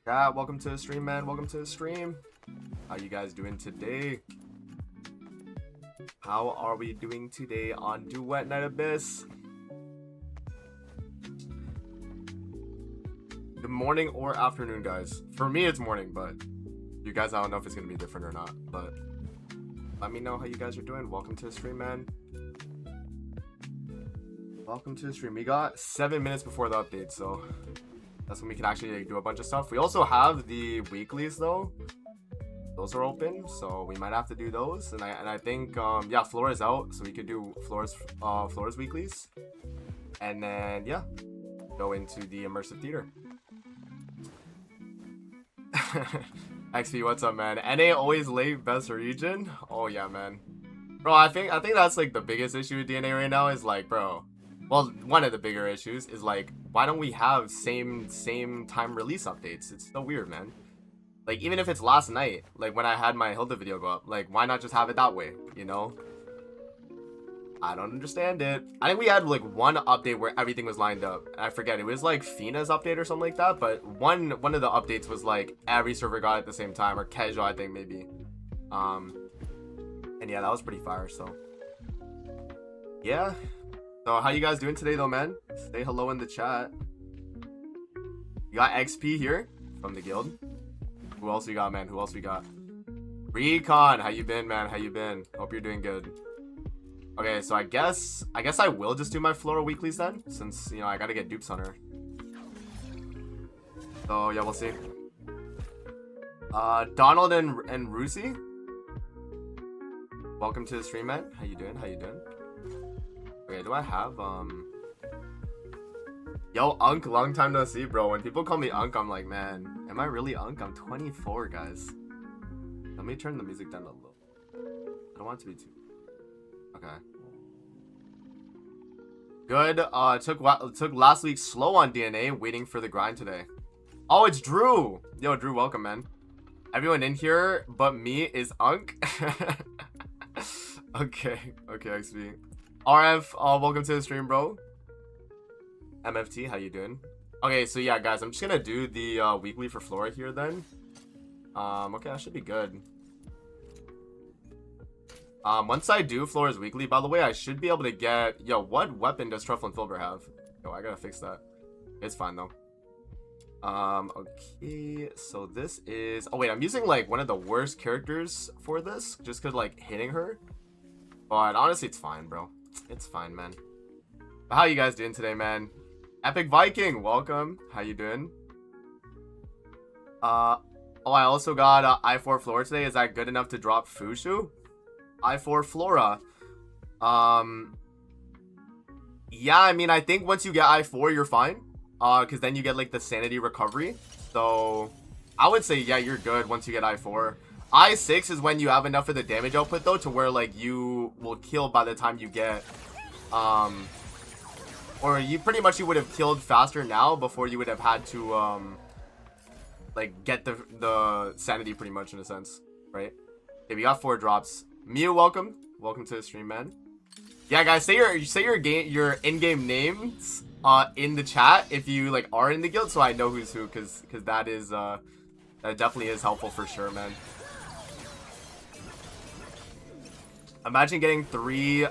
Yeah, welcome to the stream, man. Welcome to the stream. How you guys doing today? How are we doing today on Duet Night Abyss? Good morning or afternoon, guys. For me, it's morning, but you guys, I don't know if it's gonna be different or not. But let me know how you guys are doing. Welcome to the stream, man. Welcome to the stream. We got 7 minutes before the update, so that's when we can actually do a bunch of stuff. We also have the weeklies though. Those are open, so we might have to do those. And I think yeah, Flora's out, so we could do Flora's weeklies. And then yeah, go into the immersive theater. XP, what's up, man? NA always late, best region. Oh yeah, man. Bro, I think that's like the biggest issue with DNA right now is like, bro. Well, one of the bigger issues is like, why don't we have same time release updates? It's so weird, man. Like, even if it's last night, like when I had my Hilda video go up, like why not just have it that way, you know? I don't understand it. I think we had like one update where everything was lined up. I forget, it was like Fina's update or something like that, but one of the updates was like every server got it at the same time, or casual, I think maybe. And yeah, that was pretty fire, so yeah. So how you guys doing today though, man? Say hello in the chat. You got XP here from the guild. Who else we got, man? Who else we got? Recon, how you been, man? How you been? Hope you're doing good. Okay, so I guess I will just do my Flora weeklies then, since, you know, I gotta get dupes on her. So yeah, we'll see. Donald and Rusi, welcome to the stream, man. How you doing? How you doing? Okay, do I have yo, Unk, long time no see, bro. When people call me Unk, I'm like, man, am I really Unk? I'm 24, guys. Let me turn the music down a little. I don't want it to be too. Okay. Good. Took last week slow on DNA, waiting for the grind today. Oh, it's Drew. Yo, Drew, welcome, man. Everyone in here but me is Unk. Okay, XP. RF, welcome to the stream, bro. MFT, how you doing? Okay, so yeah, guys, I'm just gonna do the weekly for Flora here then. Okay, that should be good. Once I do Flora's weekly, by the way, I should be able to get... Yo, what weapon does Truffle and Filbert have? Yo, I gotta fix that. It's fine, though. Okay, so this is... Oh, wait, I'm using, like, one of the worst characters for this, just because, like, hitting her. But honestly, it's fine, bro. It's fine, man. But how you guys doing today, man? Epic Viking, welcome. How you doing? Oh, I also got I4 Flora today. Is that good enough to drop Fushu? I4 Flora. Yeah, I mean, I think once you get I4, you're fine. Because then you get, like, the sanity recovery. So, I would say, yeah, you're good once you get I4. I6 is when you have enough of the damage output, though, to where, like, you will kill by the time you get, or you pretty much you would have killed faster now before you would have had to, like, get the sanity pretty much in a sense, right? Okay, we got 4 drops. Mew, welcome. Welcome to the stream, man. Yeah, guys, say your in-game names in the chat if you like are in the guild, so I know who's who, because that is that definitely is helpful for sure, man. Imagine getting 3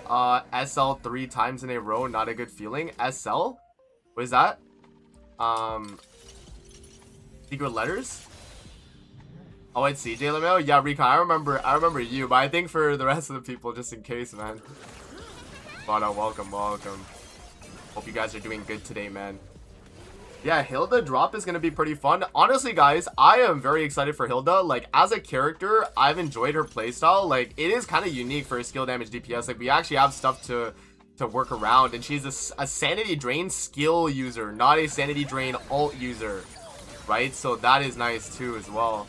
SL 3 times in a row, not a good feeling. SL? What is that? Secret letters? Oh, it's CJ, let me know. Yeah, Recon, I remember you, but I think for the rest of the people, just in case, man. But welcome. Hope you guys are doing good today, man. Yeah, Hilda drop is gonna be pretty fun. Honestly, guys, I am very excited for Hilda. Like, as a character, I've enjoyed her playstyle. Like, it is kind of unique for a skill damage DPS. Like, we actually have stuff to work around, and she's a sanity drain skill user, not a sanity drain ult user, right? So that is nice too as well.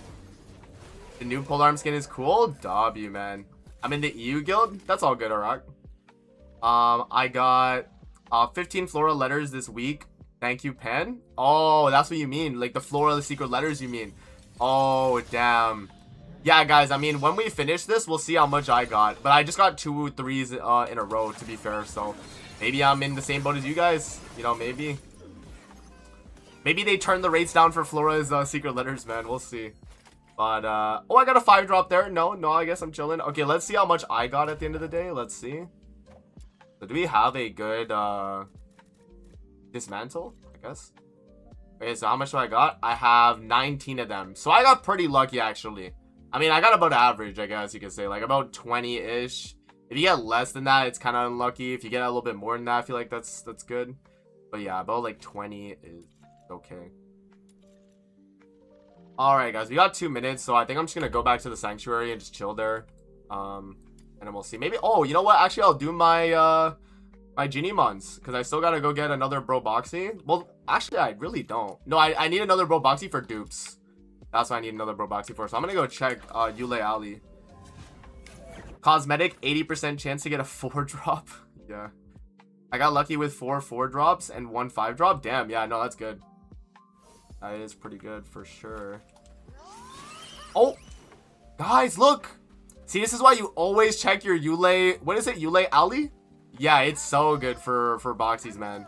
The new polearm skin is cool. W, man. I'm in the EU guild. That's all good, alright. I got 15 Flora letters this week. Thank you, Pen. Oh, that's what you mean. Like the Flora, the secret letters you mean. Oh, damn. Yeah, guys, I mean, when we finish this, we'll see how much I got. But I just got 2 3s in a row, to be fair. So maybe I'm in the same boat as you guys. You know, maybe. Maybe they turn the rates down for Flora's secret letters, man. We'll see. But, oh, I got a 5 drop there. No, I guess I'm chilling. Okay, let's see how much I got at the end of the day. Let's see. So, do we have a good, dismantle, I guess? Okay, so how much do I got? I have 19 of them. So, I got pretty lucky, actually. I mean, I got about average, I guess you could say. Like, about 20-ish. If you get less than that, it's kind of unlucky. If you get a little bit more than that, I feel like that's good. But, yeah, about, like, 20 is okay. Alright, guys, we got 2 minutes, so I think I'm just gonna go back to the sanctuary and just chill there. And then we'll see. Maybe, oh, you know what? Actually, I'll do my, my Genie Mons, because I still gotta go get another Bro Boxy. Well, actually, I really don't. No, I need another Bro Boxy for dupes. That's what I need another Bro Boxy for. So I'm gonna go check, Yule Alley. Cosmetic, 80% chance to get a 4 drop. Yeah. I got lucky with 4 drops and 1 5 drop. Damn, yeah, no, that's good. That is pretty good for sure. Oh, guys, look. See, this is why you always check your Yule. What is it? Yule Alley? Yeah, it's so good for boxies, man.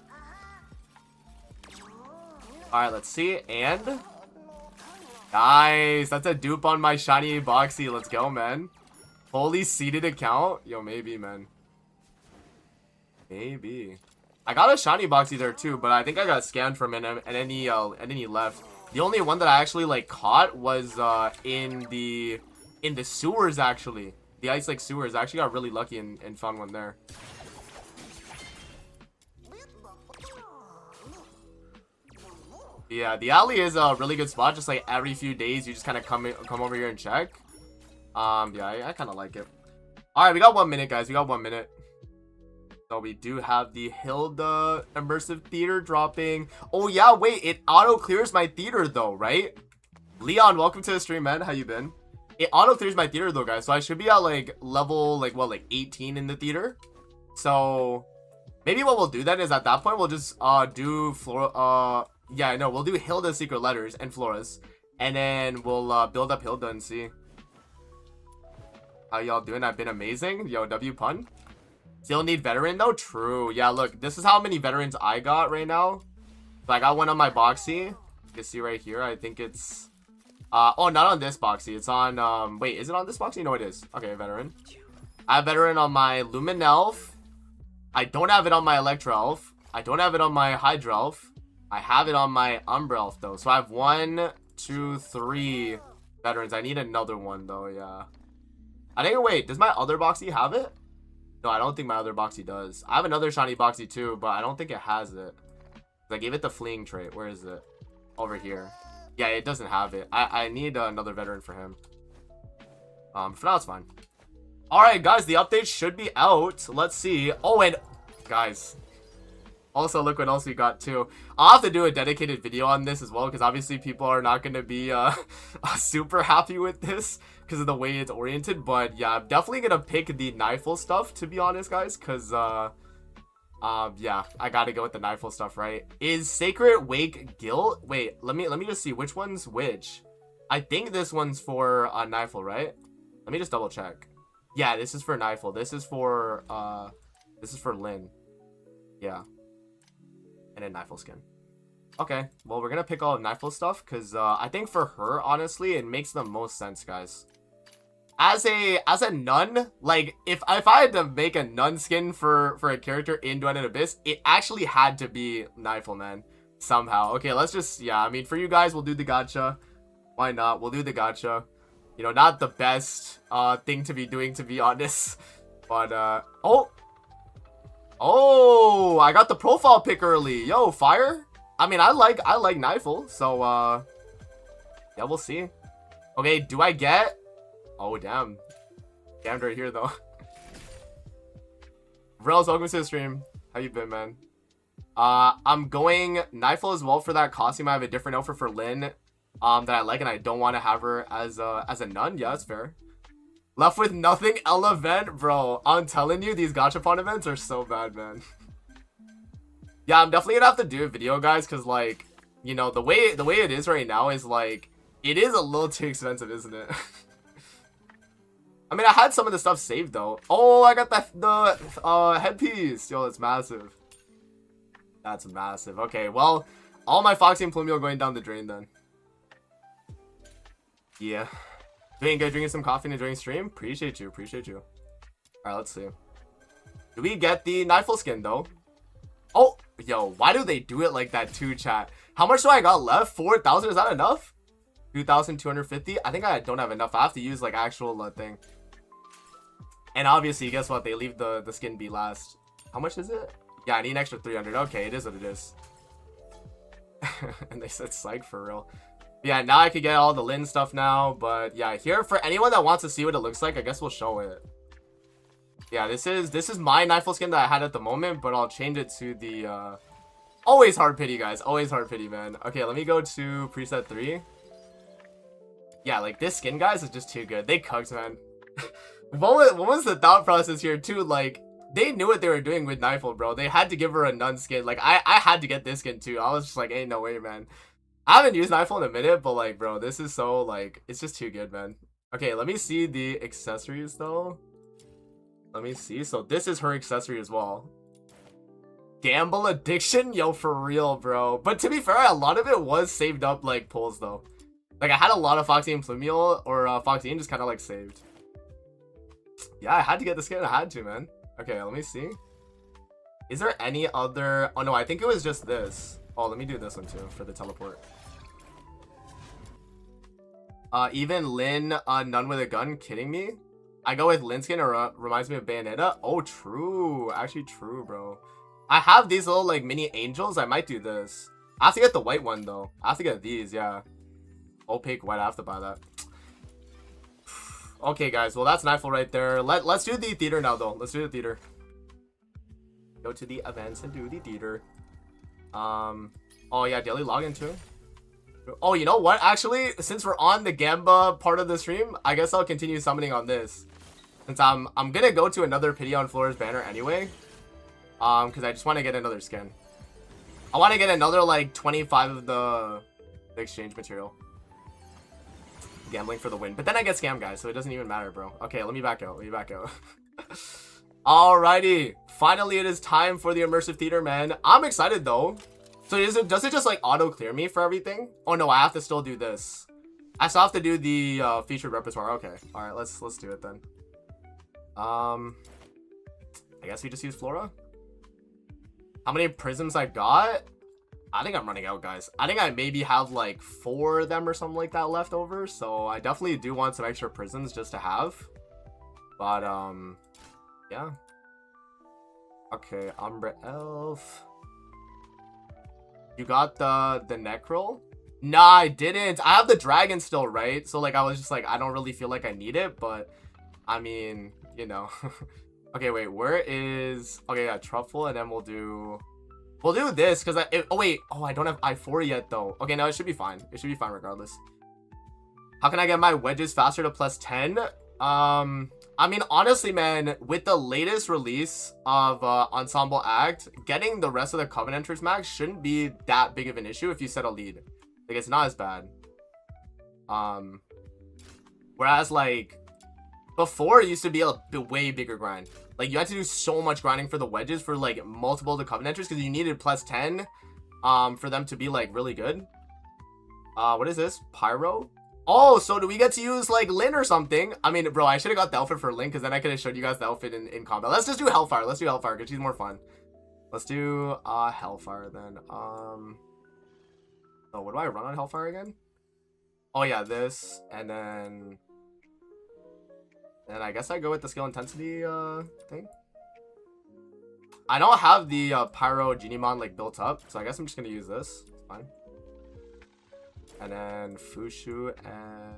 All right, let's see. And nice. That's a dupe on my shiny boxy. Let's go, man. Fully seeded account. Yo, maybe, man. Maybe. I got a shiny boxy there too, but I think I got scammed from him, and then he left. The only one that I actually like caught was in the sewers, actually. The Ice Lake sewers. I actually got really lucky and found one there. Yeah, the alley is a really good spot. Just like every few days, you just kind of come over here and check. Yeah, I kind of like it. All right, we got 1 minute, guys. We got 1 minute. So we do have the Hilda immersive theater dropping. Oh yeah, wait, it auto clears my theater though, right? Leon, welcome to the stream, man. How you been? It auto clears my theater though, guys. So I should be at like level like 18 in the theater. So maybe what we'll do then is at that point we'll just do Flora. Yeah, no, we'll do Hilda's secret letters and Flora's, and then we'll build up Hilda and see how y'all doing. I've been amazing. Yo, W pun. Still need veteran though? True. Yeah, look, this is how many veterans I got right now. So I got one on my boxy. You can see right here. I think it's oh, not on this boxy. It's on wait, is it on this boxy? No, it is. Okay, veteran. I have veteran on my Lumen Elf. I don't have it on my Electro Elf. I don't have it on my Hydra Elf. I have it on my Umbra Elf though. So I have 1, 2, 3 veterans. I need another one though, yeah. I think, wait, does my other boxy have it? No, I don't think my other boxy does. I have another shiny boxy too, but I don't think it has it. I gave it the fleeing trait. Where is it? Over here. Yeah, it doesn't have it. I need another veteran for him. For now, it's fine. Alright, guys, the update should be out. Let's see. Oh, and guys, also look what else we got too. I'll have to do a dedicated video on this as well, because obviously people are not going to be super happy with this because of the way it's oriented. But yeah, I'm definitely gonna pick the Knifel stuff, to be honest, guys, because yeah, I gotta go with the Knifel stuff, right? Is Sacred Wake Guild? Wait, let me just see which one's which. I think this one's for Knifel, right? Let me just double check. Yeah, this is for Knifel. This is for Lynn. Yeah. And then Knifel skin. Okay, well, we're gonna pick all of Knifel stuff because I think for her, honestly, it makes the most sense, guys. As a nun, like if I had to make a nun skin for a character in Duet and Abyss, it actually had to be Knifel, man. Somehow. Okay, let's just, yeah, I mean, for you guys, we'll do the gacha. Why not? We'll do the gacha. You know, not the best thing to be doing, to be honest. But oh, I got the profile pick early. Yo, fire. I mean, I like Knifel, so yeah, we'll see. Okay, do I get? Oh, damn. Damned right here, though. Vrels, welcome to the stream. How you been, man? I'm going Knifel as well for that costume. I have a different outfit for Lynn that I like, and I don't want to have her as a nun. Yeah, that's fair. Left with nothing L event, bro. I'm telling you, these gachapon events are so bad, man. Yeah, I'm definitely gonna have to do a video, guys, because, like, you know, the way it is right now is, like, it is a little too expensive, isn't it? I mean, I had some of the stuff saved, though. Oh, I got the headpiece. Yo, that's massive. That's massive. Okay, well, All my Foxy and Plumeo going down the drain then. Yeah. Doing good, drinking some coffee and enjoying stream. Appreciate you, appreciate you. Alright, let's see. Do we get the Nightfall skin though? Oh, yo, why do they do it like that too, chat? How much do I got left? 4,000, is that enough? 2,250? I think I don't have enough. I have to use like actual thing. And obviously, guess what? They leave the skin be last. How much is it? Yeah, I need an extra 300. Okay, it is what it is. And they said psych for real. Yeah, now I could get all the Lin stuff now. But yeah, here for anyone that wants to see what it looks like, I guess we'll show it. Yeah, this is my Nightfall skin that I had at the moment, but I'll change it to the always hard pity, guys. Always hard pity, man. Okay, let me go to preset 3. Yeah, like this skin, guys, is just too good. They cooked, man. What was the thought process here too? Like, they knew what they were doing with Nightfall, bro. They had to give her a nun skin. Like, I had to get this skin too. I was just like, ain't no way, man. I haven't used Nightfall in a minute, but like, bro, this is so like, it's just too good, man. Okay, let me see the accessories though. Let me see. So this is her accessory as well. Gamble addiction? Yo, for real, bro. But to be fair, a lot of it was saved up like pulls though. Like, I had a lot of Foxy and Plumeo, or Foxy and just kind of like saved. Yeah, I had to get the skin. I had to, man. Okay, let me see. Is there any other... Oh, no, I think it was just this. Oh, let me do this one, too, for the teleport. Even Lin, none with a gun. Kidding me? I go with Lin skin, or reminds me of Bayonetta. Oh, true. Actually, true, bro. I have these little, like, mini angels. I might do this. I have to get the white one, though. I have to get these, yeah. Opaque white. I have to buy that. Okay, guys. Well, that's Nightfall right there. Let's do the theater now, though. Let's do the theater. Go to the events and do the theater. Oh, yeah. Daily login, too. Oh, you know what? Actually, since we're on the Gamba part of the stream, I guess I'll continue summoning on this. Since I'm gonna go to another pity on Flora's banner anyway. Because I just want to get another skin. I want to get another, like, 25 of the exchange material. Gambling for the win, but then I get scammed, guys, so it doesn't even matter, bro. Okay, let me back out. Alrighty, finally it is time for the immersive theater, man. I'm excited though. So does it just like auto clear me for everything? Oh no, I have to still do this. I still have to do the featured repertoire. Okay, all right, let's do it then. I guess we just use Flora. How many prisms I got? I think I'm running out, guys. I think I maybe have like 4 of them or something like that left over. So I definitely do want some extra prisms just to have. But, yeah. Okay, Umbra Elf. You got the Necrol? Nah, I didn't. I have the dragon still, right? So, like, I was just like, I don't really feel like I need it. But, I mean, you know. Okay, wait, where is... Okay, yeah, Truffle, and then we'll do this, because oh, wait. Oh, I don't have I4 yet, though. Okay, no, it should be fine. It should be fine regardless. How can I get my wedges faster to +10? I mean, honestly, man, with the latest release of Ensemble Act, getting the rest of the Covenanters max shouldn't be that big of an issue if you set a lead. Like, it's not as bad. Whereas, like, before, it used to be a way bigger grind. Like, you had to do so much grinding for the wedges for, like, multiple of the Covenanters because you needed +10 for them to be, like, really good. What is this? Pyro? Oh, so do we get to use, like, Lin or something? I mean, bro, I should have got the outfit for Lin because then I could have showed you guys the outfit in combat. Let's just do Hellfire. Let's do Hellfire because she's more fun. Let's do Hellfire then. Oh, what do I run on Hellfire again? Oh, yeah, this. And then I guess I go with the skill intensity thing. I don't have the Pyro Genimon like built up, so I guess I'm just gonna use this. It's fine. And then Fushu and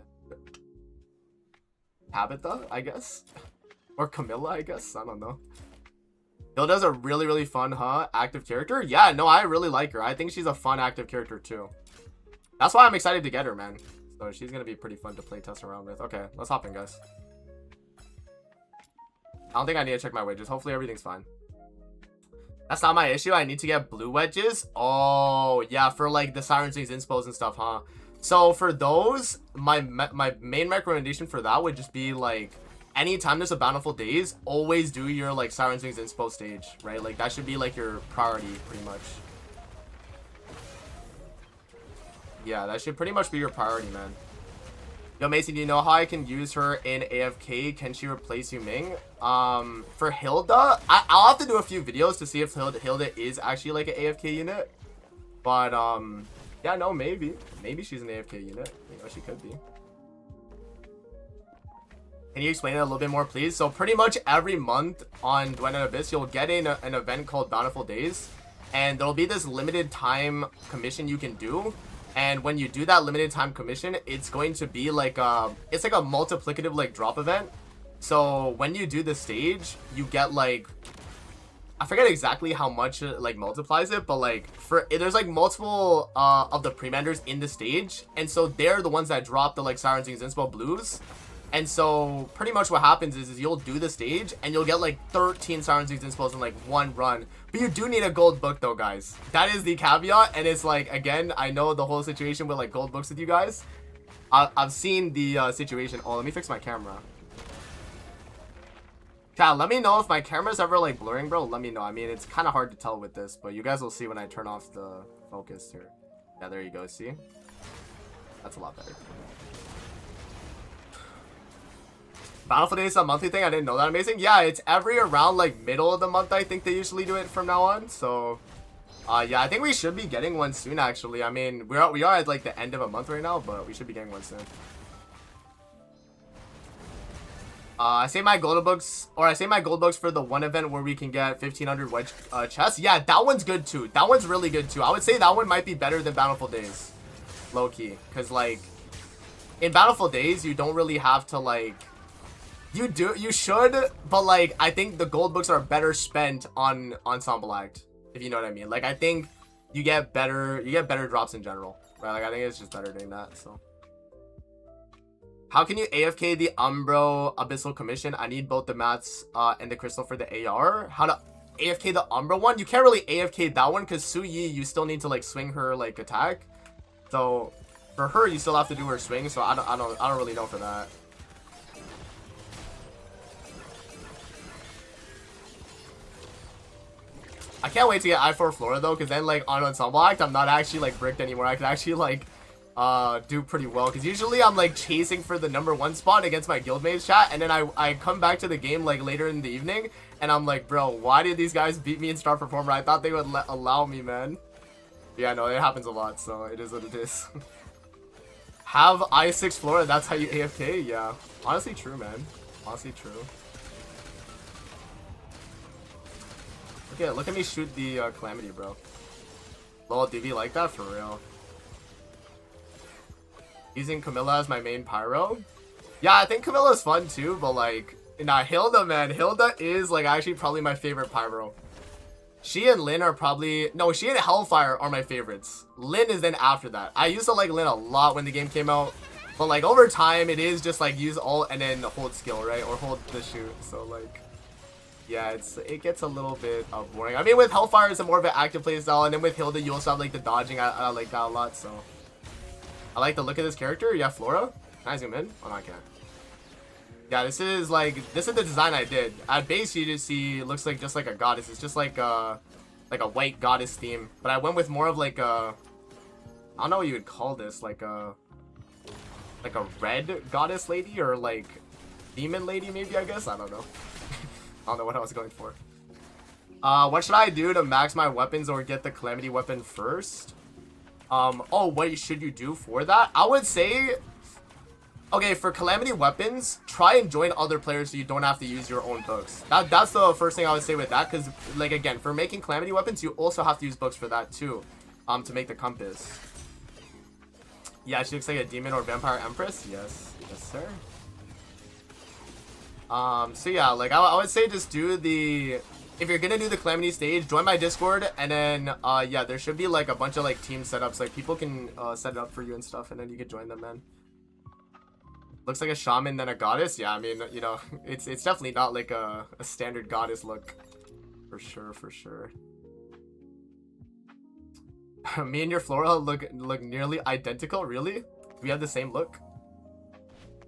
Tabitha, I guess, or Camilla, I guess. I don't know. Hilda's a really, really fun, active character. Yeah, no, I really like her. I think she's a fun active character too. That's why I'm excited to get her, man. So she's gonna be pretty fun to play test around with. Okay, let's hop in, guys. I don't think I need to check my wedges. Hopefully everything's fine. That's not my issue. I need to get blue wedges. Oh, yeah, for like the Siren's Wings inspos and stuff, huh? So for those, my main recommendation for that would just be like, anytime there's a Bountiful Days, always do your like Siren's Wings inspo stage, right? Like that should be like your priority pretty much. Yeah, that should pretty much be your priority, man. Yo, Mason, do you know how I can use her in AFK? Can she replace Yu Ming? For Hilda, I'll have to do a few videos to see if Hilda is actually like an AFK unit. But, yeah, no, maybe. Maybe she's an AFK unit. You know, she could be. Can you explain it a little bit more, please? So pretty much every month on Duet and Abyss, you'll get an event called Bountiful Days. And there'll be this limited time commission you can do. And when you do that limited time commission, it's going to be like it's like a multiplicative like drop event. So when you do the stage, you get like, I forget exactly how much it like multiplies it, but like there's like multiple of the pre-manders in the stage, and so they're the ones that drop the like Sirens Wings Inspo Blues. And so pretty much what happens is you'll do the stage and you'll get like 13 Sirens Wings Inspos in like one run. But you do need a gold book though, guys. That is the caveat. And it's like, again, I know the whole situation with like gold books with you guys. I've seen the situation. Oh, let me fix my camera. Chat, let me know if my camera's ever like blurring, bro. Let me know. I mean, it's kind of hard to tell with this, but you guys will see when I turn off the focus here. Yeah, there you go. See? That's a lot better. Bountiful Days is a monthly thing. I didn't know that. Amazing. Yeah, it's every around like middle of the month. I think they usually do it from now on. So, yeah, I think we should be getting one soon. Actually, I mean, we are at like the end of a month right now, but we should be getting one soon. I say my gold books for the one event where we can get 1500 wedge chests. Yeah, that one's good too. That one's really good too. I would say that one might be better than Bountiful Days, low key, because like in Bountiful Days you don't really have to like. You should, but like I think the gold books are better spent on Ensemble Act, if you know what I mean. Like I think you get better drops in general, right? Like I think it's just better doing that. So how can you AFK the Umbro Abyssal Commission? I need both the mats and the crystal for the AR. How to AFK the Umbro one? You can't really AFK that one because Su Yi, you still need to like swing her like attack. So for her, you still have to do her swing. So I don't really know for that. I can't wait to get I4 Flora though, because then like on Ensemble Act, I'm not actually like bricked anymore. I can actually like do pretty well, because usually I'm like chasing for the #1 spot against my guildmates, chat, and then I come back to the game like later in the evening and I'm like, bro, why did these guys beat me in Star Performer? I thought they would allow me, man. Yeah, no, it happens a lot, so it is what it is. Have I6 Flora, that's how you AFK? Yeah, honestly true, man. Honestly true. Look at me shoot the Calamity, bro. Lol, do you like that? For real. Using Camilla as my main pyro? Yeah, I think Camilla's fun too, but like, nah, Hilda, man. Hilda is like actually probably my favorite pyro. She and Lynn are probably, no, she and Hellfire are my favorites. Lynn is then after that. I used to like Lynn a lot when the game came out, but like over time it is just like use ult and then hold skill, right? Or hold the shoot, so like, yeah, it gets a little bit boring. I mean, with Hellfire, it's a more of an active playstyle, and then with Hilda, you also have like the dodging. I like that a lot, so I like the look of this character. Yeah, Flora. Can I zoom in? Oh, no, I can't. Yeah, this is the design I did. At base, you just see it looks like just like a goddess. It's just like a white goddess theme, but I went with more of like a, I don't know what you would call this, like a red goddess lady or like demon lady, maybe. I guess I don't know. I don't know what I was going for. What should I do to max my weapons or get the Calamity weapon first? Oh, what should you do for that? I would say, okay, for Calamity weapons, try and join other players so you don't have to use your own books. That's the first thing I would say with that, because, like, again, for making Calamity weapons, you also have to use books for that, too, to make the compass. Yeah, she looks like a demon or vampire empress. Yes. Yes, sir. So yeah, like I would say just do the, if you're gonna do the Calamity stage, join my Discord, and then yeah, there should be like a bunch of like team setups, like people can set it up for you and stuff, and then you can join them, man. Looks like a shaman then a goddess. Yeah, I mean, you know, it's definitely not like a standard goddess look, for sure. Me and your Flora look nearly identical. Really? Do we have the same look?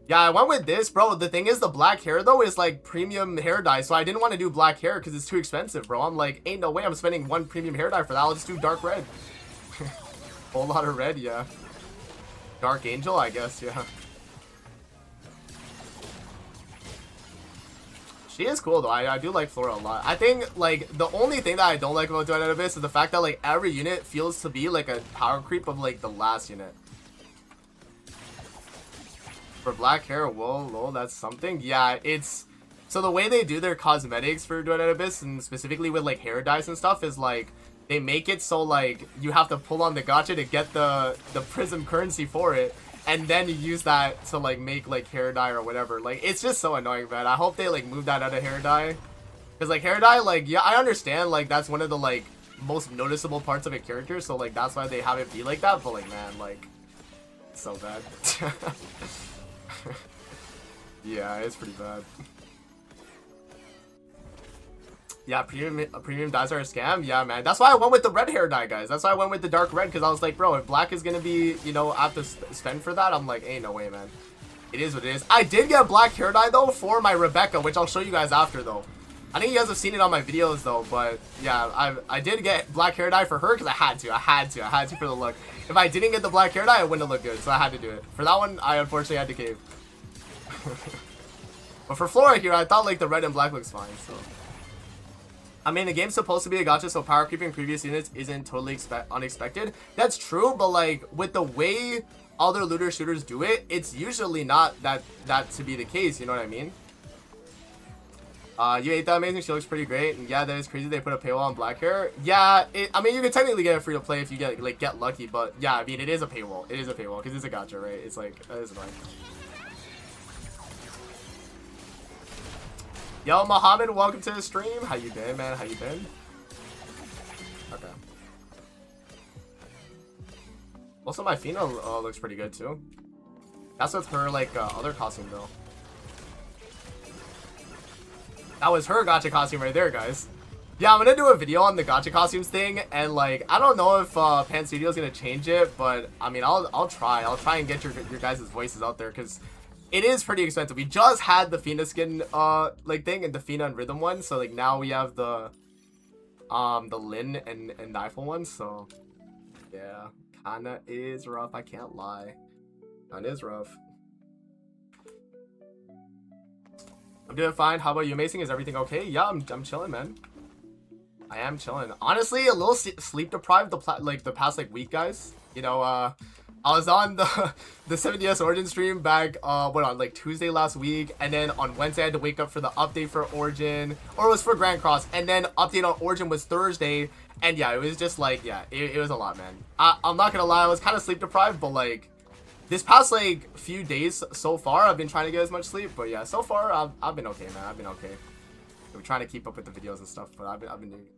Yeah, I went with this, bro. The thing is, the black hair, though, is, like, premium hair dye. So I didn't want to do black hair because it's too expensive, bro. I'm like, ain't no way I'm spending one premium hair dye for that. I'll just do dark red. Whole lot of red, yeah. Dark Angel, I guess, yeah. She is cool though. I do like Flora a lot. I think like the only thing that I don't like about Duet Abyss is the fact that like every unit feels to be like a power creep of like the last unit. For black hair, whoa, lol, that's something. Yeah, it's so the way they do their cosmetics for Duet Abyss and specifically with like hair dyes and stuff is like they make it so like you have to pull on the gacha to get the prism currency for it. And then you use that to like make like hair dye or whatever. Like it's just so annoying, man. I hope they like move that out of hair dye. Cause like hair dye, like yeah, I understand like that's one of the like most noticeable parts of a character. So like that's why they have it be like that. But like man, like it's so bad. Yeah, it's pretty bad. Yeah, premium dyes are a scam. Yeah, man. That's why I went with the red hair dye, guys. That's why I went with the dark red, because I was like, bro, if black is gonna be, you know, I have to spend for that, I'm like, ain't no way, man. It is what it is. I did get black hair dye, though, for my Rebecca, which I'll show you guys after, though. I think you guys have seen it on my videos, though, but yeah, I did get black hair dye for her, because I had to for the look. If I didn't get the black hair dye, it wouldn't have looked good, so I had to do it. For that one, I unfortunately had to cave. But for Flora here, I thought, like, the red and black looks fine, so... I mean, the game's supposed to be a gacha, so power creeping previous units isn't totally unexpected. That's true, but like with the way other looter shooters do it, it's usually not that to be the case. You know what I mean? You ate that amazing. She looks pretty great. And yeah, that is crazy. They put a paywall on black hair. Yeah, I mean, you can technically get it free to play if you get lucky, but yeah, I mean, it is a paywall. It is a paywall because it's a gacha, right? It's like that is annoying. Yo, Mohammed, welcome to the stream. How you been, man? How you been? Okay. Also, my Fina looks pretty good, too. That's with her, like, other costume, though. That was her gacha costume right there, guys. Yeah, I'm gonna do a video on the gacha costumes thing, and, like, I don't know if Pan Studio's gonna change it, but, I mean, I'll try. I'll try and get your guys' voices out there, because... it is pretty expensive. We just had the Fina skin like thing and the Fina and Rhythm one, so like now we have the Lin and Nifle one, so yeah, kinda is rough, I can't lie. Kinda is rough. I'm doing fine. How about you, Amazing? Is everything okay? Yeah, I'm chilling, man. I am chilling. Honestly, a little sleep deprived the past like week, guys. You know, I was on the 70S Origin stream back, on like Tuesday last week, and then on Wednesday I had to wake up for the update for Origin, or it was for Grand Cross, and then update on Origin was Thursday, and yeah, it was just like, yeah, it was a lot, man. I'm not gonna lie, I was kind of sleep deprived, but like, this past like few days so far, I've been trying to get as much sleep, but yeah, so far, I've been okay, man, I've been okay. I'm trying to keep up with the videos and stuff, but I've been doing it.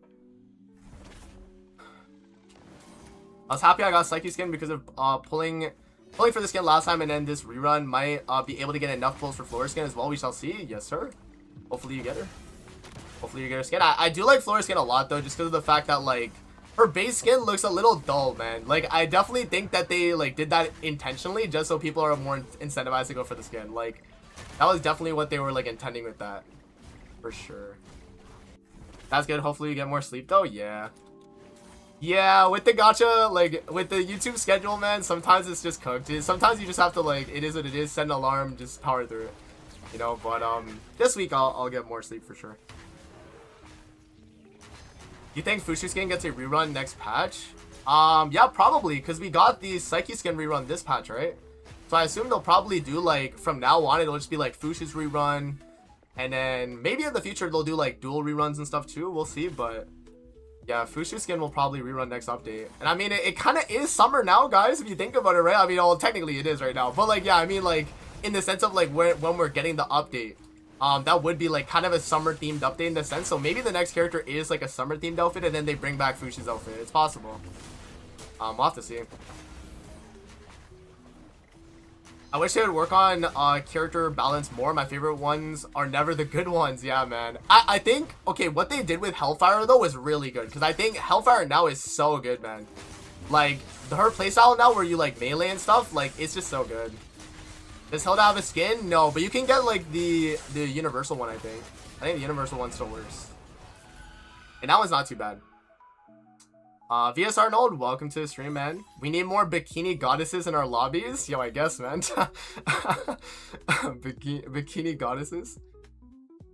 I was happy I got Psyche skin because of pulling for the skin last time, and then this rerun might be able to get enough pulls for Flora skin as well. We shall see. Yes, sir. Hopefully you get her. Hopefully you get her skin. I do like Flora skin a lot though, just because of the fact that like her base skin looks a little dull, man. Like I definitely think that they like did that intentionally just so people are more incentivized to go for the skin. Like that was definitely what they were like intending with that, for sure. That's good. Hopefully you get more sleep though. Yeah. Yeah, with the gacha, like, with the YouTube schedule, man, sometimes it's just cooked. Sometimes you just have to, like, it is what it is, set an alarm, just power through it. You know, but, this week I'll get more sleep for sure. You think Fushu skin gets a rerun next patch? Yeah, probably, because we got the Psyche skin rerun this patch, right? So I assume they'll probably do, like, from now on, it'll just be, like, Fushu's rerun, and then maybe in the future they'll do, like, dual reruns and stuff, too. We'll see, but... yeah, Fushu skin will probably rerun next update. And I mean, it kind of is summer now, guys, if you think about it, right? I mean, well, technically it is right now. But, like, yeah, I mean, like, in the sense of, like, when we're getting the update, that would be, like, kind of a summer-themed update in the sense. So maybe the next character is, like, a summer-themed outfit, and then they bring back Fushu's outfit. It's possible. We'll have to see. I wish they would work on character balance more. My favorite ones are never the good ones. Yeah, man. I think, okay, what they did with Hellfire, though, was really good. Because I think Hellfire now is so good, man. Like, her playstyle now where you, like, melee and stuff, like, it's just so good. Does Hilda have a skin? No, but you can get, like, the universal one, I think. I think the universal one still works. And that one's not too bad. VS Arnold, welcome to the stream, man. We need more bikini goddesses in our lobbies. Yo, I guess, man. Bikini goddesses.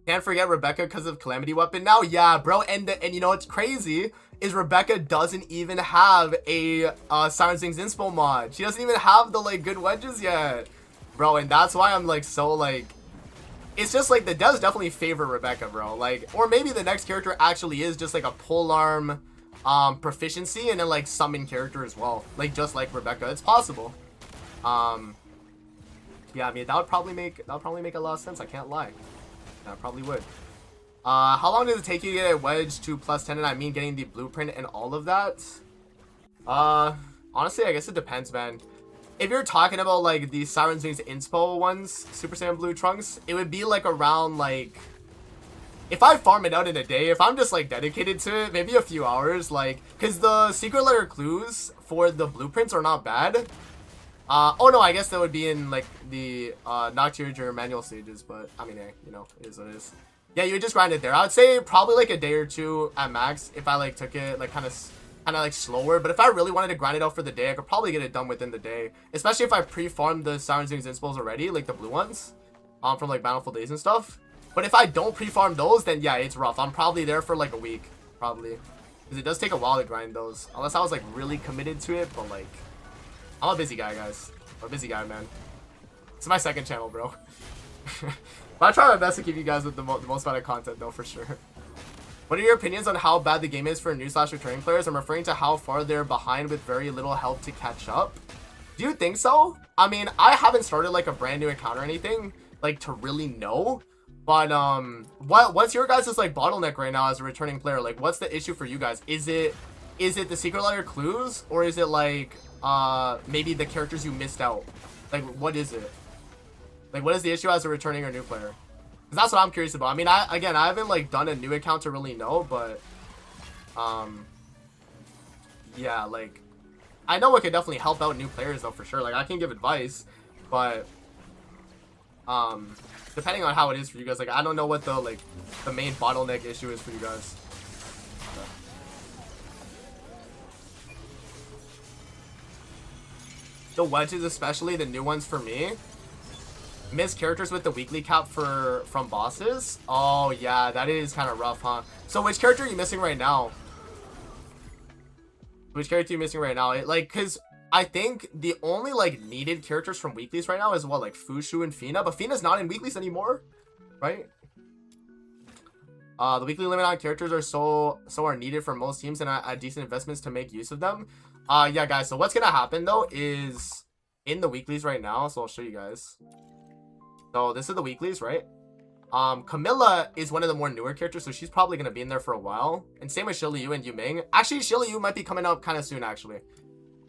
Can't forget Rebecca because of Calamity Weapon now. Yeah, bro. And you know what's crazy is Rebecca doesn't even have a Siren Sings Inspo mod. She doesn't even have the like good wedges yet, bro. And that's why I'm like so like. It's just like the devs definitely favor Rebecca, bro. Like, or maybe the next character actually is just like a polearm proficiency and then like summon character as well, like just like Rebecca. It's possible. Yeah, I mean that would probably make a lot of sense. I can't lie. That probably would. How long does it take you to get a wedge to +10? And I mean getting the blueprint and all of that. Honestly, I guess it depends, man. If you're talking about like the Siren Wings Inspo ones, Super Saiyan Blue Trunks, it would be like around like, if I farm it out in a day, if I'm just like dedicated to it, maybe a few hours, like, because the secret letter clues for the blueprints are not bad. Oh no, I guess that would be in like the Nocturge or manual stages, but I mean, hey, you know, it is what it is. Yeah, you would just grind it there. I would say probably like a day or two at max if I like took it like kind of like slower. But if I really wanted to grind it out for the day, I could probably get it done within the day, especially if I pre-farmed the Siren Wings Inspos already, like the blue ones from like Bountiful Days and stuff. But if I don't pre-farm those, then yeah, it's rough. I'm probably there for like a week, probably, because it does take a while to grind those, unless I was like really committed to it. But like, I'm a busy guy, guys. I'm a busy guy, man. It's my second channel, bro. But I try my best to give you guys with the most amount of content, though, for sure. What are your opinions on how bad the game is for new/returning players? I'm referring to how far they're behind with very little help to catch up. Do you think so? I mean, I haven't started like a brand new account or anything like to really know. But what's your guys' like bottleneck right now as a returning player? Like, what's the issue for you guys? Is it the secret letter clues, or is it like maybe the characters you missed out? Like, what is it? Like, what is the issue as a returning or new player? Because that's what I'm curious about. I mean, I haven't like done a new account to really know, but yeah, like I know it could definitely help out new players though, for sure. Like, I can give advice, but depending on how it is for you guys, like I don't know what the main bottleneck issue is for you guys. The wedges, especially the new ones for me. Miss characters with the weekly cap from bosses. Oh yeah, that is kind of rough, huh? So which character are you missing right now? Which character are you missing right now? Like, cause I think the only like needed characters from weeklies right now is what, like Fushu and Fina, but Fina's not in weeklies anymore, right? The weekly limit on characters are needed for most teams and at decent investments to make use of them. Yeah, guys. So what's gonna happen though is in the weeklies right now. So I'll show you guys. So this is the weeklies, right? Camilla is one of the more newer characters, so she's probably gonna be in there for a while. And same with Shiliu and Yuming. Actually, Shiliu might be coming up kind of soon, actually.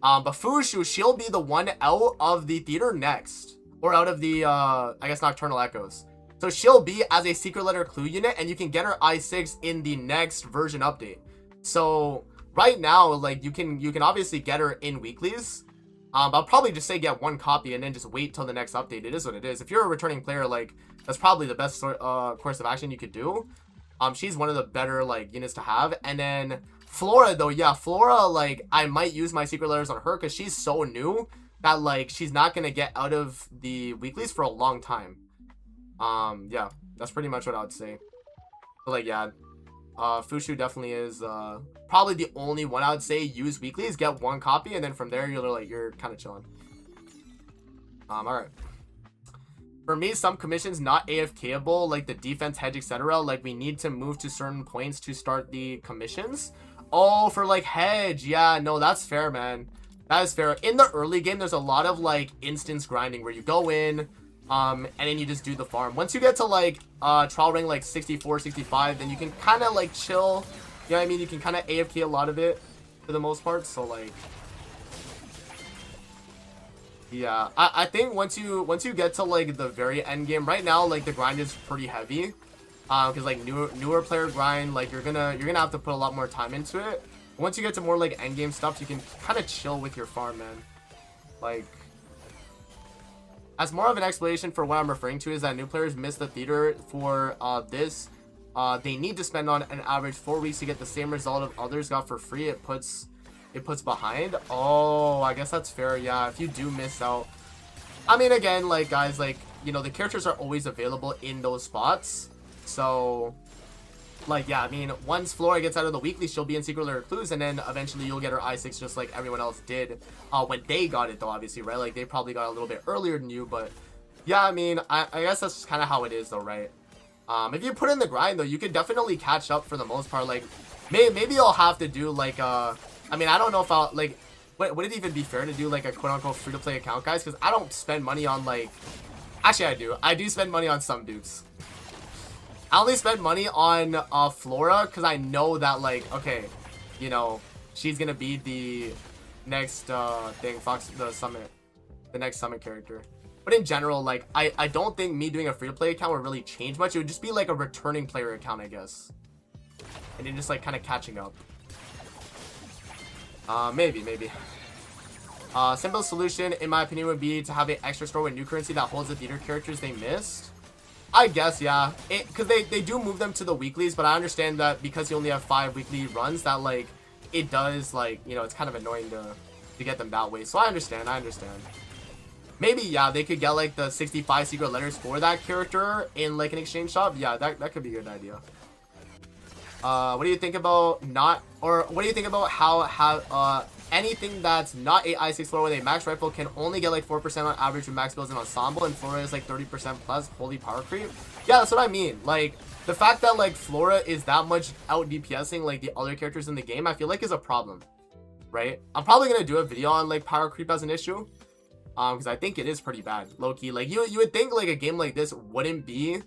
But Fushu, she'll be the one out of the theater next, or out of the I guess Nocturnal Echoes. So she'll be as a secret letter clue unit, and you can get her I6 in the next version update. So right now, like you can obviously get her in weeklies. I'll probably just say get one copy and then just wait till the next update. It is what it is. If you're a returning player, like that's probably the best course of action you could do. She's one of the better like units to have. And then Flora though, yeah, Flora, like I might use my secret letters on her because she's so new that like she's not gonna get out of the weeklies for a long time. Yeah, that's pretty much what I would say. But like, yeah, Fushu definitely is probably the only one I would say use weeklies, get one copy, and then from there you're kind of chilling. All right. For me, some commissions not AFKable, like the defense hedge, etc. Like we need to move to certain points to start the commissions. Oh, for like hedge, yeah, no, that's fair, man. That is fair. In the early game, there's a lot of like instance grinding where you go in, and then you just do the farm. Once you get to like trial rank like 64, 65, then you can kind of like chill. You know what I mean? You can kind of AFK a lot of it for the most part. So like, yeah, I think once you get to like the very end game, right now like the grind is pretty heavy, because like newer player grind, like you're gonna have to put a lot more time into it. Once you get to more like end game stuff, you can kind of chill with your farm, man. Like, as more of an explanation for what I'm referring to is that new players miss the theater for they need to spend on an average 4 weeks to get the same result of others got for free. It puts it puts behind. Oh, I guess that's fair. Yeah, if you do miss out. I mean, again, like, guys, like, you know, the characters are always available in those spots. So, like, yeah, I mean, once Flora gets out of the weekly, she'll be in Secret Lair Clues, and then eventually you'll get her I6 just like everyone else did when they got it, though, obviously, right? Like, they probably got a little bit earlier than you, but yeah, I mean, I guess that's kind of how it is, though, right? If you put in the grind, though, you could definitely catch up for the most part. Like, maybe you'll have to do, like, I mean, I don't know if I'll, like, would it even be fair to do, like, a quote-unquote free-to-play account, guys? Because I don't spend money on, like, actually, I do. I do spend money on some dupes. I only spend money on Flora because I know that, like, okay, you know, she's gonna be the next thing, the next summit character. But in general, like, I don't think me doing a free-to-play account would really change much. It would just be like a returning player account, I guess. And then just, like, kind of catching up. Maybe. Simple solution, in my opinion, would be to have an extra store with new currency that holds the theater characters they missed. I guess, yeah. Because they do move them to the weeklies, but I understand that because you only have 5 weekly runs, that, like, it does, like, you know, it's kind of annoying to get them that way. So I understand. Maybe, yeah, they could get, like, the 65 secret letters for that character in, like, an exchange shop. Yeah, that could be a good idea. What do you think about how anything that's not a I6 Flora with a max rifle can only get like 4% on average with max builds in ensemble, and Flora is like 30% plus? Holy power creep. Yeah, that's what I mean. Like, the fact that like Flora is that much out DPSing like the other characters in the game, I feel like is a problem, right? I'm probably gonna do a video on like power creep as an issue, because I think it is pretty bad, low-key. Like, you would think like a game like this wouldn't be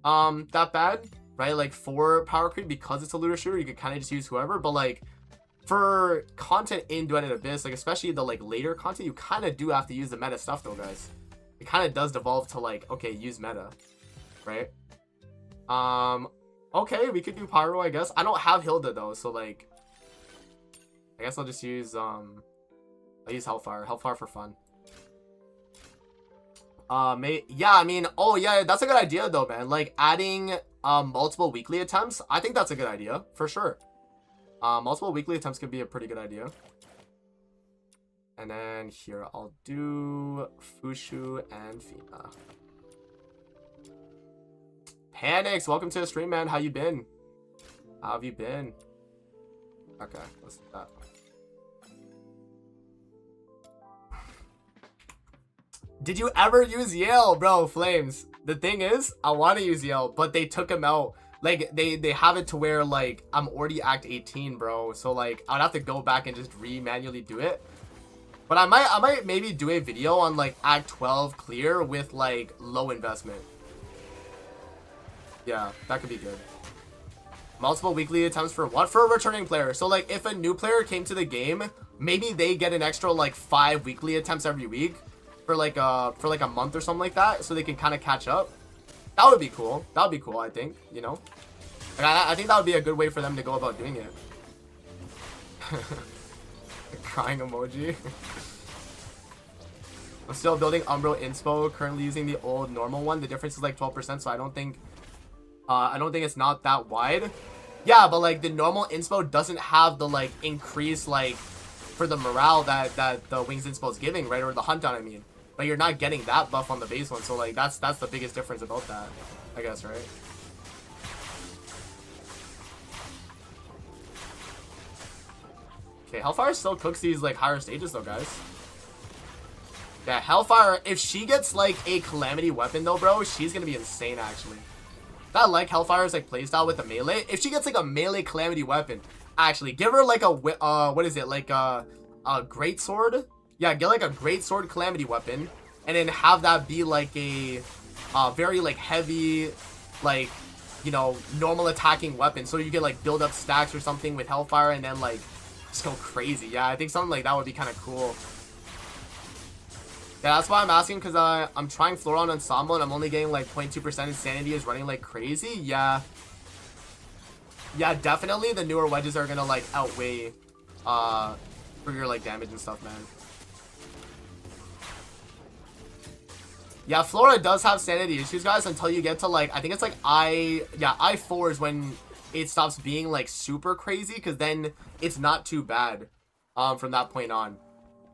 that bad, right? Like, for power creep, because it's a looter shooter, you could kind of just use whoever. But like, for content in Duet and Abyss, like, especially the like later content, you kind of do have to use the meta stuff, though, guys. It kind of does devolve to like, okay, use meta, right? Okay, we could do Pyro, I guess. I don't have Hilda though, so like, I guess I'll just use I'll use Hellfire for fun. Yeah, I mean, oh yeah, that's a good idea though, man. Like, adding multiple weekly attempts, I think that's a good idea for sure. Multiple weekly attempts could be a pretty good idea. And then here I'll do Fushu and Fina. Panics, welcome to the stream, man. How you been? How have you been? Okay, let's do that. Did you ever use Yale, bro? Flames. The thing is, I want to use Yale, but they took him out. Like, they have it to where, like, I'm already Act 18, bro. So, like, I'd have to go back and just manually do it. But I might maybe do a video on, like, Act 12 clear with, like, low investment. Yeah, that could be good. Multiple weekly attempts for what? For a returning player. So, like, if a new player came to the game, maybe they get an extra, like, 5 weekly attempts every week. For like a month or something like that, so they can kind of catch up. That would be cool. That would be cool, I think, you know. Like, I think that would be a good way for them to go about doing it. Crying emoji. I'm still building Umbro Inspo, currently using the old normal one. The difference is like 12%, so I don't think it's not that wide. Yeah, but like the normal Inspo doesn't have the like increase like for the morale that the Wings Inspo is giving, right? Or the Hunt Down, I mean. But you're not getting that buff on the base one, so like that's the biggest difference about that, I guess, right? Okay, Hellfire still cooks these like higher stages though, guys. Yeah, Hellfire, if she gets like a Calamity weapon though, bro, she's gonna be insane actually. I like Hellfire's like playstyle with the melee. If she gets like a melee Calamity weapon, actually give her like a what is it, like a great sword. Yeah, get like a great sword Calamity weapon, and then have that be like a very like heavy, like, you know, normal attacking weapon. So you can like build up stacks or something with Hellfire, and then like just go crazy. Yeah, I think something like that would be kind of cool. Yeah, that's why I'm asking, because I'm trying Flora on Ensemble, and I'm only getting like 0.2% insanity is running like crazy. Yeah. Yeah, definitely the newer wedges are gonna like outweigh for your like damage and stuff, man. Yeah, Flora does have sanity issues, guys, until you get to, like, I think it's, like, I4 is when it stops being, like, super crazy, because then it's not too bad. from that point on,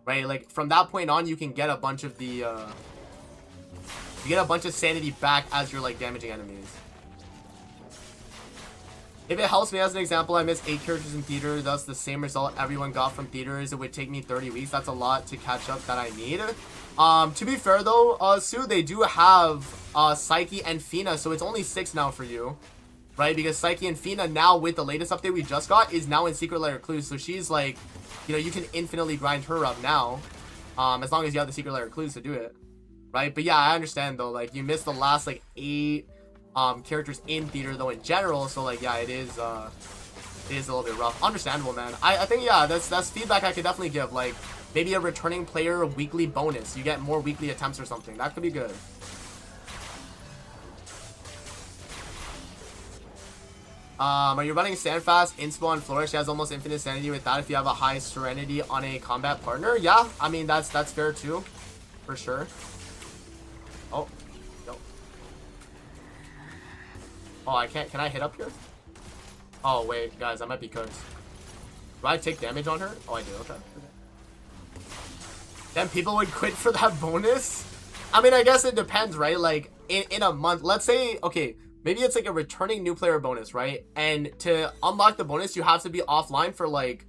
right? Like from that point on, you can get a bunch of the you get a bunch of sanity back as you're like damaging enemies. If it helps me, as an example, I missed 8 characters in theater, thus the same result everyone got from theaters. It would take me 30 weeks. That's a lot to catch up that I need. To be fair though, Sue, they do have Psyche and Fina, so it's only 6 now for you, right? Because Psyche and Fina now, with the latest update we just got, is now in Secret Lair Clues, so she's like, you know, you can infinitely grind her up now, as long as you have the Secret Lair Clues to do it, right? But yeah, I understand though, like, you missed the last like 8 characters in theater though in general, so like yeah, it is a little bit rough. Understandable, man. I think yeah, that's feedback I could definitely give. Like maybe a returning player weekly bonus, you get more weekly attempts or something, that could be good. Are you running Sandfast, Inspo, and Flourish? She has almost infinite sanity with that if you have a high Serenity on a combat partner. Yeah, I mean that's fair too, for sure. Oh, no. Oh, I can't. Can I hit up here? Oh, wait, guys, I might be cooked. Do I take damage on her? Oh, I do. Okay. Then people would quit for that bonus? I mean, I guess it depends, right? Like, in a month, let's say, okay, maybe it's like a returning new player bonus, right? And to unlock the bonus, you have to be offline for like,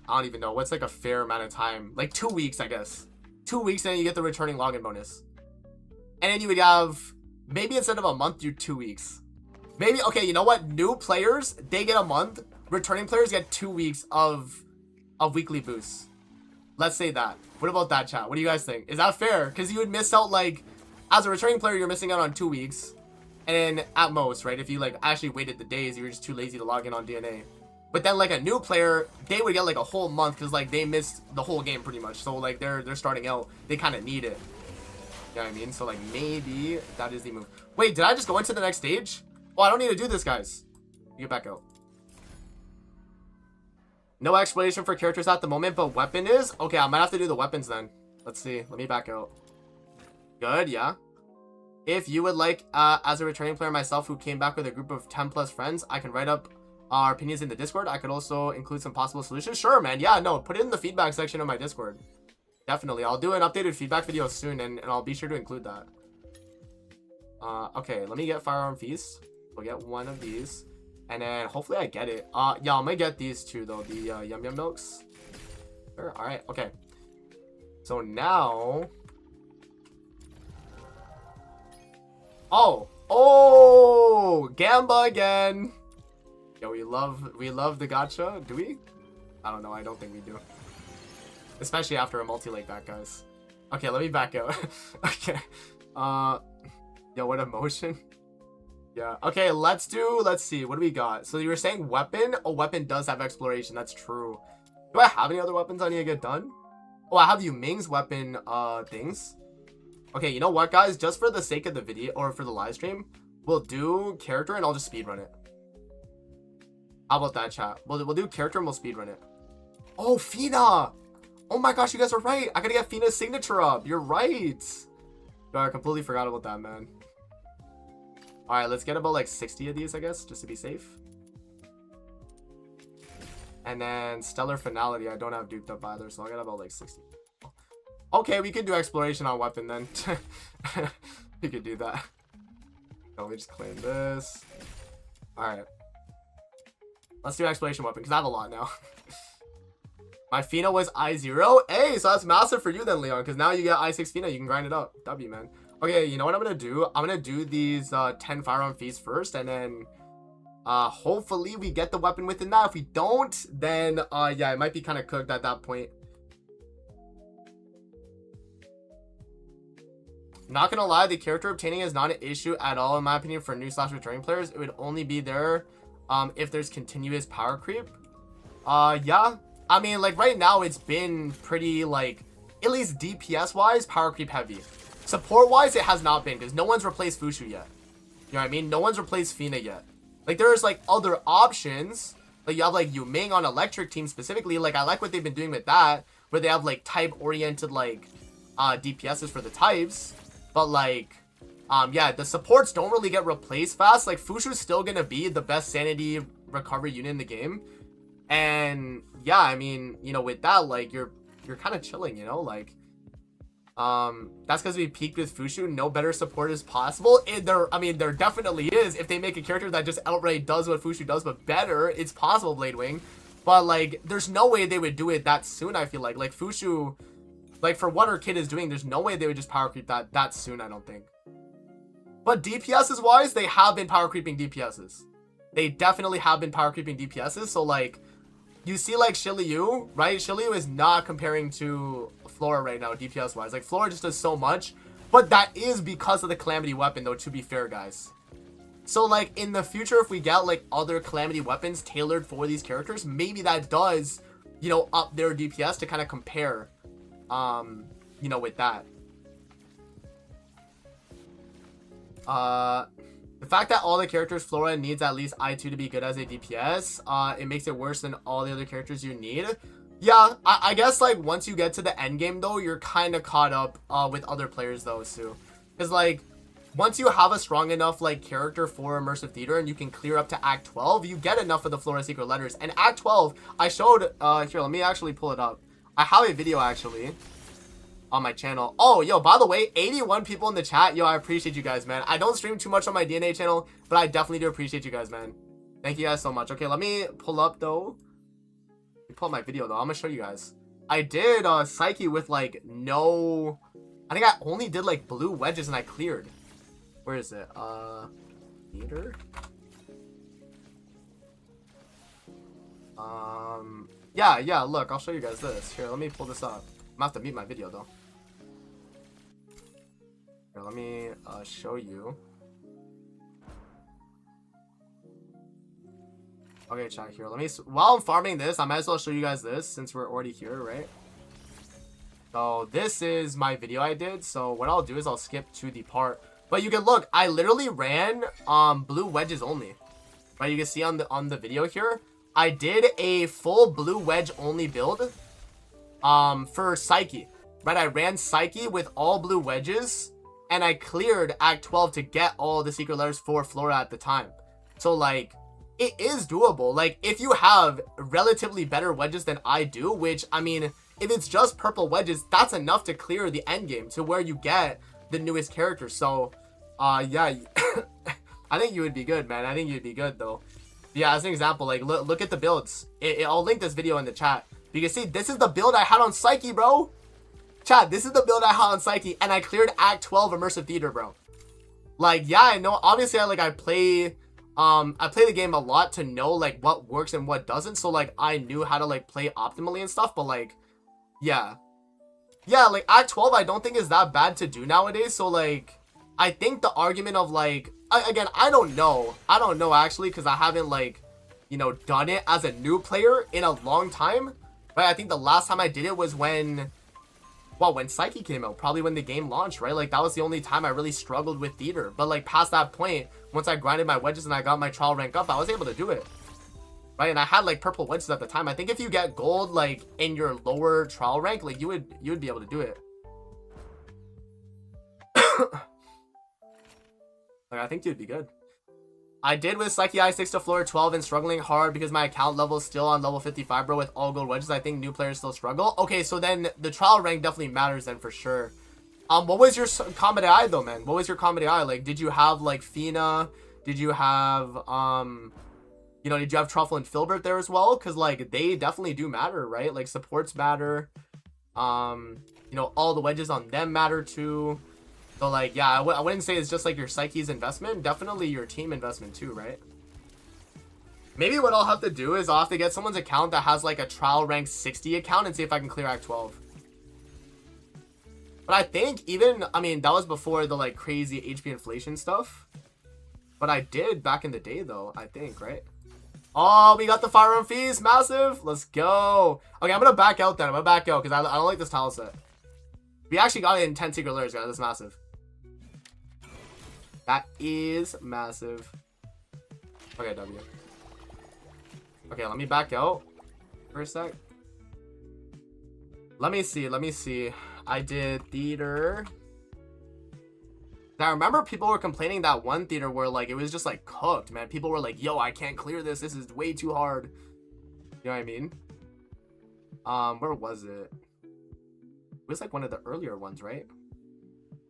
I don't even know. What's like a fair amount of time? Like 2 weeks, I guess. 2 weeks, and then you get the returning login bonus. And then you would have... maybe instead of a month, do 2 weeks. Maybe, okay, you know what? New players, they get a month. Returning players get 2 weeks of weekly boosts. Let's say that. What about that, chat? What do you guys think? Is that fair? Because you would miss out, like, as a returning player, you're missing out on 2 weeks. And then at most, right? If you, like, actually waited the days, you were just too lazy to log in on DNA. But then, like, a new player, they would get, like, a whole month because, like, they missed the whole game pretty much. So, like, they're starting out. They kind of need it. You know what I mean? So, like, maybe that is the move. Wait, did I just go into the next stage? Oh, I don't need to do this, guys. You get back out. No explanation for characters at the moment, but weapon is? Okay, I might have to do the weapons then. Let's see. Let me back out. Good, yeah. If you would like, as a returning player myself who came back with a group of 10 plus friends, I can write up our opinions in the Discord. I could also include some possible solutions. Sure, man. Yeah, no, put it in the feedback section of my Discord. Definitely. I'll do an updated feedback video soon, and I'll be sure to include that. Okay, let me get Firearm Feast. We'll get one of these. And then hopefully I get it. Yeah, I'm gonna get these two, though. The Yum Yum Milks. Sure. Alright, okay. So now... Oh, Gamba again. Yo, we love the gacha. Do we? I don't know. I don't think we do. Especially after a multi-leg back, guys. Okay, let me back out. Okay. Yo, what emotion? Yeah. Okay, let's see. What do we got? So you were saying weapon? Oh, weapon does have exploration. That's true. Do I have any other weapons I need to get done? Oh, I have Yu Ming's weapon, things. Okay, you know what, guys? Just for the sake of the video, or for the live stream, we'll do character and I'll just speedrun it. How about that, chat? We'll do character and we'll speedrun it. Oh, Fina! Oh my gosh, you guys are right. I gotta get Fina's signature up. You're right. Bro, I completely forgot about that, man. Alright, let's get about like 60 of these, I guess, just to be safe. And then Stellar Finality, I don't have duped up either, so I'll get about like 60. Okay, we could do exploration on weapon then. We could do that. Let me just claim this. Alright. Let's do exploration weapon, because I have a lot now. My Fina was I0. Hey, so that's massive for you then, Leon, because now you get I6 Fina. You can grind it up. W, man. Okay, you know what I'm going to do? I'm going to do these 10 Firearm Feasts first, and then hopefully we get the weapon within that. If we don't, then yeah, it might be kind of cooked at that point. Not gonna lie, the character obtaining is not an issue at all, in my opinion, for new / returning players. It would only be there if there's continuous power creep. Yeah. I mean, like, right now, it's been pretty, like, at least DPS-wise, power creep heavy. Support-wise, it has not been, because no one's replaced Fushu yet. You know what I mean? No one's replaced Fina yet. Like, there's, like, other options. Like, you have, like, Yu Ming on Electric Team specifically. Like, I like what they've been doing with that, where they have, like, type-oriented, like, DPSs for the types. But, like, yeah, the supports don't really get replaced fast. Like, Fushu's still gonna be the best sanity recovery unit in the game. And yeah, I mean, you know, with that, like, you're kind of chilling, you know, like, that's because we peaked with Fushu. No better support is possible. And there definitely is. If they make a character that just outright does what Fushu does, but better, it's possible, Bladewing. But, like, there's no way they would do it that soon, I feel like. Like, Fushu, like, for what her kid is doing, there's no way they would just power creep that soon, I don't think. But DPSs wise, they have been power creeping DPSs. They definitely have been power creeping DPSs. So, like, you see, like, Shiliu, right? Shiliu is not comparing to Flora right now, DPS wise. Like, Flora just does so much. But that is because of the Calamity weapon, though, to be fair, guys. So, like, in the future, if we get, like, other Calamity weapons tailored for these characters, maybe that does, you know, up their DPS to kind of compare, you know, with that. The fact that all the characters Flora needs at least I2 to be good as a DPS, it makes it worse than all the other characters you need. Yeah, I guess, like, once you get to the end game, though, you're kind of caught up with other players, though, too. Because, like, once you have a strong enough, like, character for Immersive Theater and you can clear up to Act 12, you get enough of the Flora Secret Letters. And Act 12, I showed, here, let me actually pull it up. I have a video, actually, on my channel. Oh, yo, by the way, 81 people in the chat. Yo, I appreciate you guys, man. I don't stream too much on my DNA channel, but I definitely do appreciate you guys, man. Thank you guys so much. Okay, let me pull up, though. Let me pull up my video, though. I'm gonna show you guys. I did Psyche with, like, no... I think I only did, like, blue wedges and I cleared. Where is it? Meter? Yeah, look, I'll show you guys this. Here, let me pull this up. I'm gonna have to mute my video, though. Here, let me show you. Okay, chat, here. Let me. While I'm farming this, I might as well show you guys this since we're already here, right? So this is my video I did. So what I'll do is I'll skip to the part. But you can look. I literally ran blue wedges only. Right? You can see on the video here. I did a full blue wedge only build. For Psyche. Right? I ran Psyche with all blue wedges. And I cleared Act 12 to get all the secret letters for Flora at the time. So, like, it is doable. Like, if you have relatively better wedges than I do, which, I mean, if it's just purple wedges, that's enough to clear the end game to where you get the newest character. So, yeah, I think you would be good, man. I think you'd be good, though. Yeah, as an example, like, look at the builds. I'll link this video in the chat. You can see, this is the build I had on Psyche, bro. Chat, this is the build I had on Psyche, and I cleared Act 12 Immersive Theater, bro. Like, yeah, I know, obviously, I play the game a lot to know, like, what works and what doesn't, so, like, I knew how to, like, play optimally and stuff, but, like, yeah. Yeah, like, Act 12 I don't think is that bad to do nowadays, so, like, I think the argument of, like, again, I don't know, actually, because I haven't, like, you know, done it as a new player in a long time, but I think the last time I did it was when Psyche came out, probably when the game launched, right? Like, that was the only time I really struggled with theater. But, like, past that point, once I grinded my wedges and I got my trial rank up, I was able to do it, right? And I had, like, purple wedges at the time. I think if you get gold, like, in your lower trial rank, like, you would be able to do it. Like, I think you'd be good. I did with Psyche I6 to Flora 12 and struggling hard because my account level is still on level 55, bro, with all gold wedges. I think new players still struggle. Okay, so then the trial rank definitely matters then for sure. What was your combat AI though, man? What was your combat AI? Like, did you have like Fina? Did you have, you know, did you have Truffle and Filbert there as well? Because like they definitely do matter, right? Like supports matter. You know, all the wedges on them matter too. So, like, yeah, I wouldn't say it's just, like, your Psyche's investment. Definitely your team investment, too, right? Maybe what I'll have to do is I'll have to get someone's account that has, like, a trial rank 60 account and see if I can clear Act 12. But I think even, I mean, that was before the, like, crazy HP inflation stuff. But I did back in the day, though, I think, right? Oh, we got the firearm feast. Massive. Let's go. Okay, I'm going to back out then. I'm going to back out because I don't like this tile set. We actually got it in 10 secret layers, guys. That's massive. That is massive. Okay, W. Okay, let me back out for a sec. Let me see. I did theater. Now, I remember people were complaining that one theater where, like, it was just, like, cooked, man. People were like, yo, I can't clear this. This is way too hard. You know what I mean? Where was it? It was like one of the earlier ones, right?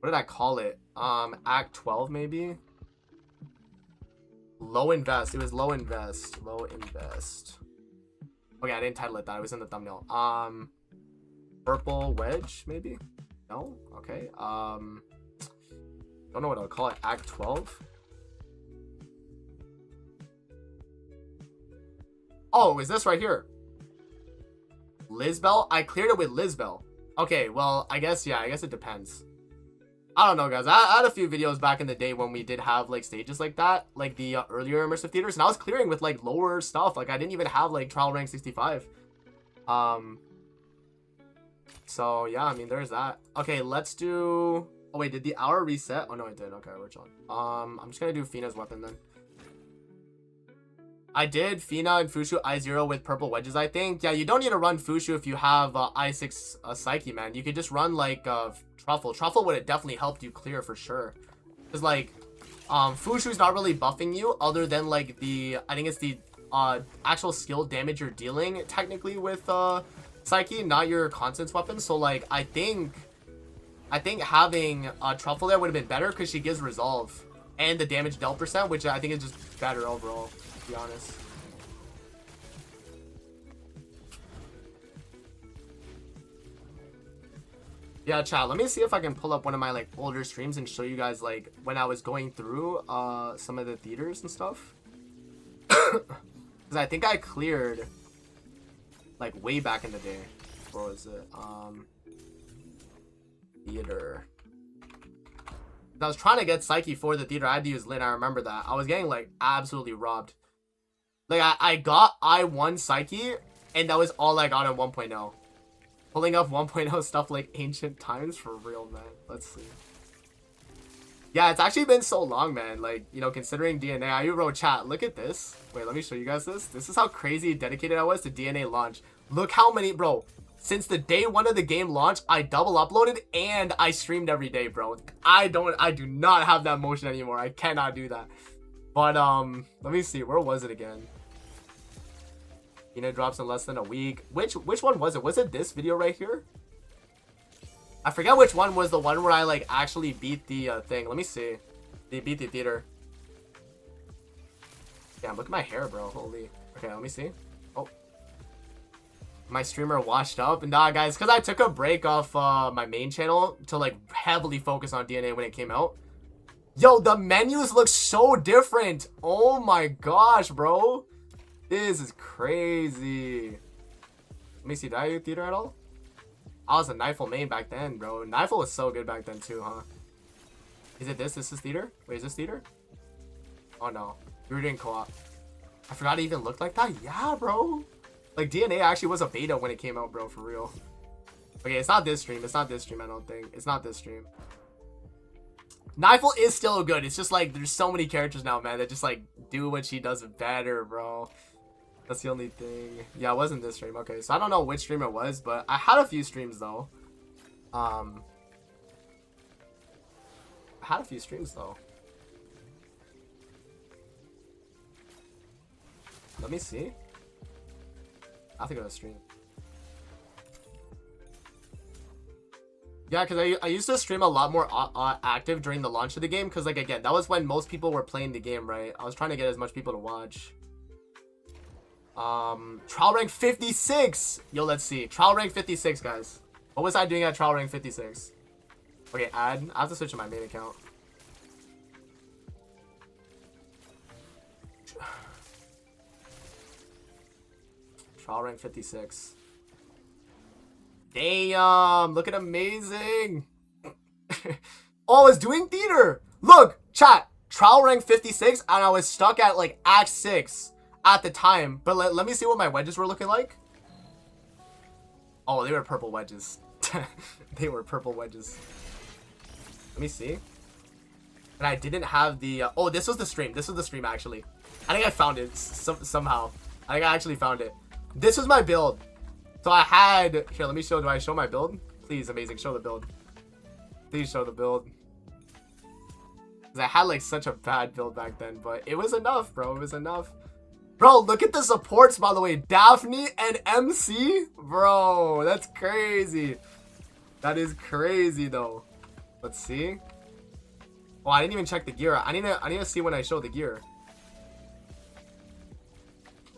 What did I call it? Act 12 maybe? Low invest. It was low invest. Low invest. Okay, I didn't title it that. It was in the thumbnail. Purple wedge, maybe? No? Okay. Don't know what I'll call it. Act 12. Oh, is this right here? Lizbel? I cleared it with Lizbel. Okay, well, I guess, yeah, I guess it depends. I don't know, guys. I had a few videos back in the day when we did have, like, stages like that. Like, the earlier immersive theaters. And I was clearing with, like, lower stuff. Like, I didn't even have, like, trial rank 65. So, yeah, I mean, there's that. Okay, let's do... Oh, wait, did the hour reset? Oh, no, it did. Okay, we're chilling. I'm just gonna do Fina's weapon, then. I did Fina and Fushu I0 with purple wedges, I think. Yeah, you don't need to run Fushu if you have I6 Psyche, man. You could just run, like, Truffle. Truffle would have definitely helped you clear for sure. Because, like, Fushu's not really buffing you other than, like, the... I think it's the actual skill damage you're dealing, technically, with Psyche, not your Constance weapon. So, like, I think having Truffle there would have been better because she gives Resolve. And the damage dealt percent, which I think is just better overall. Be honest. Yeah, chat, let me see if I can pull up one of my, like, older streams and show you guys, like, when I was going through some of the theaters and stuff. Because I think I cleared, like, way back in the day. What was it? Theater. I was trying to get Psyche for the theater. I had to use Lin. I remember that. I was getting, like, absolutely robbed. Like, I got I1 Psyche, and that was all I got in 1.0. Pulling up 1.0 stuff like Ancient Times for real, man. Let's see. Yeah, it's actually been so long, man. Like, you know, considering DNA. I wrote chat. Look at this. Wait, let me show you guys this. This is how crazy dedicated I was to DNA launch. Look how many, bro. Since the day one of the game launch, I double uploaded and I streamed every day, bro. I do not have that motion anymore. I cannot do that. But, let me see. Where was it again? It drops in less than a week. Which one was it? Was it this video right here? I forget which one was the one where I, like, actually beat the thing. Let me see. They beat the theater. Damn, look at my hair, bro. Holy. Okay, let me see. Oh. My streamer washed up. And nah, guys, because I took a break off my main channel to, like, heavily focus on DNA when it came out. Yo, the menus look so different. Oh my gosh, bro. This is crazy. Let me see. Did I do theater at all? I was a Knifel main back then, bro. Knifel was so good back then too, huh? Is it this? This is theater? Wait, is this theater? Oh no. We were doing co-op. I forgot it even looked like that. Yeah, bro. Like, DNA actually was a beta when it came out, bro. For real. Okay, it's not this stream. It's not this stream, I don't think. It's not this stream. Knifel is still good. It's just like, there's so many characters now, man, that just, like, do what she does better, bro. That's the only thing. Yeah, it wasn't this stream. Okay, so I don't know which stream it was, but I had a few streams, though. I had a few streams, though. Let me see. I think it was a stream. Yeah, because I used to stream a lot more active during the launch of the game, because, like, again, that was when most people were playing the game, right? I was trying to get as much people to watch. Trial rank 56. Yo, let's see. Trial rank 56, guys. What was I doing at trial rank 56? Okay, add. I have to switch to my main account. Trial rank 56. Damn, look at amazing. Oh, I was doing theater. Look, chat. Trial rank 56, and I was stuck at, like, Act 6. At the time, but let me see what my wedges were looking like. Oh, they were purple wedges. They were purple wedges. Let me see. And I didn't have the... oh, this was the stream. This was the stream, actually. I think I found it somehow. I think I actually found it. This was my build. So I had... Here, let me show... Do I show my build? Please, amazing. Show the build. Please show the build. Because I had, like, such a bad build back then. But it was enough, bro. It was enough. Bro, look at the supports, by the way. Daphne and MC? Bro, that's crazy. That is crazy, though. Let's see. Oh, I didn't even check the gear. I need to see when I show the gear.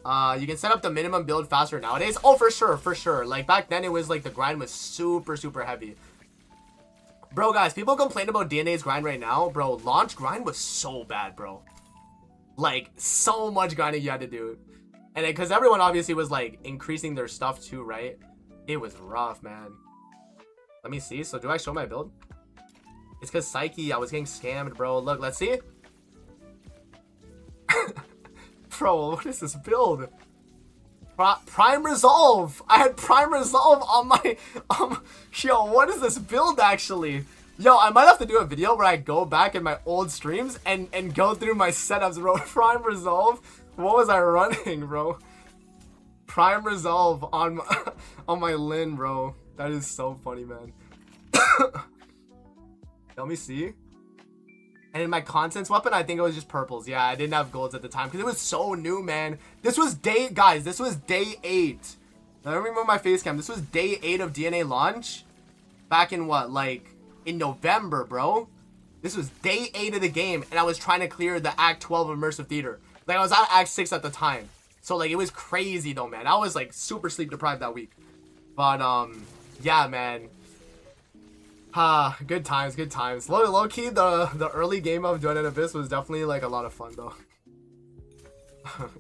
You can set up the minimum build faster nowadays. Oh, for sure, for sure. Like, back then, it was like the grind was super, super heavy. Bro, guys, people complain about DNA's grind right now. Bro, launch grind was so bad, bro. Like, so much grinding you had to do. And because everyone obviously was, like, increasing their stuff too, right? It was rough, man. Let me see. So, do I show my build? It's because Psyche, I was getting scammed, bro. Look, let's see. Bro, what is this build? Prime Resolve. I had Prime Resolve on my... yo, what is this build, actually? Yo, I might have to do a video where I go back in my old streams and go through my setups, bro. Prime Resolve. What was I running, bro? Prime Resolve on my Lin, bro. That is so funny, man. Let me see. And in my contents weapon, I think it was just purples. Yeah, I didn't have golds at the time because it was so new, man. This was guys, this was day 8. Now, let me remove my face cam. This was day 8 of DNA launch. Back in what, like, in November, bro. This was day 8 of the game, and I was trying to clear the Act 12 Immersive Theater. Like, I was at Act 6 at the time. So, like, it was crazy, though, man. I was, like, super sleep deprived that week. But, yeah, man. Good times, good times. Low-key, the early game of Duet and Abyss was definitely, like, a lot of fun, though.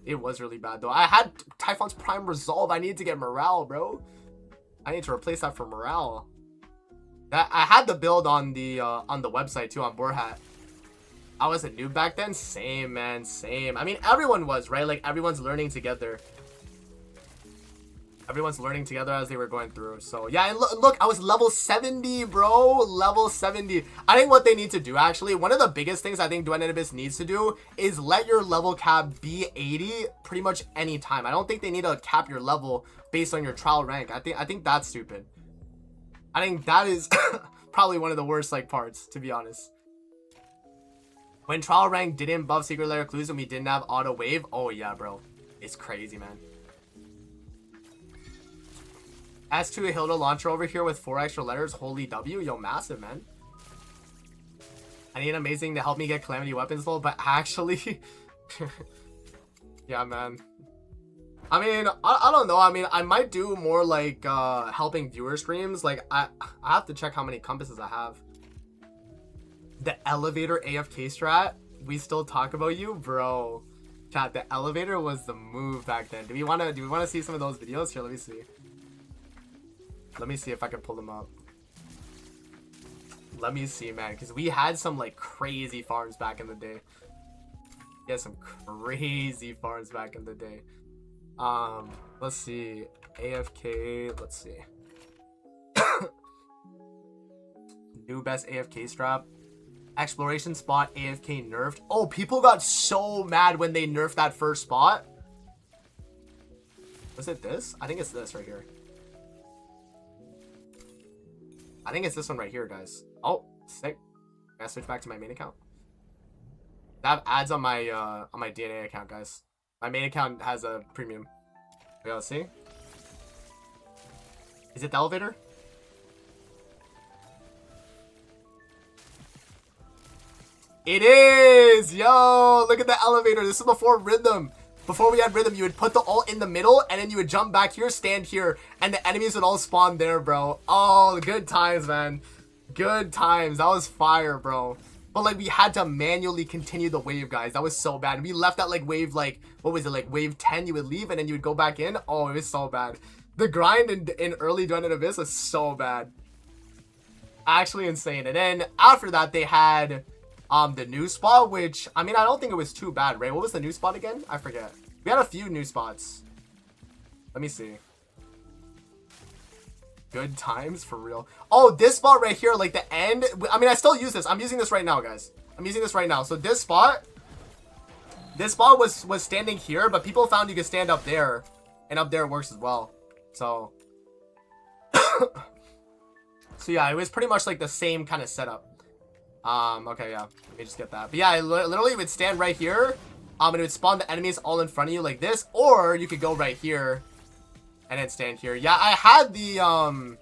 It was really bad, though. I had Typhon's Prime Resolve. I needed to get morale, bro. I need to replace that for morale. I had the build on the website, too, on Boarhat. I was a noob back then. Same, man, same. I mean, everyone was, right? Like, everyone's learning together. Everyone's learning together as they were going through. So, yeah, and look, I was level 70, bro. Level 70. I think what they need to do, actually, one of the biggest things I think Duet and Abyss needs to do is let your level cap be 80 pretty much any time. I don't think they need to cap your level based on your trial rank. I think that's stupid. I think that is probably one of the worst, like, parts, to be honest. When trial rank didn't buff secret layer clues and we didn't have auto wave, oh yeah, bro. It's crazy, man. S2 Hilda launcher over here with 4 extra letters. Holy W. Yo, massive, man. I need amazing to help me get calamity weapons though, but actually... yeah, man. I mean, I don't know. I mean, I might do more, like, helping viewer streams. Like, I have to check how many compasses I have. The elevator AFK strat. We still talk about you? Bro. Chat, the elevator was the move back then. Do we want to see some of those videos? Here, let me see. Let me see if I can pull them up. Let me see, man. Because we had some, like, crazy farms back in the day. We had some crazy farms back in the day. Let's see. AFK. Let's see. New best AFK strap. Exploration spot AFK nerfed. Oh, people got so mad when they nerfed that first spot. Was it this? I think it's this right here. I think it's this one right here, guys. Oh, sick. I gotta switch back to my main account. I have ads on my DNA account, guys. My main account has a premium. We gotta see. Is it the elevator? It is! Yo, look at the elevator. This is before rhythm. Before we had rhythm, you would put the ult in the middle, and then you would jump back here, stand here, and the enemies would all spawn there, bro. Oh, good times, man. Good times. That was fire, bro. But, like, we had to manually continue the wave, guys. That was so bad. We left at, like, wave, like, what was it, like, wave 10, you would leave, and then you would go back in. Oh, it was so bad. The grind in early Duet and Abyss was so bad. Actually insane. And then, after that, they had... the new spot, which, I mean, I don't think it was too bad, right? What was the new spot again? I forget. We had a few new spots. Let me see. Good times, for real. Oh, this spot right here, like the end. I mean, I still use this. I'm using this right now, guys. I'm using this right now. So this spot was standing here, but people found you could stand up there, and up there works as well. So, so yeah, it was pretty much like the same kind of setup. Okay, yeah, let me just get that. But yeah, I literally would stand right here, And it would spawn the enemies all in front of you like this, or you could go right here and then stand here. Yeah, I had the,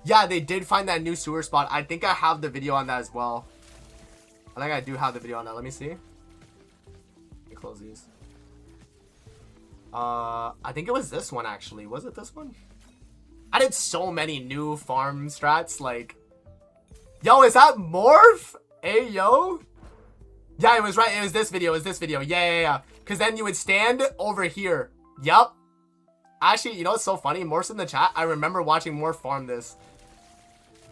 yeah, they did find that new sewer spot. I think I have the video on that as well. I think I do have the video on that. Let me see. Let me close these. I think it was this one, actually. Was it this one? I did so many new farm strats, like... Yo, is that Morph? Hey, yo? Yeah, it was right. It was this video. It was this video. Yeah. Because then you would stand over here. Yup. Actually, you know what's so funny? Morph's in the chat. I remember watching Morph farm this.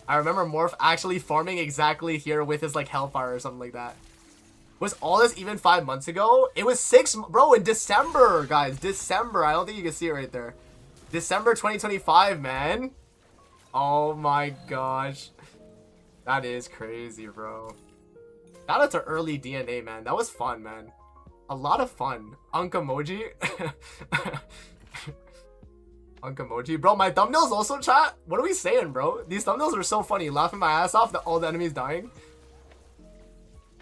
I remember Morph actually farming exactly here with his, like, Hellfire or something like that. Was all this even 5 months ago? It was 6... Bro, in December, guys. December. I don't think you can see it right there. December 2025, man. Oh, my gosh. That is crazy, bro. Shout out to early DNA, man. That was fun, man. A lot of fun. Unk emoji. Unk emoji. Bro, my thumbnails also, chat? What are we saying, bro? These thumbnails are so funny. Laughing my ass off that all the enemies dying.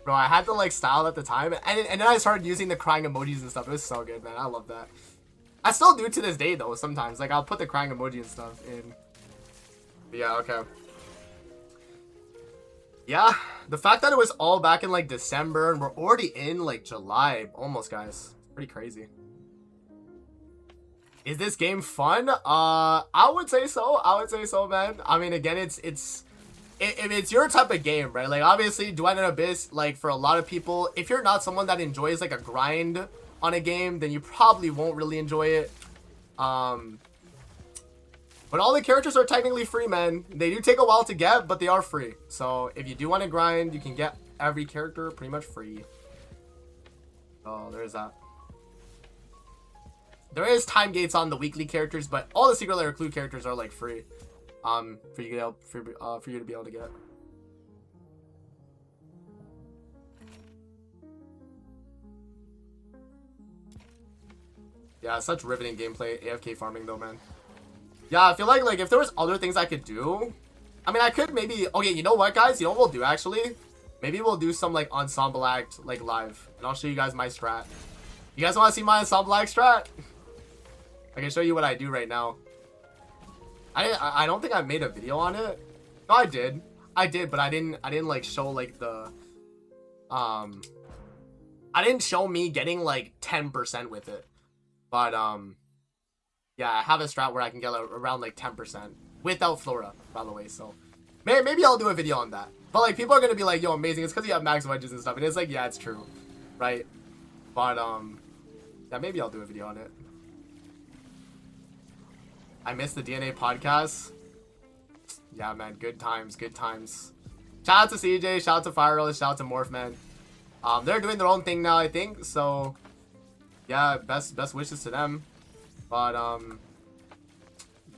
Bro, I had to, like, style at the time. And then I started using the crying emojis and stuff. It was so good, man. I love that. I still do to this day, though, sometimes. Like, I'll put the crying emoji and stuff in. But yeah, okay. Yeah, the fact that it was all back in, like, December, and we're already in, like, July, almost, guys. Pretty crazy. Is this game fun? I would say so. I would say so, man. I mean, again, it's your type of game, right? Like, obviously, Duet and Abyss, like, for a lot of people, if you're not someone that enjoys, like, a grind on a game, then you probably won't really enjoy it. But all the characters are technically free, man. They do take a while to get, but they are free. So if you do want to grind, you can get every character pretty much free. Oh, there's that. There is time gates on the weekly characters, but all the secret layer clue characters are like free. For you to be able to get. Yeah, such riveting gameplay. AFK farming though, man. Yeah, I feel like if there was other things I could do, I mean, I could maybe, okay, you know what, guys? You know what we'll do, actually? Maybe we'll do some, like, ensemble act, like, live. And I'll show you guys my strat. You guys want to see my ensemble act strat? I can show you what I do right now. I don't think I made a video on it. No, I did. I did, but I didn't, like, show, like, the, I didn't show me getting, like, 10% with it. But, yeah, I have a strat where I can get around like 10% without Flora, by the way. So maybe I'll do a video on that. But like people are gonna be like, "Yo, amazing! It's because you have max wedges and stuff." And it's like, yeah, it's true, right? But yeah, maybe I'll do a video on it. I missed the DNA podcast. Yeah, man, good times, good times. Shout out to CJ, shout out to Fire, shout out to Morph, man. They're doing their own thing now, I think. So yeah, best wishes to them. But,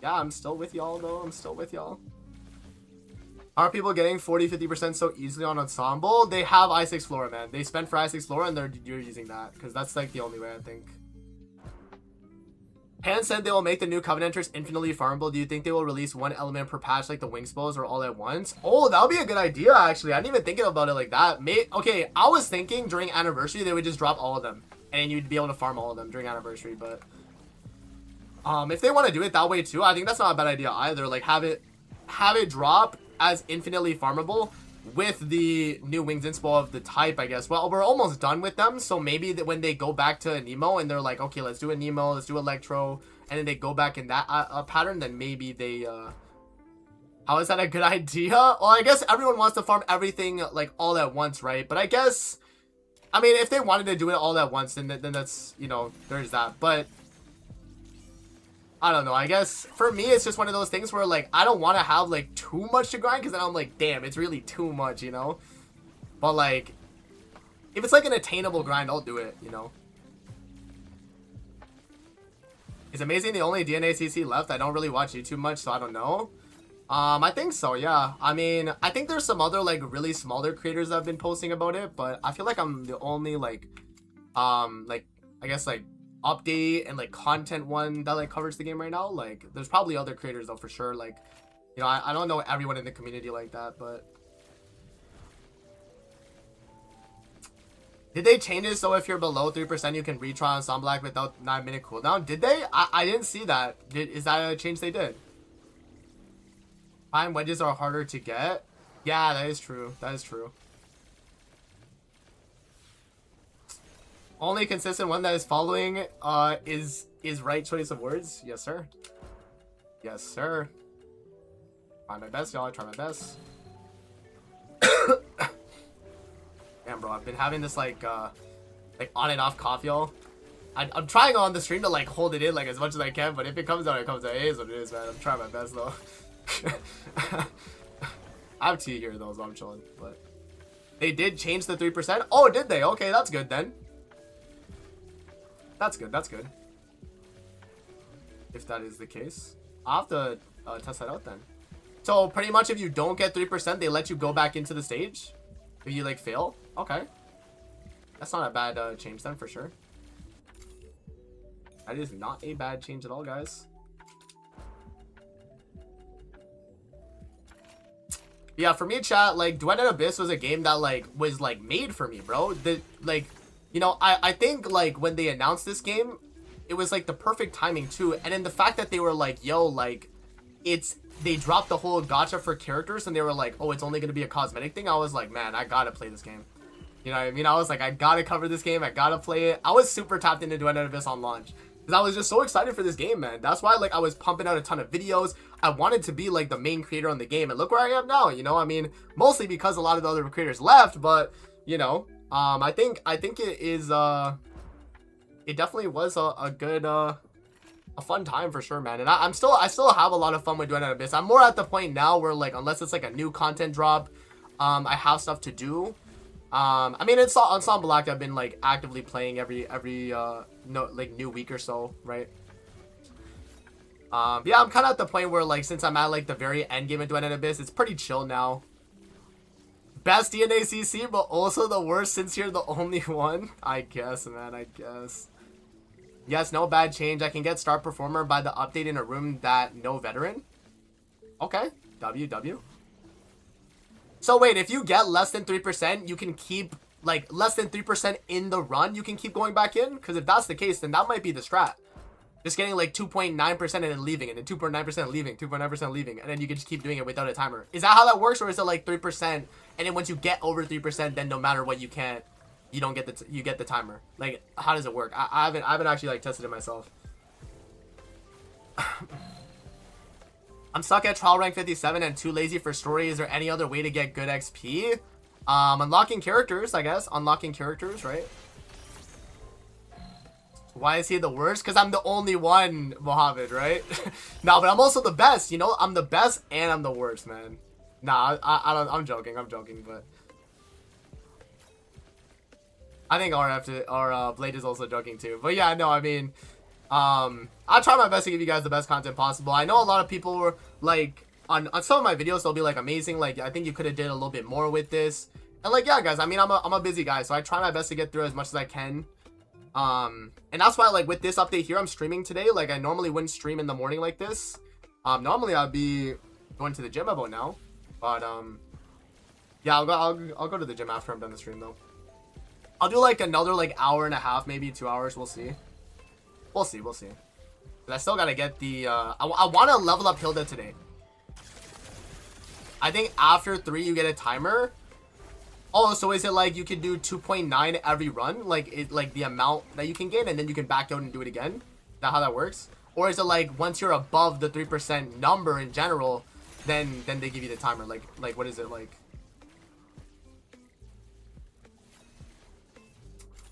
yeah, I'm still with y'all, though. I'm still with y'all. Are people getting 40-50% so easily on Ensemble? They have I6 Flora, man. They spent for I6 Flora, and you're using that. Because that's, like, the only way, I think. Han said they will make the new Covenanters infinitely farmable. Do you think they will release one element per patch, like the Wing Spells, or all at once? Oh, that would be a good idea, actually. I didn't even think about it like that. Okay, I was thinking during Anniversary, they would just drop all of them. And you'd be able to farm all of them during Anniversary, but... if they want to do it that way too, I think that's not a bad idea either. Like have it drop as infinitely farmable with the new Wings Inspo of the type, I guess. Well, we're almost done with them, so maybe that when they go back to Nemo and they're like, okay, let's do a Nemo, let's do Electro, and then they go back in that pattern, then maybe they how is that a good idea? Well, I guess everyone wants to farm everything like all at once, right? But I guess, I mean, if they wanted to do it all at once, then that's, you know, there's that. But I don't know, I guess for me it's just one of those things where like I don't want to have like too much to grind, because then I'm like, damn, it's really too much, you know. But like if it's like an attainable grind, I'll do it, you know. It's amazing the only DNA CC left. I don't really watch YouTube much, so I don't know. I think so, yeah. I mean, I think there's some other like really smaller creators that have been posting about it, but I feel like I'm the only like I guess like update and like content one that like covers the game right now. Like there's probably other creators though, for sure. Like, you know, I don't know everyone in the community like that, but Did they change it so if you're below 3%, you can retry on Sunblack without 9-minute cooldown? Did they? I didn't see that. Is that a change they did? Prime wedges are harder to get. Yeah, that is true. That is true. Only consistent one that is following is right choice of words. Yes, sir. Yes, sir. Try my best, y'all. I try my best. Damn, bro. I've been having this like on and off cough, y'all. I'm trying on the stream to like hold it in like as much as I can, but if it comes out, it comes out. It is what it is, man. I'm trying my best though. I have tea here though, so I'm chilling. But they did change the 3%. Oh, did they? Okay, that's good then. That's good. That's good. If that is the case, I'll have to test that out then. So pretty much, if you don't get 3%, they let you go back into the stage. If you like fail, okay. That's not a bad change then for sure. That is not a bad change at all, guys. Yeah, for me, chat, like Duet and Abyss was a game that like was like made for me, bro. You know, I think like when they announced this game, it was like the perfect timing too. And then the fact that they were like, yo, like they dropped the whole gacha for characters and they were like, oh, it's only going to be a cosmetic thing. I was like, man, I got to play this game. You know what I mean? I was like, I got to cover this game. I got to play it. I was super tapped into Duet and Abyss on launch because I was just so excited for this game, man. That's why like I was pumping out a ton of videos. I wanted to be like the main creator on the game. And look where I am now, you know? I mean, mostly because a lot of the other creators left, but you know, I think it is, it definitely was a good, a fun time for sure, man. And I still have a lot of fun with Duet and Abyss. I'm more at the point now where like, unless it's like a new content drop, I have stuff to do. I mean, it's on Ensemble Act. I've been like actively playing every new week or so, right? Yeah, I'm kind of at the point where like, since I'm at like the very end game of Duet and Abyss, it's pretty chill now. Best DNA CC, but also the worst since you're the only one. I guess, man, I guess. Yes, no bad change. I can get star performer by the update in a room that no veteran. Okay, WW. So wait, if you get less than 3%, you can keep like less than 3% in the run. You can keep going back in, because if that's the case, then that might be the strat. Just getting like 2.9% and then leaving, and then 2.9% leaving, 2.9% leaving, and then you can just keep doing it without a timer. Is that how that works, or is it like 3%, and then once you get over 3%, then no matter what you don't get the timer? Like, how does it work? I haven't actually like tested it myself. I'm stuck at trial rank 57 and too lazy for story. Is there any other way to get good XP? Unlocking characters, I guess. Unlocking characters, right? Why is he the worst? Because I'm the only one, Mohammed, right? No, but I'm also the best, you know? I'm the best and I'm the worst, man. Nah, I'm joking, but I think Blade is also joking too. But yeah, no, I mean, I'll try my best to give you guys the best content possible. I know a lot of people were like, on some of my videos, they'll be like, amazing, like, I think you could have did a little bit more with this. And like, yeah, guys, I mean, I'm a busy guy, so I try my best to get through as much as I can. And that's why, like, with this update here, I'm streaming today. Like, I normally wouldn't stream in the morning like this. Normally I'd be going to the gym about now. But, yeah, I'll go to the gym after I'm done the stream, though. I'll do, like, another, like, hour and a half, maybe 2 hours. We'll see. We'll see. But I still gotta get the, I want to level up Hilda today. I think after 3, you get a timer. Oh, so is it like you can do 2.9 every run? Like, like the amount that you can get, and then you can back out and do it again? Is that how that works? Or is it like, once you're above the 3% number in general, then they give you the timer? Like what is it like?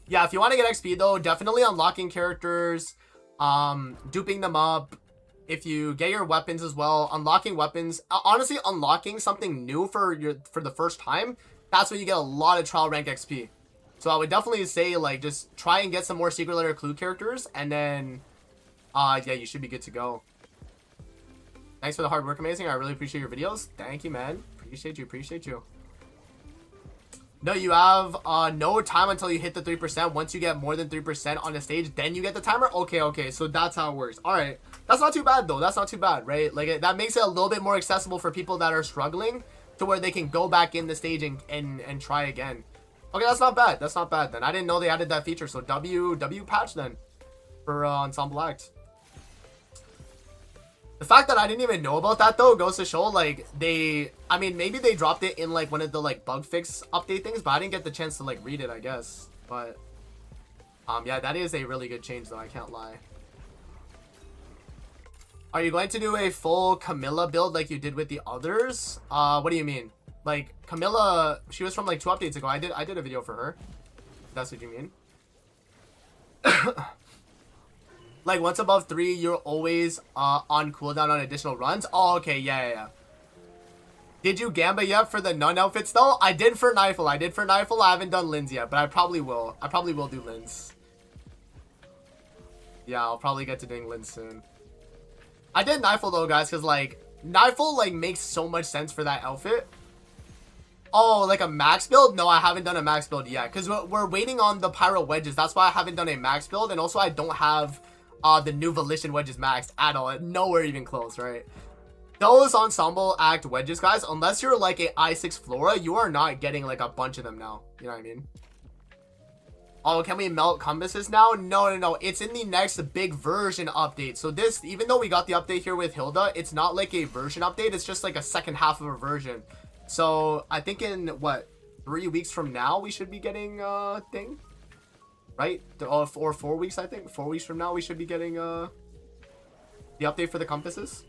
Yeah, if you want to get XP though, definitely unlocking characters, duping them up. If you get your weapons as well, unlocking weapons, honestly, unlocking something new for the first time, that's when you get a lot of trial rank XP. So I would definitely say, like, just try and get some more secret layer clue characters, and then, yeah, you should be good to go. Thanks for the hard work, amazing. I really appreciate your videos. Thank you, man. Appreciate you. No, you have no time until you hit the 3%. Once you get more than 3% on the stage, then you get the timer. Okay, so that's how it works. All right, that's not too bad though. That's not too bad, right? Like, that makes it a little bit more accessible for people that are struggling, to where they can go back in the stage and try again. Okay, that's not bad. That's not bad then. I didn't know they added that feature. So W patch then for Ensemble Act. The fact that I didn't even know about that though goes to show like I mean maybe they dropped it in like one of the like bug fix update things, but I didn't get the chance to like read it, I guess. But yeah, that is a really good change though, I can't lie. Are you going to do a full Camilla build like you did with the others? What do you mean? Like Camilla, she was from like 2 updates ago. I did a video for her. That's what you mean. Like once above 3, you're always on cooldown on additional runs. Oh, okay, yeah. Did you Gamba yet for the nun outfits though? I did for Nifle. I haven't done Lynn's yet, but I probably will. I probably will do Lynn's. Yeah, I'll probably get to doing Lynn soon. I did Nifle though, guys, because like Nifle like makes so much sense for that outfit. Oh, like a max build? No, I haven't done a max build yet because we're waiting on the Pyro wedges. That's why I haven't done a max build, and also I don't have the new Volition wedges maxed at all. Nowhere even close, right? Those Ensemble Act wedges, guys, unless you're like a I6 Flora, you are not getting like a bunch of them now. You know what I mean? Oh, can we melt compasses now? No. It's in the next big version update. So this, even though we got the update here with Hilda, it's not like a version update. It's just like a second half of a version. So I think in what 3 weeks from now we should be getting thing, right? Or 4 weeks. I think 4 weeks from now we should be getting the update for the compasses.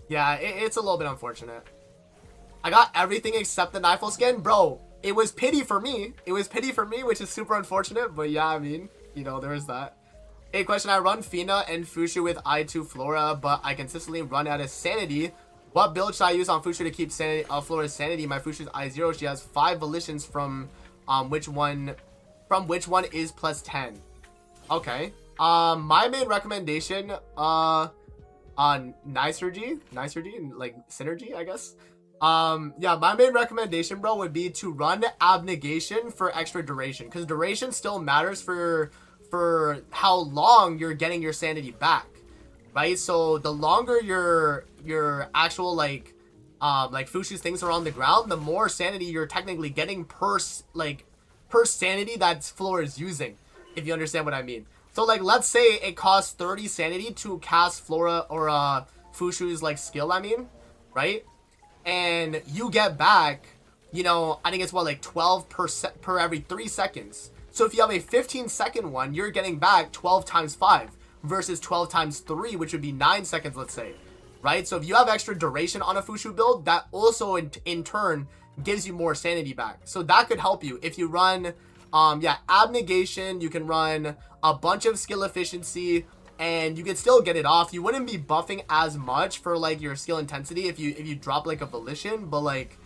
Yeah, it's a little bit unfortunate. I got everything except the Nifle skin, bro. It was pity for me. Which is super unfortunate. But yeah, I mean, you know, there is that. Hey, question. I run Fina and Fushu with I2 Flora, but I consistently run out of sanity. What build should I use on Fushu to keep sanity, Flora's sanity? My Fushu's I0. She has 5 volitions from which one is plus 10. Okay. My main recommendation, Nicergy, like synergy, I guess. Yeah, my main recommendation, bro, would be to run Abnegation for extra duration, because duration still matters for how long you're getting your sanity back, right? So the longer your actual like Fushu's things are on the ground, the more sanity you're technically getting per sanity that Flora is using, if you understand what I mean. So like, let's say it costs 30 sanity to cast Flora or Fushu's like skill, I mean, right? And you get back, you know, I think it's what, like 12% per every 3 seconds. So if you have a 15-second one, you're getting back 12 times 5 versus 12 times 3, which would be 9 seconds, let's say, right? So if you have extra duration on a Fushu build, that also in turn gives you more sanity back. So that could help you if you run, Abnegation. You can run a bunch of skill efficiency, and you can still get it off. You wouldn't be buffing as much for like your skill intensity if you drop like a Volition, but like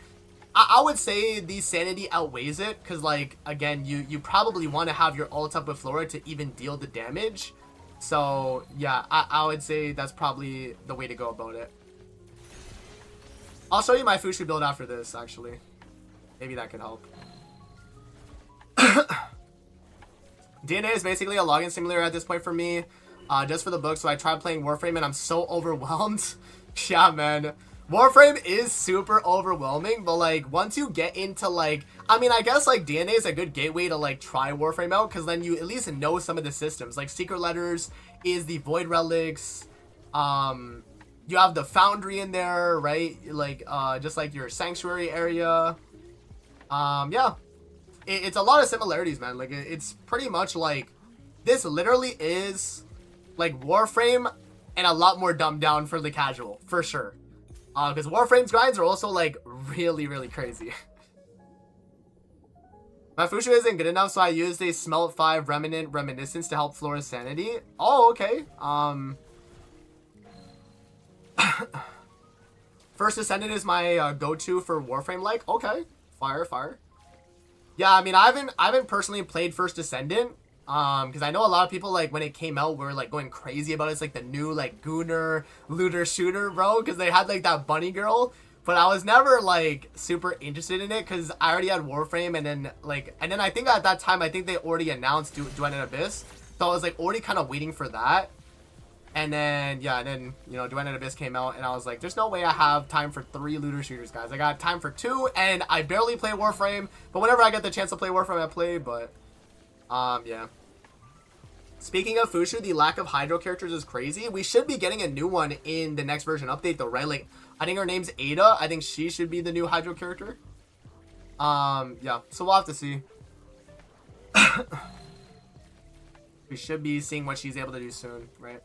I would say the sanity outweighs it, because like again, you probably want to have your ult up with Flora to even deal the damage. So yeah, I would say that's probably the way to go about it. I'll show you my Fushu build after this, actually. Maybe that could help. DNA is basically a login simulator at this point for me. Just for the book, so I tried playing Warframe and I'm so overwhelmed. Yeah, man. Warframe is super overwhelming, but like once you get into like, I mean, I guess like DNA is a good gateway to like try Warframe out, because then you at least know some of the systems. Like Secret Letters is the Void Relics. You have the Foundry in there, right? Like just like your Sanctuary area. Yeah, it's a lot of similarities, man. Like it's pretty much like this literally is like Warframe and a lot more dumbed down for the casual, for sure. Because Warframe's grinds are also like really, really crazy. My Fushu isn't good enough, so I used a Smelt 5 Reminiscence to help Flora's sanity. Oh, okay. First Ascendant is my go-to for Warframe, like. Okay. Fire. Yeah, I mean, I haven't personally played First Ascendant. Because I know a lot of people, like, when it came out, were, like, going crazy about it. It's, like, the new, like, Gooner looter shooter, bro. Because they had, like, that bunny girl. But I was never, like, super interested in it. Because I already had Warframe. And then, like, I think at that time, I think they already announced Duet and Abyss. So I was, like, already kind of waiting for that. And then, yeah, and then, you know, Duet and Abyss came out, and I was like, there's no way I have time for 3 looter shooters, guys. I got time for 2, and I barely play Warframe, but whenever I get the chance to play Warframe, I play, but, yeah. Speaking of Fushu, the lack of Hydro characters is crazy. We should be getting a new one in the next version update, though, right? Like, I think her name's Ada. I think she should be the new Hydro character. Yeah, so we'll have to see. We should be seeing what she's able to do soon, right?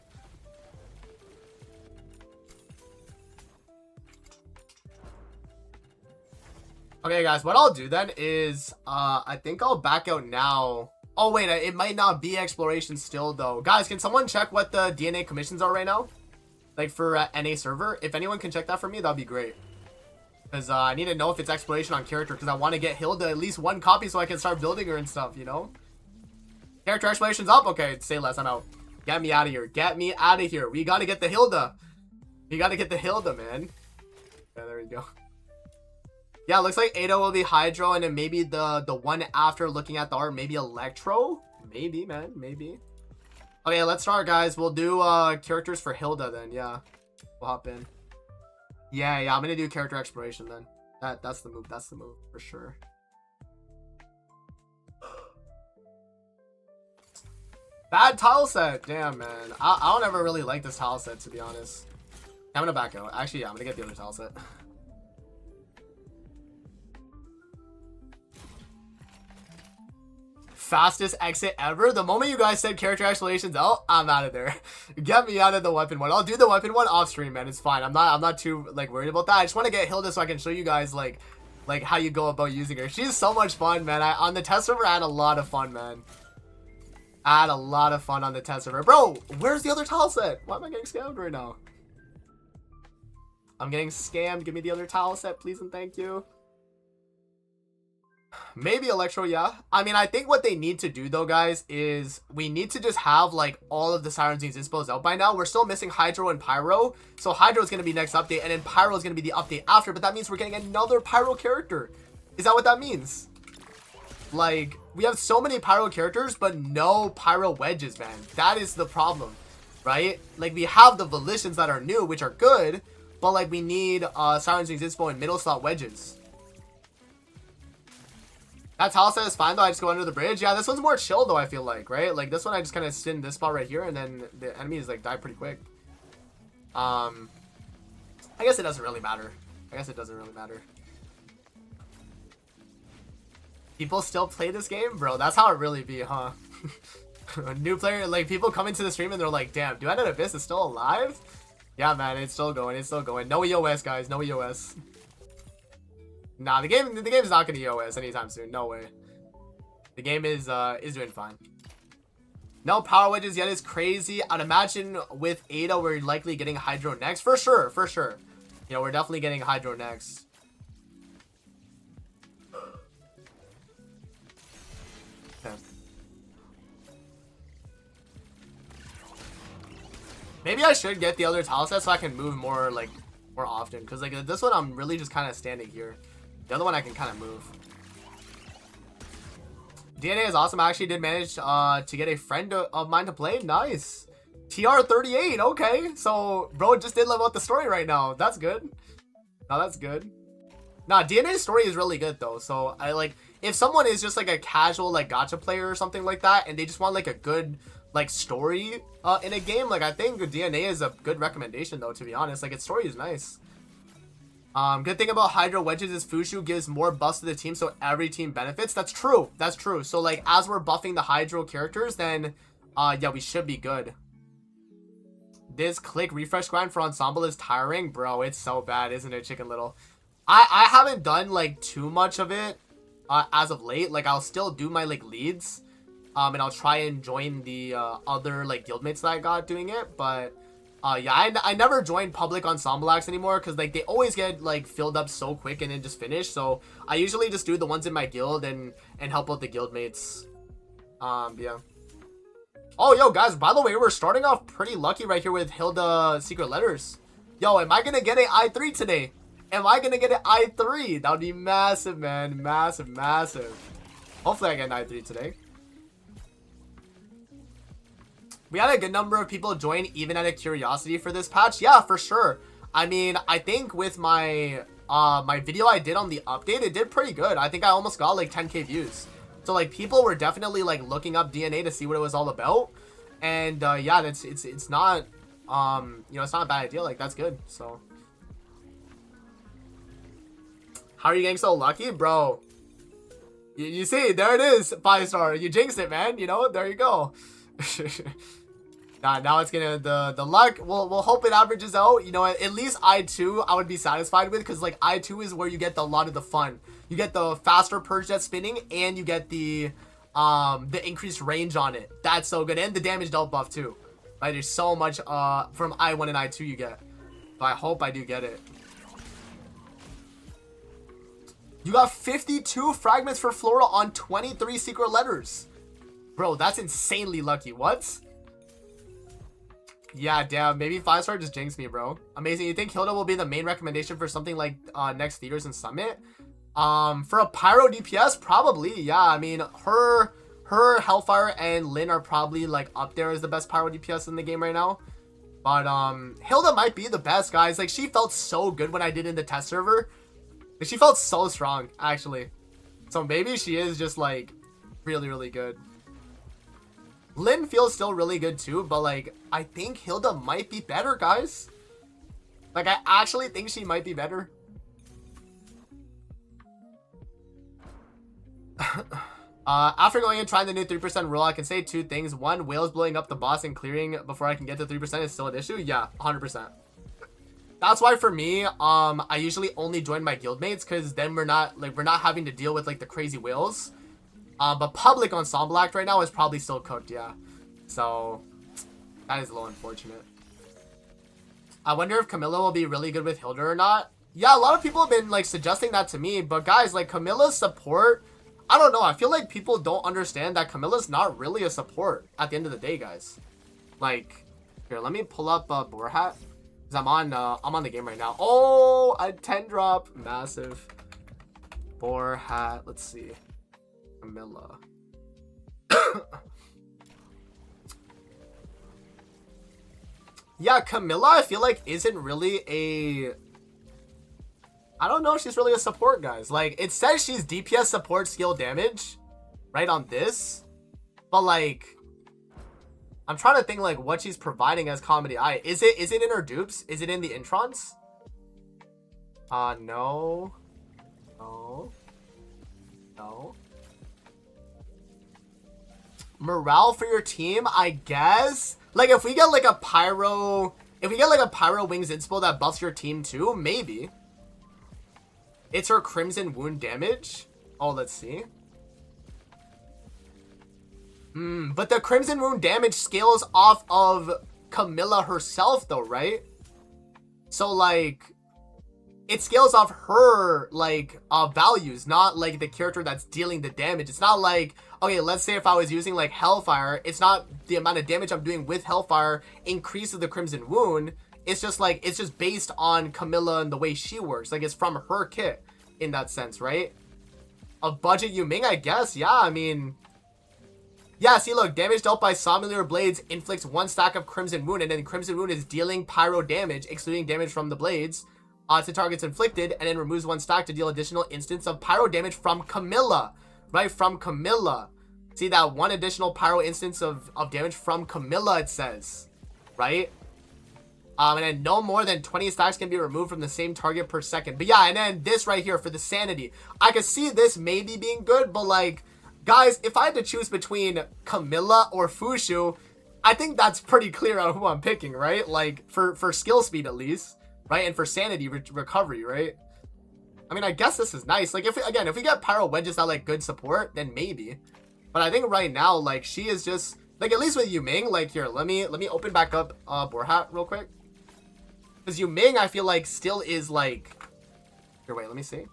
Okay, guys, what I'll do then is, I think I'll back out now. Oh, wait, it might not be exploration still, though. Guys, can someone check what the DNA commissions are right now? Like, for NA server? If anyone can check that for me, that'd be great. Because, I need to know if it's exploration on character, because I want to get Hilda at least 1 copy so I can start building her and stuff, you know? Character exploration's up? Okay, say less, I'm out. Get me out of here. Get me out of here. We gotta get the Hilda. We gotta get the Hilda, man. Yeah, there we go. Yeah, looks like Ada will be Hydro, and then maybe the one after looking at the art, maybe Electro? Maybe, man, maybe. Okay, let's start, guys. We'll do characters for Hilda then, yeah. We'll hop in. Yeah, I'm gonna do character exploration then. That's the move, for sure. Bad tile set! Damn, man. I don't ever really like this tile set, to be honest. I'm gonna back out. Actually, yeah, I'm gonna get the other tile set. Fastest exit ever. The moment you guys said character explorations out, I'm out of there. Get me out of the weapon one. I'll do the weapon one off stream, man. It's fine. I'm not too like worried about that. I just want to get Hilda so I can show you guys like how you go about using her. She's so much fun, man. On the test server, I had a lot of fun, man. I had a lot of fun on the test server. Bro, where's the other tile set? Why am I getting scammed right now? I'm getting scammed. Give me the other tile set, please and thank you. Maybe Electro, yeah. I mean, I think what they need to do, though, guys, is we need to just have, like, all of the Siren Zines Inspos out by now. We're still missing Hydro and Pyro. So Hydro is going to be next update, and then Pyro is going to be the update after. But that means we're getting another Pyro character. Is that what that means? Like, we have so many Pyro characters, but no Pyro wedges, man. That is the problem, right? Like, we have the Volitions that are new, which are good, but, like, we need Siren Zines Inspo and middle slot wedges. That tile set is fine, though. I just go under the bridge. Yeah, this one's more chill, though, I feel like, right? Like, this one, I just kind of sit in this spot right here, and then the enemies, like, die pretty quick. I guess it doesn't really matter. People still play this game? Bro, that's how it really be, huh? A new player, like, people come into the stream, and they're like, damn, Duet and Abyss is still alive? Yeah, man, it's still going. No EOS, guys. No EOS. Nah, the game's not gonna EOS anytime soon. No way. The game is doing fine. No power wedges yet is crazy. I'd imagine with Ada we're likely getting Hydro next. For sure. You know, we're definitely getting Hydro next. Okay. Maybe I should get the other tile set so I can move more often. Because like this one I'm really just kind of standing here. The other one I can kind of move. DNA is awesome. I actually did manage to get a friend of mine to play. Nice. TR38. Okay. So, bro just did level up the story right now. That's good. No, that's good. Nah, DNA's story is really good, though. So, if someone is just, like, a casual, like, gacha player or something like that, and they just want, like, a good, like, story in a game, like, I think DNA is a good recommendation, though, to be honest. Like, its story is nice. Good thing about Hydro Wedges is Fushu gives more buffs to the team, so every team benefits. That's true. So, like, as we're buffing the Hydro characters, then, yeah, we should be good. This click refresh grind for Ensemble is tiring. Bro, it's so bad, isn't it, Chicken Little? I haven't done, like, too much of it, as of late. Like, I'll still do my, like, leads, and I'll try and join the, other, like, guildmates that I got doing it, but... yeah, I never join public Ensemble acts anymore because, like, they always get, like, filled up so quick and then just finish. So, I usually just do the ones in my guild and help out the guildmates. Yeah. Oh, yo, guys, by the way, we're starting off pretty lucky right here with Hilda Secret Letters. Yo, am I gonna get an I3 today? Am I gonna get an I3? That would be massive, man. Massive. Hopefully I get an I3 today. We had a good number of people join even out of curiosity for this patch. Yeah, for sure. I mean, I think with my my video I did on the update, it did pretty good. I think I almost got like 10k views. So like people were definitely like looking up DNA to see what it was all about. And yeah, it's not you know, it's not a bad idea. Like that's good. So how are you getting so lucky, bro? You see, there it is, 5-star. You jinxed it, man. You know, there you go. Now it's gonna the luck. We'll hope it averages out. You know, at least I2 I would be satisfied with, because like I2 is where you get a lot of the fun. You get the faster purge jet spinning, and you get the increased range on it. That's so good, and the damage dealt buff too. Right, there's so much from I1 and I2 you get. So I hope I do get it. You got 52 fragments for Flora on 23 secret letters. Bro, that's insanely lucky. What? Yeah, damn. Maybe 5-star just jinxed me, bro. Amazing. You think Hilda will be the main recommendation for something like next Theaters and Summit? For a Pyro DPS, probably. Yeah, I mean, her Hellfire and Lynn are probably like up there as the best Pyro DPS in the game right now. But Hilda might be the best, guys. Like, she felt so good when I did in the test server. She felt so strong, actually. So maybe she is just like really, really good. Lynn feels still really good too, but like I think Hilda might be better, guys. Like I actually think she might be better. After going and trying the new 3% rule, I can say two things. One, whales blowing up the boss and clearing before I can get to 3% is still an issue. Yeah, 100%. That's why for me, I usually only join my guildmates, because then we're not having to deal with like the crazy whales. But public ensemble act right now is probably still cooked, yeah. So that is a little unfortunate. I wonder if Camilla will be really good with Hilda or not. Yeah, a lot of people have been like suggesting that to me, but guys, like Camilla's support, I don't know. I feel like people don't understand that Camilla's not really a support at the end of the day, guys. Like, here, let me pull up Boarhat. Because I'm on the game right now. Oh, a 10 drop. Massive. Boarhat. Let's see. Camilla. Yeah, Camilla, I feel like isn't really a... I don't know if she's really a support, guys. Like, it says she's DPS support skill damage, right, on this. But, like... I'm trying to think like what she's providing as Comedy Eye. Is it in her dupes? Is it in the introns? No. Morale for your team, I guess. Like if we get like a pyro wings inspo that buffs your team too, maybe. It's her crimson wound damage. Oh, let's see. But the Crimson Wound damage scales off of Camilla herself though, right? So like, it scales off her like values, not like the character that's dealing the damage. It's not like, okay, let's say if I was using like Hellfire, it's not the amount of damage I'm doing with Hellfire increases the Crimson Wound. It's just like, it's just based on Camilla and the way she works. Like it's from her kit in that sense, right? A budget Yuming, I guess. Yeah, I mean... Yeah, see, look, damage dealt by Somnolure Blades inflicts 1 stack of Crimson Wound, and then Crimson Wound is dealing pyro damage, excluding damage from the blades, to targets inflicted, and then removes 1 stack to deal additional instance of pyro damage from Camilla, right? From Camilla. See that 1 additional pyro instance of damage from Camilla, it says, right? And then no more than 20 stacks can be removed from the same target per second. But yeah, and then this right here for the Sanity. I could see this maybe being good, but like... Guys, if I had to choose between Camilla or Fushu, I think that's pretty clear on who I'm picking, right? Like, for skill speed at least, right? And for sanity recovery, right? I mean, I guess this is nice. Like, if we get Pyro Wedges that, like, good support, then maybe. But I think right now, like, she is just... Like, at least with Yuming, like, here, let me open back up Boarhat real quick. Because Yuming, I feel like, still is, like... Here, wait, let me see.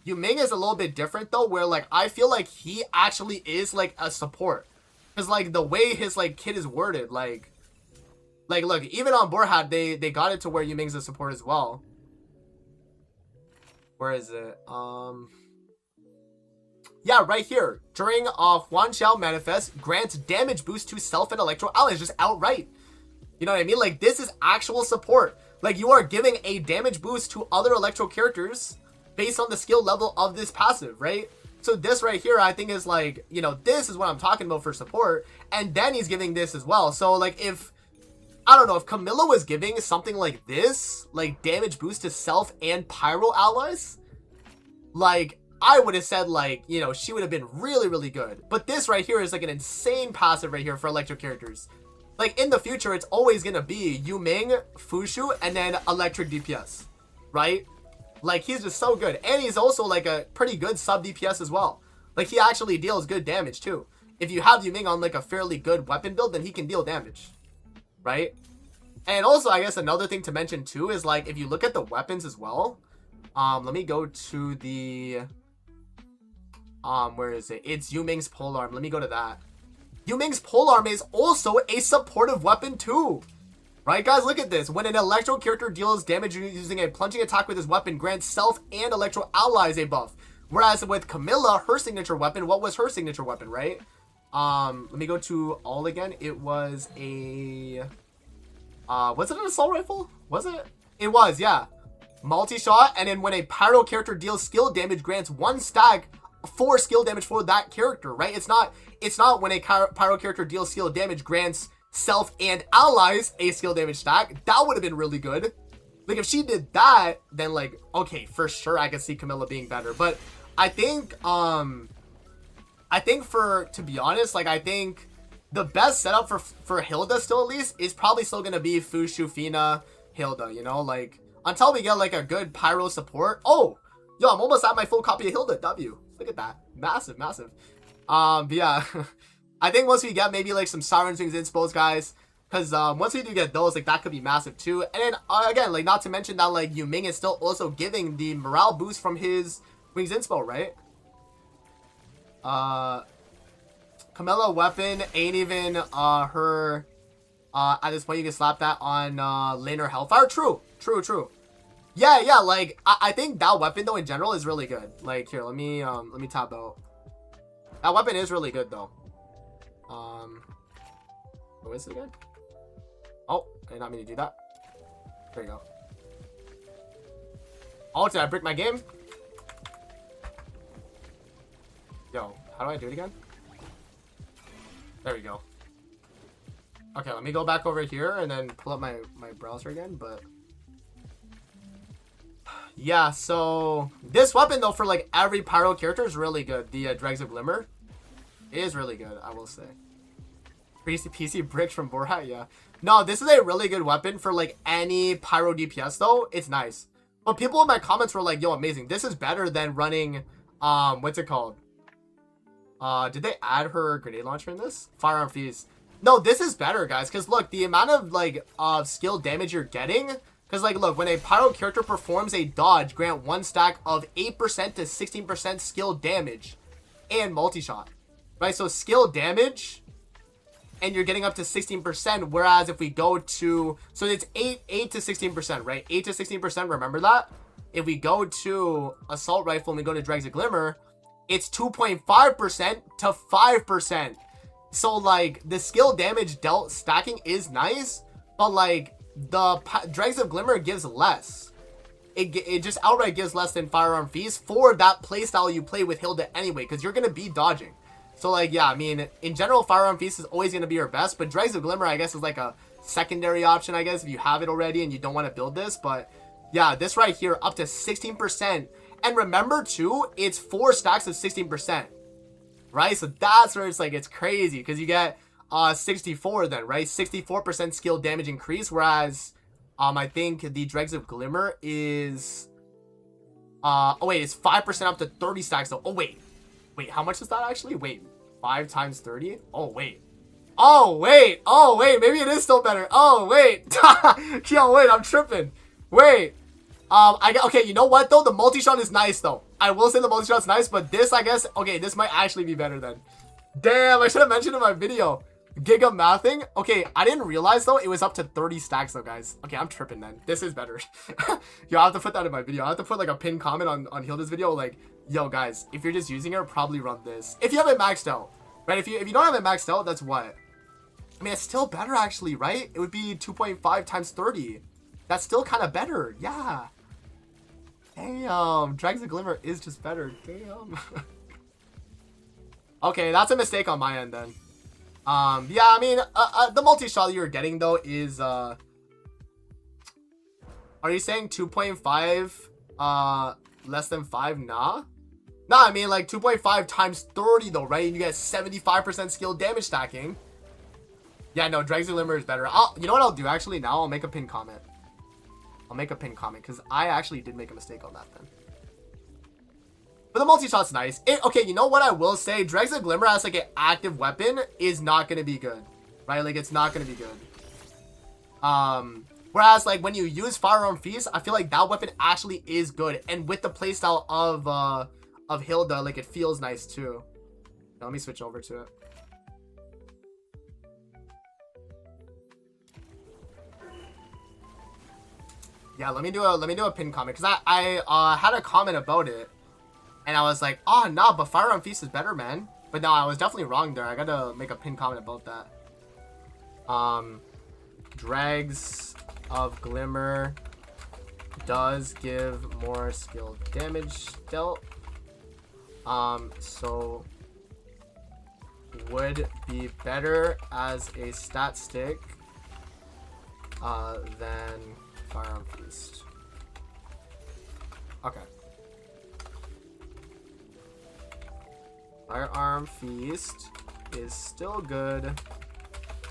Yuming is a little bit different though, where like I feel like he actually is like a support, because like the way his like kit is worded, like look, even on Boarhat they got it to where Yuming's a support as well. Where is it? Yeah, right here. During Huan Xiao Manifest, grants damage boost to self and electro allies just outright. You know what I mean? Like, this is actual support. Like, you are giving a damage boost to other electro characters based on the skill level of this passive, right? So this right here, I think is like, you know, this is what I'm talking about for support. And then he's giving this as well. So, like, if, I don't know, if Camilla was giving something like this, like damage boost to self and pyro allies, like, I would have said, like, you know, she would have been really, really good. But this right here is like an insane passive right here for electro characters. Like, in the future, it's always going to be Yu Ming, Fushu, and then electric DPS, right? Like, he's just so good. And he's also, like, a pretty good sub DPS as well. Like, he actually deals good damage, too. If you have Yu Ming on, like, a fairly good weapon build, then he can deal damage, right? And also, I guess another thing to mention, too, is, like, if you look at the weapons as well, let me go to the, where is it? It's Yu Ming's polearm. Let me go to that. Yu Ming's polearm is also a supportive weapon too. Right, guys? Look at this. When an electro character deals damage using a plunging attack with his weapon, grants self and electro allies a buff. Whereas with Camilla, her signature weapon, what was her signature weapon, right? Let me go to all again. It was a, was it an assault rifle? Was it? It was, yeah. Multi-shot, and then when a pyro character deals skill damage, grants 1 stack 4 skill damage for that character, right? It's not when a pyro character deals skill damage, grants self and allies a skill damage stack. That would have been really good. Like, if she did that, then, like, okay, for sure I could see Camilla being better. But I think to be honest, like, I think the best setup for Hilda still, at least, is probably still gonna be Fushu, Fina, Hilda, you know? Like, until we get, like, a good pyro support. Oh, yo, I'm almost at my full copy of Hilda W. Look at that. Massive, massive. But yeah, I think once we get maybe like some Siren's Wings inspos, guys, because once we do get those, like, that could be massive too. And then again, like, not to mention that, like, Yu Ming is still also giving the morale boost from his Wings inspo, right? Camilla weapon ain't even her, at this point you can slap that on laner Hellfire. True. Yeah, like, I think that weapon, though, in general, is really good. Like, here, let me tap out. That weapon is really good, though. What is it again? Oh, I did not mean to do that. There you go. Oh, did I break my game? Yo, how do I do it again? There we go. Okay, let me go back over here and then pull up my browser again, but... yeah, so this weapon, though, for like every pyro character is really good. The Dregs of Glimmer is really good, I will say. PC bricks from Borat, yeah. No, this is a really good weapon for like any pyro DPS, though. It's nice. But people in my comments were like, yo, amazing. This is better than running, what's it called? Did they add her grenade launcher in this? Firearm Feast. No, this is better, guys, because look, the amount of like skill damage you're getting. Because, like, look, when a pyro character performs a dodge, grant 1 stack of 8% to 16% skill damage and multi-shot, right? So skill damage, and you're getting up to 16%, whereas if we go to, so it's 8 to 16%, right? 8 to 16%, remember that? If we go to Assault Rifle and we go to Dregs of Glimmer, it's 2.5% to 5%. So, like, the skill damage dealt stacking is nice, but, like, the Dregs of Glimmer gives less. It just outright gives less than Firearm Feast for that playstyle you play with Hilda anyway, because you're going to be dodging. So, like, yeah, I mean, in general, Firearm Feast is always going to be your best, but Dregs of Glimmer, I guess, is like a secondary option, I guess, if you have it already and you don't want to build this. But, yeah, this right here, up to 16%. And remember, too, it's 4 stacks of 16%, right? So that's where it's like, it's crazy, because you get 64 then, right? 64% skill damage increase, whereas I think the Dregs of Glimmer is oh wait, it's 5% up to 30 stacks though. Oh wait, how much is that actually? Wait, 5 times 30? Oh wait, maybe it is still better. Oh wait. Yo, wait, I'm tripping. Wait, okay, you know what though, the multi-shot is nice though. I will say the multi-shot's nice, but this, I guess, okay, this might actually be better then. Damn, I should have mentioned in my video. Giga mathing? Okay, I didn't realize though it was up to 30 stacks though, guys. Okay, I'm tripping then. This is better. Yo, I have to put that in my video. I have to put like a pinned comment on Hilda's video, like, yo guys, if you're just using her, probably run this. If you have it maxed out. Right? If you don't have it maxed out, that's what? I mean, it's still better actually, right? It would be 2.5 times 30. That's still kind of better. Yeah. Damn. Drags of Glimmer is just better. Damn. Okay, that's a mistake on my end then. Yeah, I mean, the multi-shot you're getting though is, are you saying 2.5, less than 5? Nah. Nah, I mean like 2.5 times 30 though, right? And you get 75% skill damage stacking. Yeah, no, Drags of Glimmer is better. You know what I'll do actually now? I'll make a pinned comment. I'll make a pinned comment because I actually did make a mistake on that then. But the multi-shot's nice. Okay, you know what I will say? Drags of Glimmer as like an active weapon is not going to be good. Right? Like, it's not going to be good. Whereas, like, when you use Firearm Feast, I feel like that weapon actually is good. And with the playstyle of Hilda, like, it feels nice too. Now, let me switch over to it. Yeah, let me do a pinned comment. Because I had a comment about it. And I was like, oh, nah, but Firearm Feast is better, man. But no, I was definitely wrong there. I gotta make a pinned comment about that. Drags of Glimmer does give more skill damage dealt. So would be better as a stat stick than Firearm Feast. Okay. Firearm Feast is still good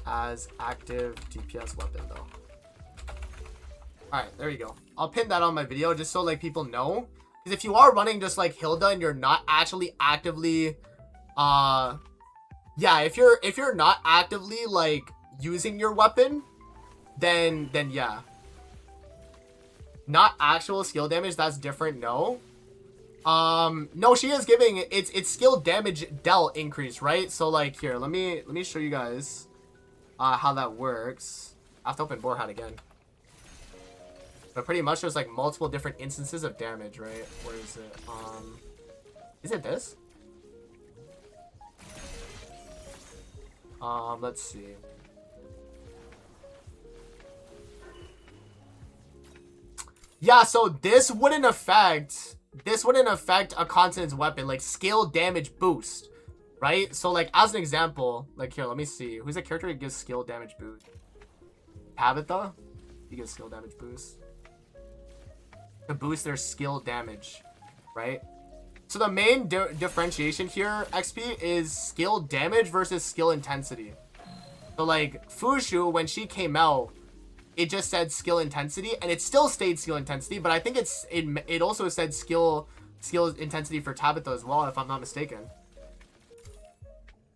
as active DPS weapon though. Alright, there you go. I'll pin that on my video just so like people know. Because if you are running just like Hilda and you're not actually actively yeah, if you're not actively like using your weapon, then yeah. Not actual skill damage, that's different, no. No, she is giving it's skill damage dealt increase, right? So like here, let me show you guys how that works. I have to open Boarhat again. But pretty much there's like multiple different instances of damage, right? Where is it? Is it this? Let's see. Yeah, so this wouldn't affect a continent's weapon, like skill damage boost, right? So like as an example, like here, let me see. Who's a character that gives skill damage boost? Tabitha? He gives skill damage boost. To boost their skill damage, right? So the main differentiation here, XP, is skill damage versus skill intensity. So like Fushu, when she came out, it just said skill intensity, and it still stayed skill intensity, but I think it also said skill intensity for Tabitha as well, if I'm not mistaken.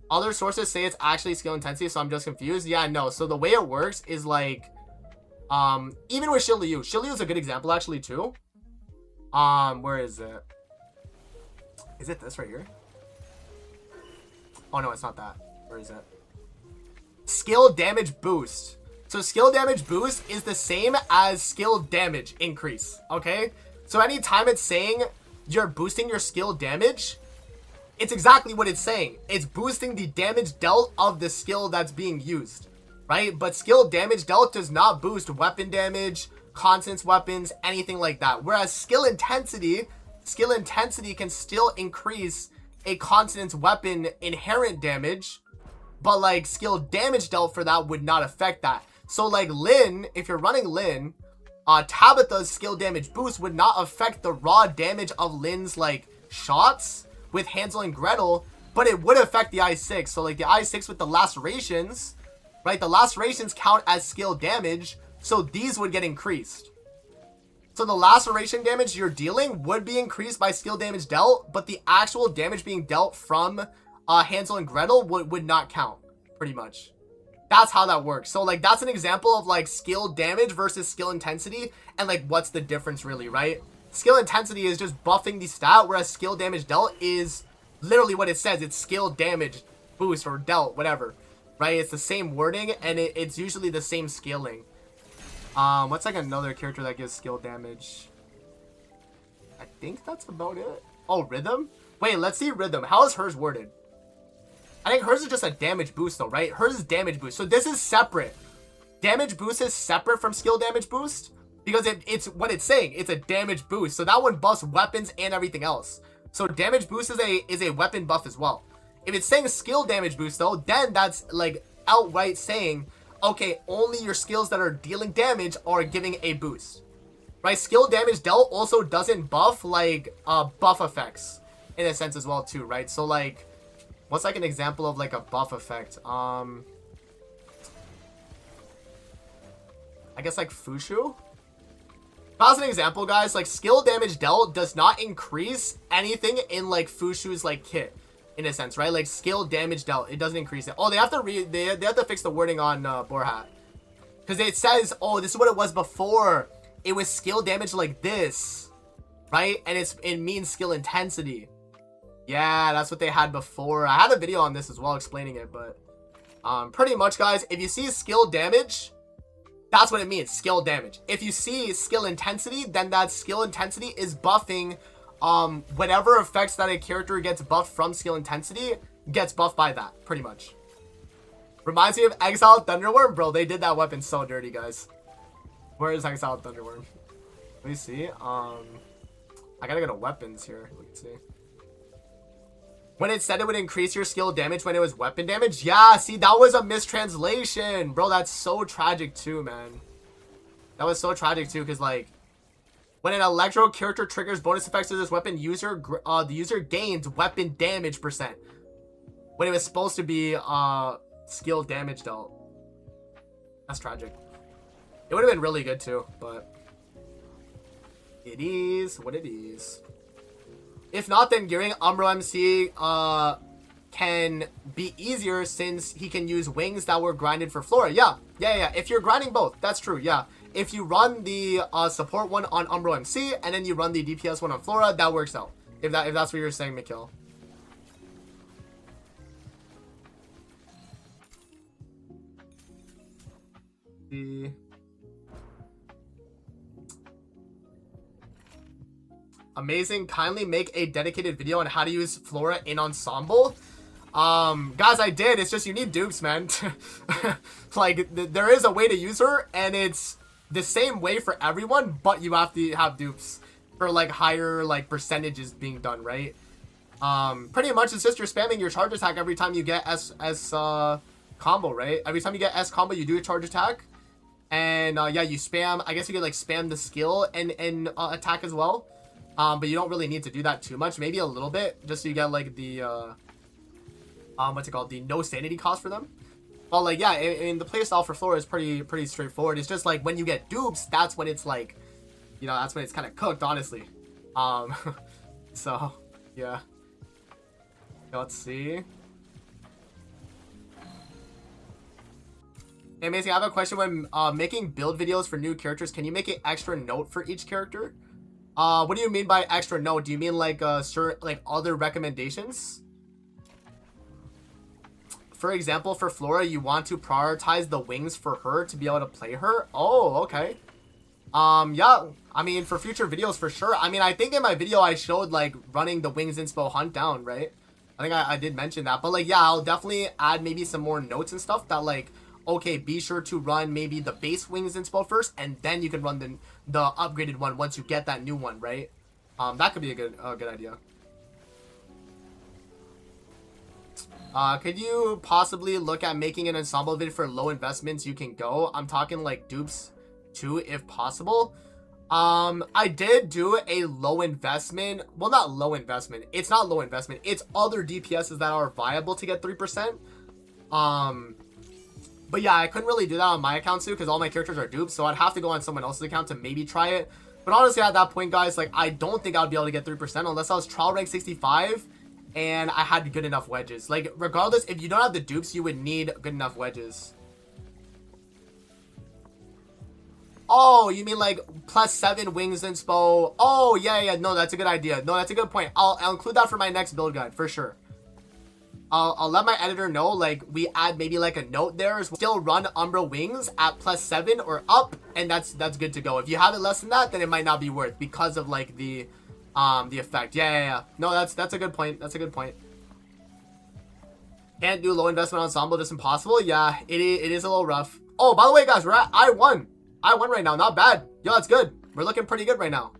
Other sources say it's actually skill intensity, so I'm just confused. Yeah, no. So the way it works is like, even with Shirley is a good example actually too. Where is it? Is it this right here? Oh no, it's not that. Where is it? Skill damage boost. So skill damage boost is the same as skill damage increase, okay? So anytime it's saying you're boosting your skill damage, it's exactly what it's saying. It's boosting the damage dealt of the skill that's being used, right? But skill damage dealt does not boost weapon damage, constants weapons, anything like that. Whereas skill intensity can still increase a constant's weapon inherent damage, but like skill damage dealt for that would not affect that. So like Lyn, if you're running Lyn, Tabitha's skill damage boost would not affect the raw damage of Lyn's like shots with Hansel and Gretel, but it would affect the I6. So like the I6 with the lacerations, right? The lacerations count as skill damage, so these would get increased. So the laceration damage you're dealing would be increased by skill damage dealt, but the actual damage being dealt from Hansel and Gretel would not count, pretty much. That's how that works. So like that's an example of like skill damage versus skill intensity, and like what's the difference really, right? Skill intensity is just buffing the stat, whereas skill damage dealt is literally what it says. It's skill damage boost or dealt, whatever. right? It's the same wording, and it's usually the same scaling. What's like another character that gives skill damage? I think that's about it. Oh, Rhythm? Wait, let's see Rhythm. How is hers worded? I think hers is just a damage boost though, right? Hers is damage boost. So this is separate. Damage boost is separate from skill damage boost because it's what it's saying. It's a damage boost. So that one buffs weapons and everything else. So damage boost is a weapon buff as well. If it's saying skill damage boost though, then that's like outright saying, okay, only your skills that are dealing damage are giving a boost. Right? Skill damage dealt also doesn't buff like buff effects in a sense as well too, right? So like, what's like an example of like a buff effect? I guess like Fushu? As an example, guys, like skill damage dealt does not increase anything in like Fushu's like kit, in a sense, right? Like skill damage dealt, it doesn't increase it. Oh, they have to fix the wording on Borhat, because it says, oh, this is what it was before. It was skill damage like this, right? And it means skill intensity. Yeah, that's what they had before. I had a video on this as well explaining it, but pretty much, guys, if you see skill damage, that's what it means, skill damage. If you see skill intensity, then that skill intensity is buffing whatever effects that a character gets buffed from skill intensity gets buffed by that, pretty much. Reminds me of Exiled Thunderworm. Bro, they did that weapon so dirty, guys. Where is Exiled Thunderworm? Let me see. I gotta go to weapons here. Let's see. When it said it would increase your skill damage when it was weapon damage. Yeah, see, that was a mistranslation. Bro, that's so tragic too, man. That was so tragic too, because like, when an electro character triggers bonus effects to this weapon, the user gains weapon damage %. When it was supposed to be skill damage dealt. That's tragic. It would have been really good too, but it is what it is. If not, then gearing Umbro MC can be easier since he can use wings that were grinded for Flora. Yeah. If you're grinding both, that's true. Yeah. If you run the support one on Umbro MC and then you run the DPS one on Flora, that works out. If that's what you're saying, Mikhail. Amazing. Kindly make a dedicated video on how to use Flora in Ensemble. Guys, I did. It's just you need dupes, man. Like, there is a way to use her, and it's the same way for everyone, but you have to have dupes for, like, higher, like, percentages being done, right? Pretty much it's just you're spamming your charge attack every time you get S combo, right? Every time you get S combo, you do a charge attack. And, yeah, you spam. I guess you could, like, spam the skill and attack as well. But you don't really need to do that too much. Maybe a little bit, just so you get like the what's it called? The no sanity cost for them. But like, yeah, and the playstyle for Flora is pretty straightforward. It's just like when you get dupes, that's when it's like, you know, that's when it's kind of cooked, honestly. So yeah. Let's see. Hey, Macy, I have a question. When making build videos for new characters, can you make an extra note for each character? What do you mean by extra note? Do you mean like certain like other recommendations? For example, for Flora, you want to prioritize the wings for her to be able to play her. Oh, okay. Yeah. I mean, for future videos, for sure. I mean, I think in my video I showed like running the wings inspo hunt down, right? I think I did mention that. But like, yeah, I'll definitely add maybe some more notes and stuff that like, okay, be sure to run maybe the base wings inspo first, and then you can run the upgraded one once you get that new one, right? That could be a good idea. Could you possibly look at making an ensemble vid for low investments you can go? I'm talking like dupes too, if possible. I did do a low investment. Well, not low investment. It's not low investment. It's other DPSs that are viable to get 3%. But yeah, I couldn't really do that on my account too because all my characters are dupes, so I'd have to go on someone else's account to maybe try it. But honestly, at that point, guys, like, I don't think I'd be able to get 3% unless I was trial rank 65 and I had good enough wedges. Like, regardless, if you don't have the dupes, you would need good enough wedges. Oh, you mean like +7 wings inspo? Oh, yeah. No, that's a good idea. No, that's a good point. I'll include that for my next build guide, for sure. I'll let my editor know, like, we add maybe like a note there. Still run Umbra Wings at +7 or up, and that's good to go. If you have it less than that, then it might not be worth because of like the effect. Yeah. No, that's a good point. That's a good point. Can't do low investment ensemble, just impossible. Yeah, it is a little rough. Oh, by the way, guys, we're at I1 right now. Not bad. Yo, that's good. We're looking pretty good right now.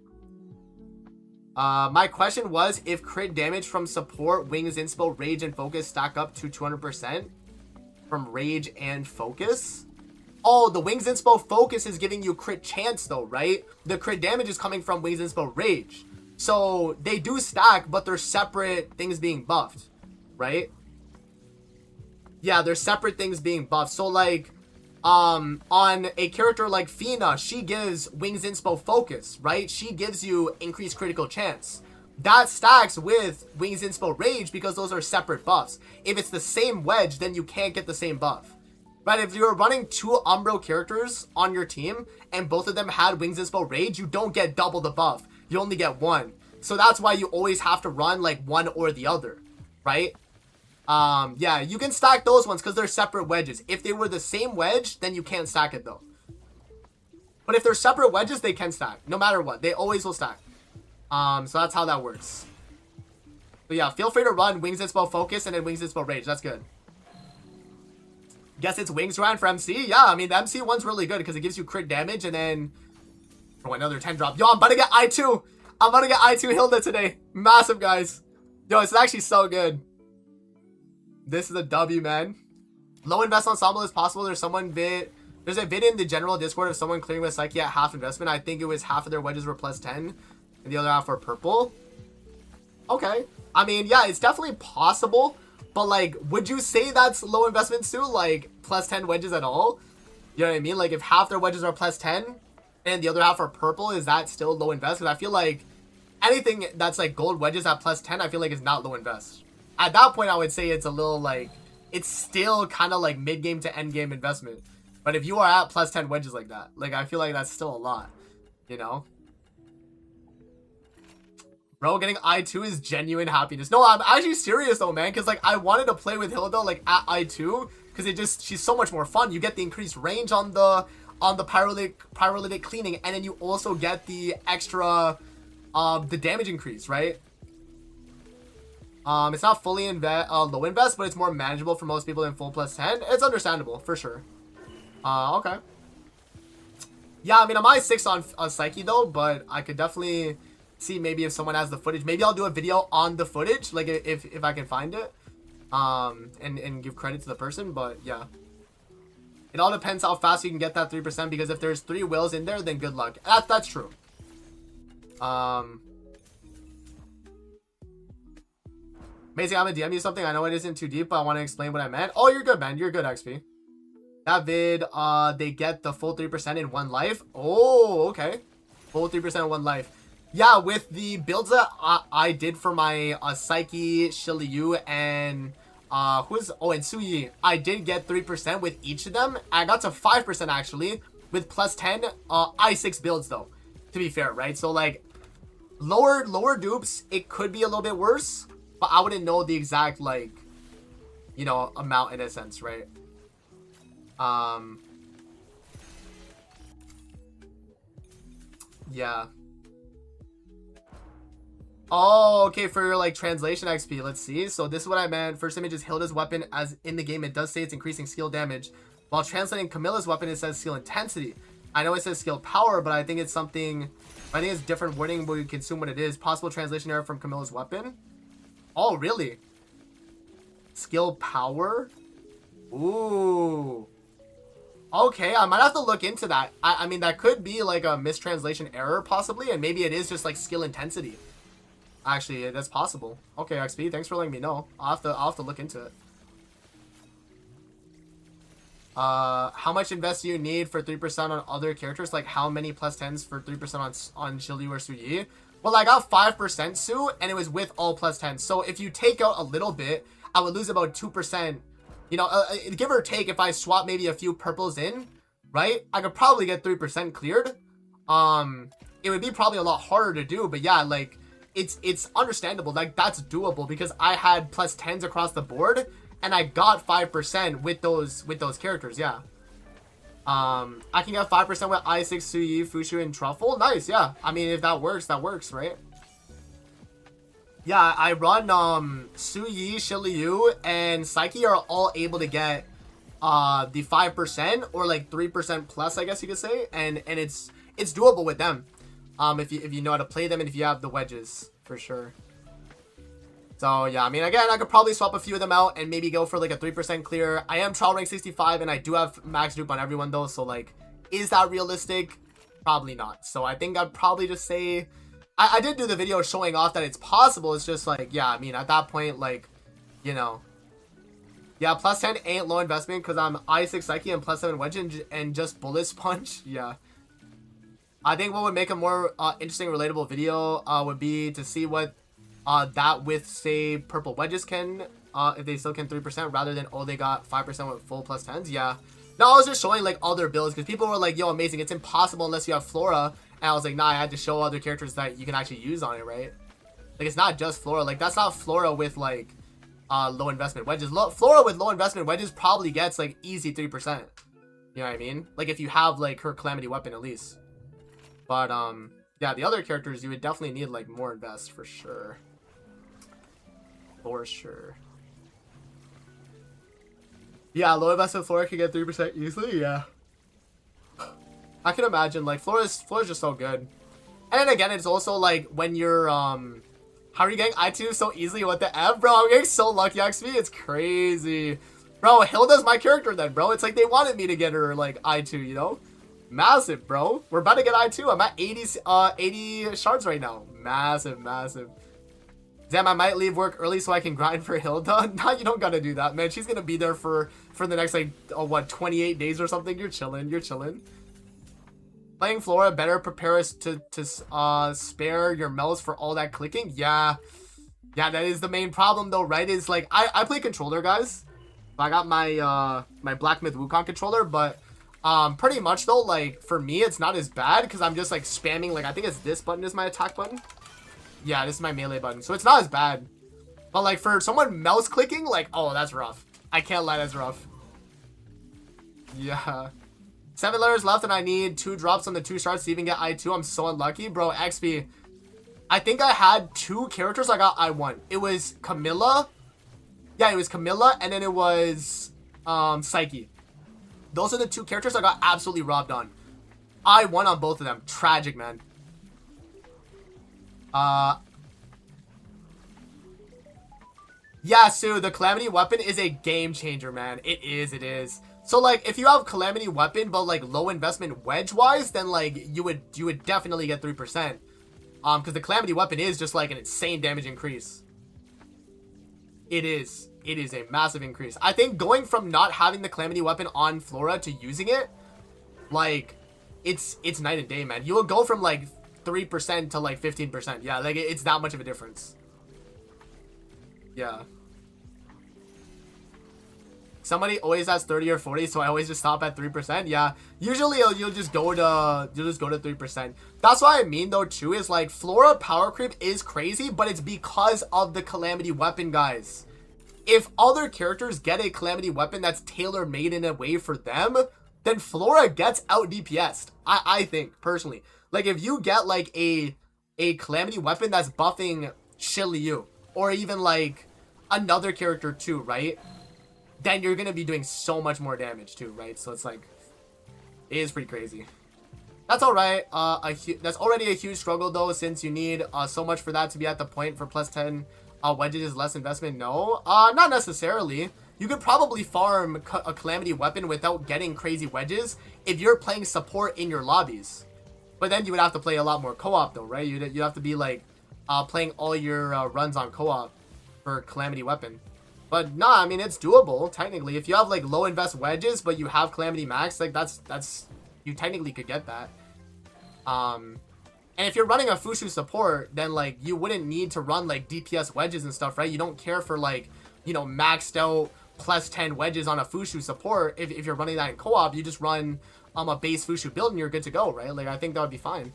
My question was if crit damage from support, wings, inspo, rage, and focus stack up to 200% from rage and focus. Oh, the wings, inspo, focus is giving you crit chance though, right? The crit damage is coming from wings, inspo, rage. So they do stack, but they're separate things being buffed, right? Yeah, they're separate things being buffed. So like, on a character like Fina, she gives wings, inspo, focus, right? She gives you increased critical chance. That stacks with wings, inspo, rage because those are separate buffs. If it's the same wedge, then you can't get the same buff. But if you're running 2 Umbro characters on your team and both of them had wings, inspo, rage, you don't get double the buff. You only get 1. So that's why you always have to run like one or the other, right? Yeah, you can stack those ones because they're separate wedges. If they were the same wedge, then you can't stack it though. But if they're separate wedges, they can stack. No matter what, they always will stack. So that's how that works. But yeah, feel free to run wings, inspo, focus, and then wings, inspo, rage. That's good. Guess it's wings ran for MC. Yeah, I mean the MC one's really good because it gives you crit damage and then another 10 drop. Yo, I'm about to get I2. I'm about to get I2 Hilda today. Massive, guys. Yo, it's actually so good. This is a W, man. Low invest ensemble is possible. There's a vid in the general Discord of someone clearing with Psyche at half investment. I think it was half of their wedges were +10 and the other half were purple. Okay. I mean, yeah, it's definitely possible. But like, would you say that's low investment too? Like +10 wedges at all? You know what I mean? Like if half their wedges are +10 and the other half are purple, is that still low invest? Because I feel like anything that's like gold wedges at +10, I feel like is not low invest. At that point, I would say it's a little like, it's still kind of like mid-game to end-game investment. But if you are at +10 wedges like that, like I feel like that's still a lot, you know? Bro, getting I2 is genuine happiness. No, I'm actually serious though, man, because like I wanted to play with Hilda like at I2 because she's so much more fun. You get the increased range on the pyrolytic cleaning, and then you also get the extra the damage increase, right? It's not fully low invest, but it's more manageable for most people than full +10. It's understandable, for sure. Okay. Yeah, I mean, I'm I6 on Psyche, though, but I could definitely see maybe if someone has the footage. Maybe I'll do a video on the footage, like, if I can find it, and give credit to the person, but, yeah. It all depends how fast you can get that 3%, because if there's 3 wills in there, then good luck. That's true. Amazing, I'm gonna DM you something. I know it isn't too deep, but I want to explain what I meant. Oh, you're good, man. You're good, XP. That vid, they get the full 3% in 1 life. Oh, okay. Full 3% in 1 life. Yeah, with the builds that I did for my Psyche, Shiliu, and and Suyi, I did get 3% with each of them. I got to 5% actually with +10 I6 builds though, to be fair, right? So like lower dupes, it could be a little bit worse, but I wouldn't know the exact, like, you know, amount in a sense, right? Yeah. Oh, okay, for your, like, translation XP, let's see. So this is what I meant. First image is Hilda's weapon, as in the game it does say it's increasing skill damage. While translating Camilla's weapon, it says skill intensity. I know it says skill power, but I think it's something, I think it's different wording, but we can assume what it is. Possible translation error from Camilla's weapon. Oh, really? Skill power? Ooh. Okay, I might have to look into that. I mean, that could be like a mistranslation error possibly, and maybe it is just like skill intensity. Actually, that's possible. Okay, XP, thanks for letting me know. I'll have to look into it. How much invest do you need for 3% on other characters? Like how many +10s for 3% on Shiliu or Suyi? Well, I got 5% Su, and it was with all +10s. So if you take out a little bit, I would lose about 2%. You know, give or take, if I swap maybe a few purples in, right? I could probably get 3% cleared. It would be probably a lot harder to do, but yeah, like, it's understandable. Like, that's doable because I had plus 10s across the board and I got 5% with those characters. Yeah. I can get 5% with I6, Suyi, Fushu, and Truffle. Nice, yeah. I mean, if that works, right? Yeah, I run Suyi, Shiliu, and Psyche are all able to get the 5% or like 3% plus, I guess you could say, and it's doable with them. If you know how to play them and if you have the wedges, for sure. So yeah, I mean, again, I could probably swap a few of them out and maybe go for like a 3% clear. I am trial rank 65 and I do have max dupe on everyone though, so like, is that realistic? Probably not. So I think I'd probably just say, I did do the video showing off that it's possible. It's just like, yeah, I mean, at that point, like, you know, yeah, plus 10 ain't low investment because I'm I6 Psyche and plus 7 wedge and just bullet sponge. Yeah. I think what would make a more interesting, relatable video would be to see what that with, say, purple wedges can, if they still can 3%, rather than, oh, they got 5% with full plus 10s. Yeah. No, I was just showing, like, other builds, because people were like, yo, amazing, it's impossible unless you have Flora. And I was like, nah, I had to show other characters that you can actually use on it, right? Like, it's not just Flora. Like, that's not Flora with, like, low investment wedges. Flora with low investment wedges probably gets, like, easy 3%. You know what I mean? Like, if you have, like, her Calamity Weapon, at least. But, yeah, the other characters, you would definitely need, like, more invest, for sure. For sure. Yeah, low investment Flora can get 3% easily, yeah. I can imagine, like, Flora's just so good. And then again, it's also, like, when you're, how are you getting I2 so easily? What the F? Bro, I'm getting so lucky, XP, it's crazy. Bro, Hilda's my character then, bro. It's like they wanted me to get her, like, I2, you know? Massive, bro. We're about to get I2. I'm at 80 shards right now. Massive, massive. Damn, I might leave work early so I can grind for Hilda. Nah, you don't gotta do that, man. She's gonna be there for the next, like, what, 28 days or something? You're chilling, you're chilling. Playing Flora better prepare us to spare your melts for all that clicking? Yeah. Yeah, that is the main problem, though, right? Is, like, I play controller, guys. I got my, my Black Myth Wukong controller, but, pretty much, though, like, for me, it's not as bad, because I'm just, like, spamming, like, I think it's this button is my attack button. Yeah, this is my melee button. So it's not as bad. But, like, for someone mouse clicking, like, oh, that's rough. I can't lie, that's rough. Yeah. 7 letters left, and I need 2 drops on the 2 shards to even get I2. I'm so unlucky. Bro, XP. I think I had 2 characters I got I1. It was Camilla. Yeah, it was Camilla, and then it was Psyche. Those are the 2 characters I got absolutely robbed on. I won on both of them. Tragic, man. Yeah, Sue, the Calamity Weapon is a game changer, man. It is. So, like, if you have Calamity Weapon, but, like, low investment wedge-wise, then, like, you would definitely get 3%. Because the Calamity Weapon is just, like, an insane damage increase. It is a massive increase. I think going from not having the Calamity Weapon on Flora to using it, like, it's night and day, man. You will go from, like, 3% to like 15%. Yeah, like it's that much of a difference. Yeah. Somebody always has 30 or 40, so I always just stop at 3%. Yeah. Usually you'll just go to 3%. That's what I mean though too, is like Flora power creep is crazy, but it's because of the Calamity Weapon, guys. If other characters get a Calamity Weapon that's tailor-made in a way for them, then Flora gets out DPS'd. I think, personally. Like, if you get, like, a Calamity Weapon that's buffing Shiliu, or even, like, another character, too, right? Then you're gonna be doing so much more damage, too, right? So it's, like, it is pretty crazy. That's alright. That's already a huge struggle, though, since you need so much for that to be at the point for plus 10 wedges is less investment. No, not necessarily. You could probably farm a Calamity Weapon without getting crazy wedges if you're playing support in your lobbies. But then you would have to play a lot more co-op though, right? You'd have to be like playing all your runs on co-op for Calamity Weapon. But nah, I mean, it's doable technically. If you have like low invest wedges but you have Calamity Max, like that's you technically could get that. And if you're running a Fushu support, then like you wouldn't need to run like DPS wedges and stuff, right? You don't care for like, you know, maxed out plus 10 wedges on a Fushu support. If you're running that in co-op, you just run a base Fushu build and you're good to go, right? Like, I think that would be fine.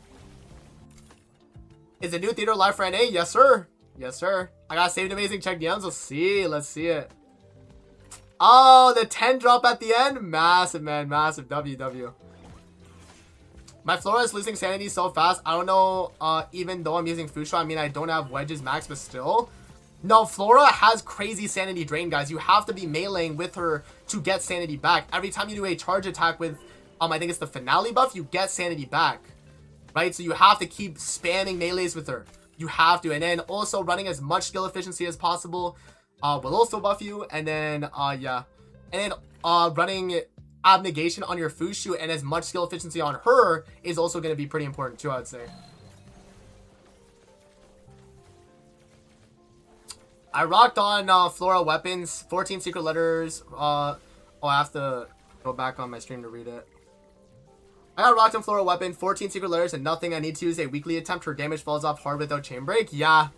Is the new theater live for NA? Yes, sir. Yes, sir. I got saved amazing check DMs. Let's see. Let's see it. Oh, the 10 drop at the end. Massive, man. Massive. WW. My Flora is losing sanity so fast. I don't know, even though I'm using Fusha. I mean, I don't have Wedges max, but still. No, Flora has crazy sanity drain, guys. You have to be meleeing with her to get sanity back. Every time you do a charge attack with, I think it's the finale buff, you get sanity back. Right? So you have to keep spamming melees with her. You have to. And then also running as much skill efficiency as possible will also buff you. And then, yeah. And then running abnegation on your Fushu and as much skill efficiency on her is also going to be pretty important too, I'd say. I rocked on Flora weapons, 14 secret letters. Oh, I have to go back on my stream to read it. I got rocked on Flora weapon, 14 secret letters, and nothing. I need to use a weekly attempt. Her damage falls off hard without chain break. Yeah.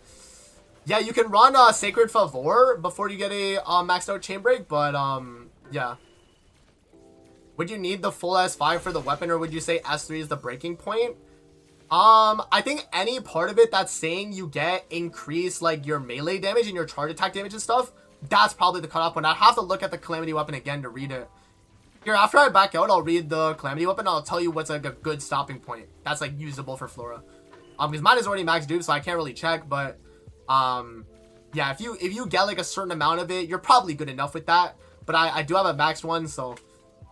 Yeah, you can run Sacred Favor before you get a maxed out chain break, but yeah. Would you need the full S5 for the weapon, or would you say S3 is the breaking point? I think any part of it that's saying you get increased like your melee damage and your charge attack damage and stuff, that's probably the cutoff point. I have to look at the Calamity weapon again to read it. Here, after I back out, I'll read the Calamity weapon. I'll tell you what's like a good stopping point that's like usable for Flora. Because mine is already max dupe, so I can't really check. But yeah, if you get like a certain amount of it, you're probably good enough with that. But I do have a maxed one, so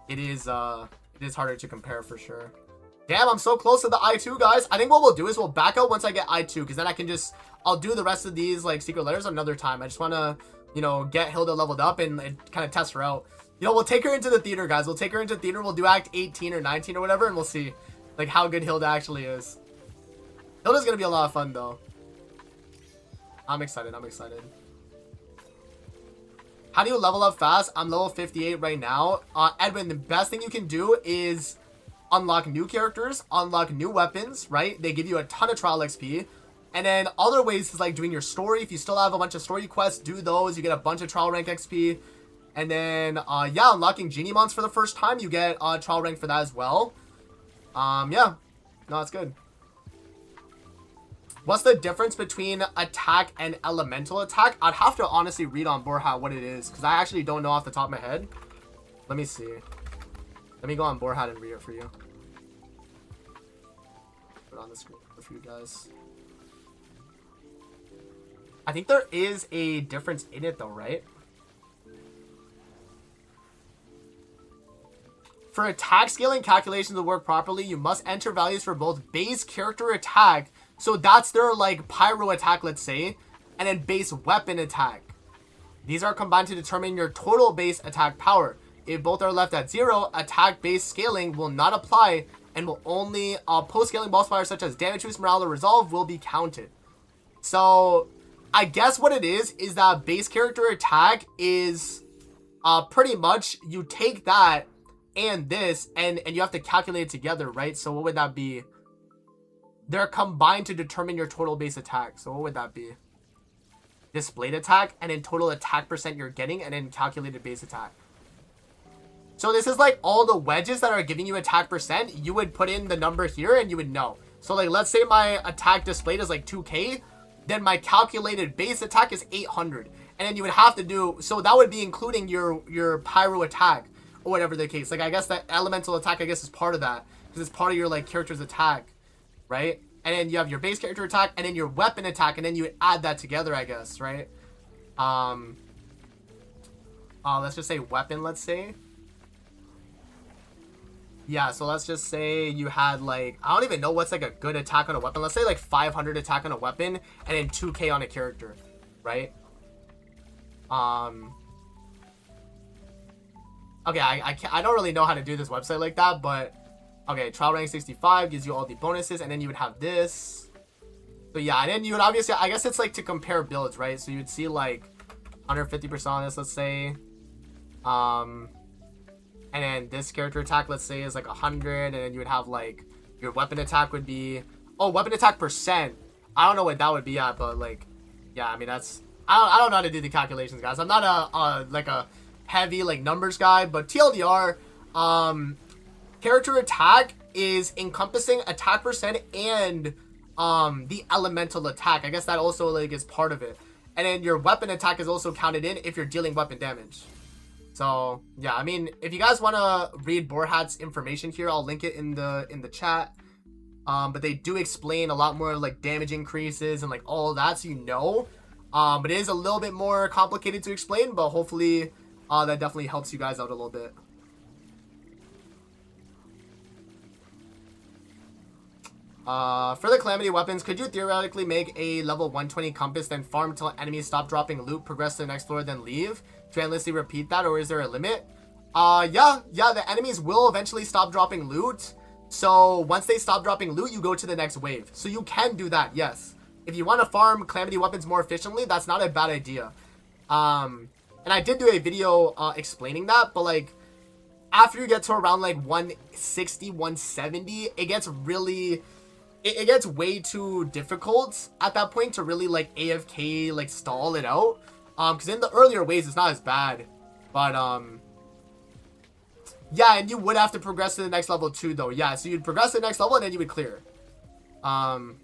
it is harder to compare for sure. Damn, I'm so close to the I2, guys. I think what we'll do is we'll back out once I get I2, because then I can just, I'll do the rest of these, like, secret letters another time. I just want to, you know, get Hilda leveled up and kind of test her out. You know, we'll take her into the theater, guys. We'll take her into theater. We'll do Act 18 or 19 or whatever, and we'll see, like, how good Hilda actually is. Hilda's going to be a lot of fun, though. I'm excited. I'm excited. How do you level up fast? I'm level 58 right now. Edwin, the best thing you can do is unlock new characters, unlock new weapons, right? They give you a ton of trial XP. And then other ways is like doing your story. If you still have a bunch of story quests, do those. You get a bunch of trial rank XP. And then, yeah, unlocking Genie Mons for the first time, you get trial rank for that as well. Yeah. No, that's good. What's the difference between attack and elemental attack? I'd have to honestly read on Borhat what it is, because I actually don't know off the top of my head. Let me see. Let me go on Borhat and read it for you. Put it on the screen for you guys. I think there is a difference in it though, right? For attack scaling calculations to work properly, you must enter values for both base character attack, so that's their like pyro attack, let's say, and then base weapon attack. These are combined to determine your total base attack power. If both are left at 0, attack-based scaling will not apply and will only post-scaling modifiers such as damage boost, morale, or resolve will be counted. So, I guess what it is that base character attack is pretty much you take that and this and you have to calculate it together, right? So, what would that be? They're combined to determine your total base attack. So, what would that be? Displayed attack and then total attack percent you're getting and then calculated base attack. So this is like all the wedges that are giving you attack percent. You would put in the number here and you would know. So like, let's say my attack displayed is like 2k. Then my calculated base attack is 800. And then you would have to do, so that would be including your pyro attack or whatever the case. Like I guess that elemental attack, I guess, is part of that. Because it's part of your like character's attack, right? And then you have your base character attack and then your weapon attack. And then you would add that together, I guess, right? Let's just say weapon, let's say. Yeah, so let's just say you had like, I don't even know what's like a good attack on a weapon. Let's say like 500 attack on a weapon and then 2k on a character, right? Okay, I don't really know how to do this website like that, but okay, trial rank 65 gives you all the bonuses, and then you would have this. So yeah, and then you would obviously, I guess it's like to compare builds, right? So you would see like 150% on this, let's say. And then this character attack, let's say, is like 100. And then you would have like your weapon attack would be, oh, weapon attack percent. I don't know what that would be at, but like, yeah, I mean, that's, I don't know how to do the calculations, guys. I'm not a heavy like numbers guy, but TLDR, character attack is encompassing attack percent and the elemental attack. I guess that also like is part of it. And then your weapon attack is also counted in if you're dealing weapon damage. So yeah, I mean, if you guys want to read Borhat's information here, I'll link it in the chat. But they do explain a lot more like damage increases and like all that, so you know. But it is a little bit more complicated to explain, but hopefully that definitely helps you guys out a little bit. For the Calamity weapons, could you theoretically make a level 120 compass, then farm till enemies stop dropping loot, progress to the next floor, then leave? To endlessly repeat that, or is there a limit? Yeah, the enemies will eventually stop dropping loot. So once they stop dropping loot, you go to the next wave. So you can do that, yes. If you want to farm Calamity weapons more efficiently, that's not a bad idea. And I did do a video explaining that, but like after you get to around like 160, 170, it gets really... It gets way too difficult at that point to really like AFK, like stall it out. Because in the earlier waves, it's not as bad. But, yeah, and you would have to progress to the next level too, though. Yeah, so you'd progress to the next level and then you would clear. Attack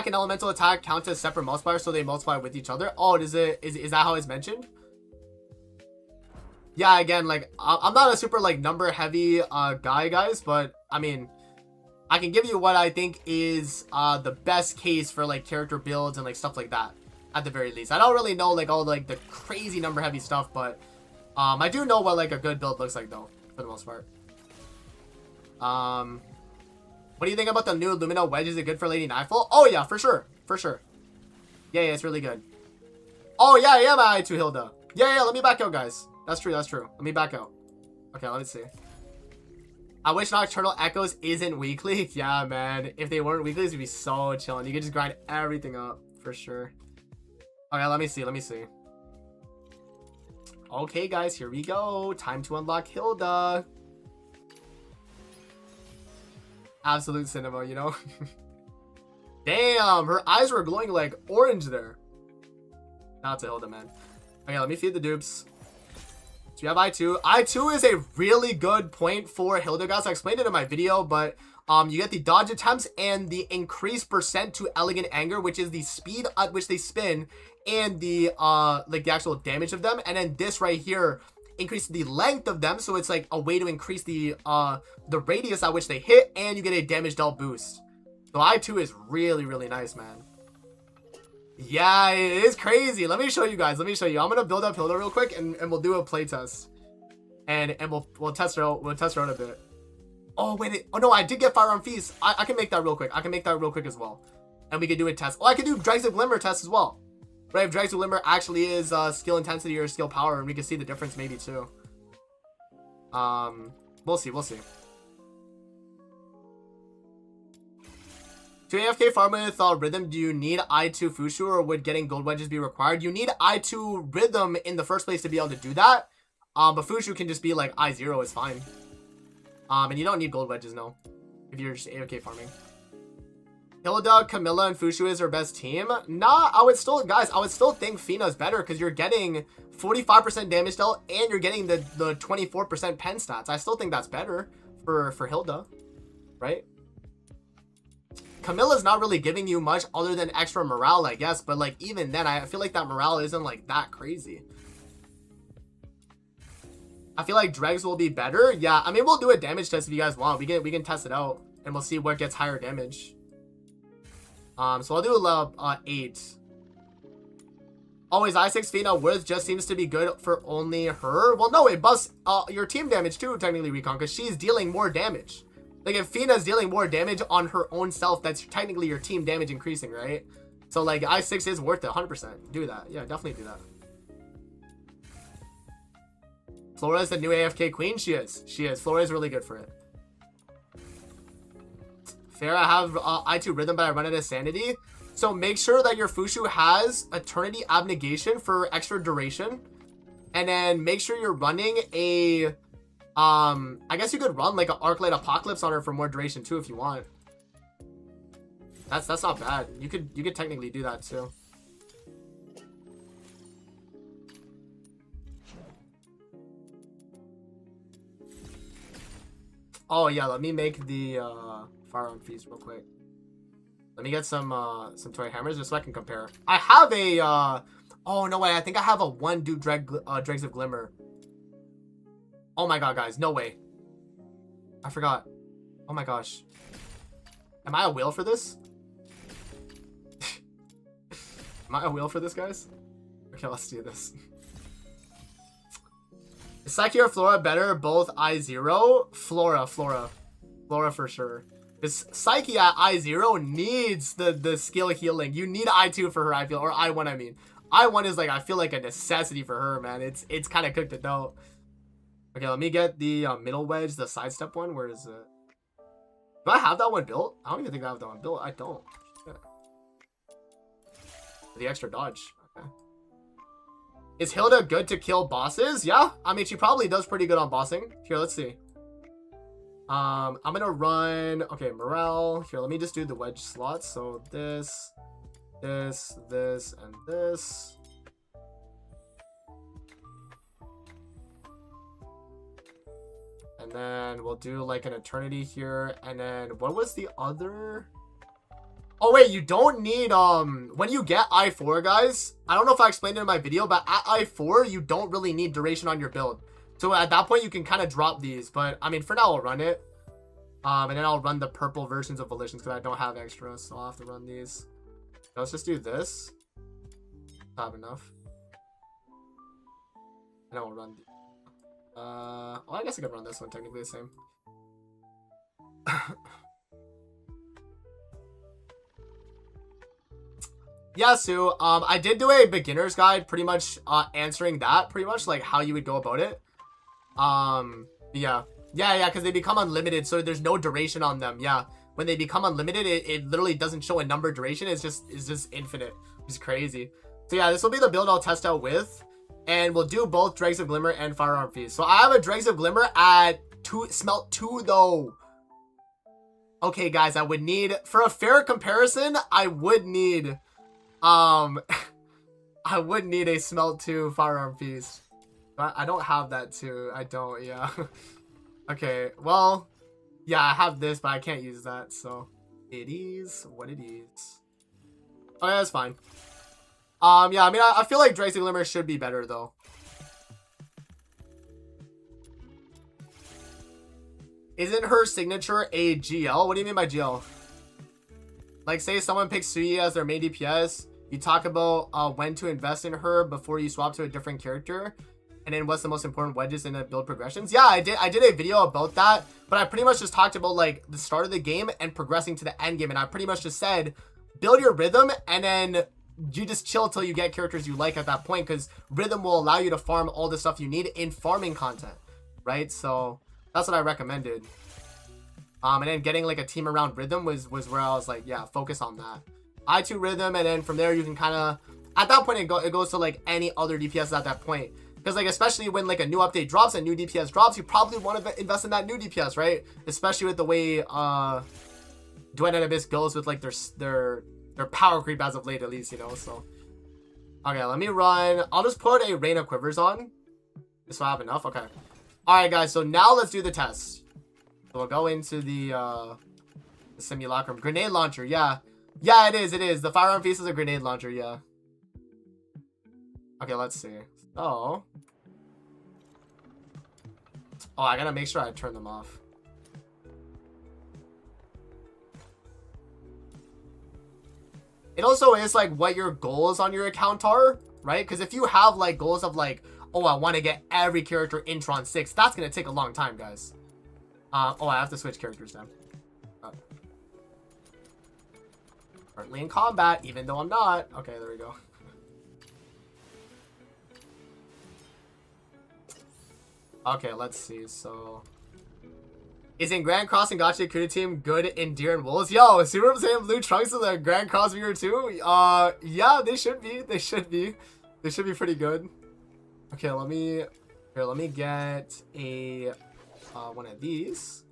and elemental attack count as separate multipliers, so they multiply with each other. Oh, is that how it's mentioned? Yeah, again, like, I'm not a super, like, number heavy guy, guys, but, I mean... I can give you what I think is the best case for like character builds and like stuff like that at the very least. I don't really know like all like the crazy number heavy stuff, but I do know what like a good build looks like though, for the most part. What do you think about the new Lumina wedge? Is it good for Lady Nightfall? Oh yeah, for sure. For sure. Yeah, it's really good. Oh yeah, I am at I2 Hilda. Yeah, let me back out, guys. That's true. Let me back out. Okay, let me see. I wish Nocturnal Echoes isn't weekly. Yeah, man. If they weren't weeklies, it'd be so chilling. You could just grind everything up, for sure. Okay, let me see. Okay, guys, here we go. Time to unlock Hilda. Absolute cinema, you know? Damn, her eyes were glowing like orange there. Not to Hilda, man. Okay, let me feed the dupes. So you have I2. I2 is a really good point for Hilda, guys. I explained it in my video, but you get the dodge attempts and the increased percent to Elegant Anger, which is the speed at which they spin and the like the actual damage of them. And then this right here increases the length of them, so it's like a way to increase the radius at which they hit, and you get a damage dealt boost. So I2 is really nice, man. Yeah, it is crazy. Let me show you guys. I'm gonna build up Hilda real quick, and we'll do a play test, and we'll test her out. We'll test her out a bit. Oh wait, oh no, I did get Firearm Feast. I can make that real quick. As well, and we can do a test. Oh, I can do Dregs of Glimmer test as well. Right, if Dregs of Glimmer actually is skill intensity or skill power, and we can see the difference maybe too. We'll see. To AFK farm with Rhythm, do you need I2 Fushu, or would getting gold wedges be required? You need I2 Rhythm in the first place to be able to do that. But Fushu can just be like I0 is fine. And you don't need gold wedges, no, if you're just AFK farming. Hilda, Camilla, and Fushu is her best team. Nah, I would still think Fina's better because you're getting 45% damage dealt and you're getting the 24% pen stats. I still think that's better for Hilda, right? Camilla's not really giving you much other than extra morale, I guess, but like even then, I feel like that morale isn't like that crazy. I feel like Dregs will be better. Yeah, I mean, we'll do a damage test if you guys want. We can test it out and we'll see what gets higher damage. So I'll do 8. Always I6 Fina Worth just seems to be good for only her. Well, no, it busts your team damage too, technically, Recon, because she's dealing more damage. Like, if Fina's dealing more damage on her own self, that's technically your team damage increasing, right? So, like, I6 is worth it, 100%. Do that. Yeah, definitely do that. Flora's the new AFK queen? She is. Flora is really good for it. Fair, I have I2 Rhythm, but I run out of Sanity. So, make sure that your Fushu has Eternity Abnegation for extra duration. And then make sure you're running a... I guess you could run like an Arclight Apocalypse on her for more duration too if you want. That's not bad. You could technically do that too. Oh yeah, let me make the Firearm Feast real quick. Let me get some toy hammers just so I can compare. I have a oh no way, I think I have a 1 dude Dregs of Glimmer. Oh my god, guys, no way. I forgot. Oh my gosh. Am I a whale for this? Am I a whale for this, guys? Okay, let's do this. Is Psyche or Flora better? Both I0? Flora for sure. Because Psyche at I0 needs the skill healing. You need I2 for her, I feel. Or I1, I mean. I1 is like, I feel like a necessity for her, man. It's kind of cooked to dough. Okay, let me get the middle wedge, the sidestep one. Where is it? Do I have that one built? I don't even think I have that one built. I don't. Shit. The extra dodge. Okay. Is Hilda good to kill bosses? Yeah. I mean, she probably does pretty good on bossing. Here, let's see. I'm gonna run. Okay, morale. Here, let me just do the wedge slots. So this, and this. And then we'll do like an eternity here. And then what was the other? Oh wait, you don't need when you get I4, guys, I don't know if I explained it in my video, but at I4 you don't really need duration on your build. So at that point you can kind of drop these, but I mean for now I'll run it. And then I'll run the purple versions of Volitions because I don't have extra, so I'll have to run these. Let's just do this. I have enough. And I will run well, I guess I could run this one technically the same. Yeah, Sue, I did do a beginner's guide pretty much answering that, pretty much like how you would go about it. Yeah, because they become unlimited, so there's no duration on them. Yeah, when they become unlimited, it literally doesn't show a number duration. It's just infinite, which is crazy. So yeah, this will be the build I'll test out with, and we'll do both Dregs of Glimmer and Firearm Feast. So I have a Dregs of Glimmer at Smelt 2 though. Okay, guys, I would need, for a fair comparison, I would need I would need a Smelt 2 Firearm Feast. But I don't have that too. I don't, yeah. Okay, well, yeah, I have this, but I can't use that, so it is what it is. Oh, yeah, that's fine. Yeah, I mean, I feel like Dregs of Glimmer should be better, though. Isn't her signature a GL? What do you mean by GL? Like, say someone picks Suyi as their main DPS, you talk about when to invest in her before you swap to a different character, and then what's the most important wedges in the build progressions. Yeah, I did a video about that, but I pretty much just talked about like the start of the game and progressing to the end game, and I pretty much just said build your rhythm and then you just chill till you get characters you like at that point, because rhythm will allow you to farm all the stuff you need in farming content, right? So that's what I recommended. And then getting like a team around rhythm was where I was like, yeah, focus on that. I2 rhythm, and then from there you can kind of, at that point it goes to like any other DPS at that point. Because like, especially when like a new update drops, a new DPS drops, you probably want to invest in that new DPS, right? Especially with the way Duet and Abyss goes with like their power creep as of late, at least, you know. So okay, let me run. I'll just put a Rain of Quivers on, just so I have enough. Okay. All right, guys. So now let's do the test. So we'll go into the simulacrum. Grenade launcher, yeah. Yeah, it is, it is. The Firearm Feast is a grenade launcher, yeah. Okay, let's see. Oh, I gotta make sure I turn them off. It also is like what your goals on your account are, right? Because if you have like goals of like, oh, I want to get every character in Tron 6, that's gonna take a long time, guys. Oh, I have to switch characters now. Currently in combat, even though I'm not. Okay, there we go. Okay, let's see. So, isn't Grand Cross and Gotcha Kuda team good in Deer and Wolves? Yo, Super Saiyan Blue Trunks is a Grand Cross viewer too? Yeah, they should be. They should be. They should be pretty good. Okay, let me get a one of these,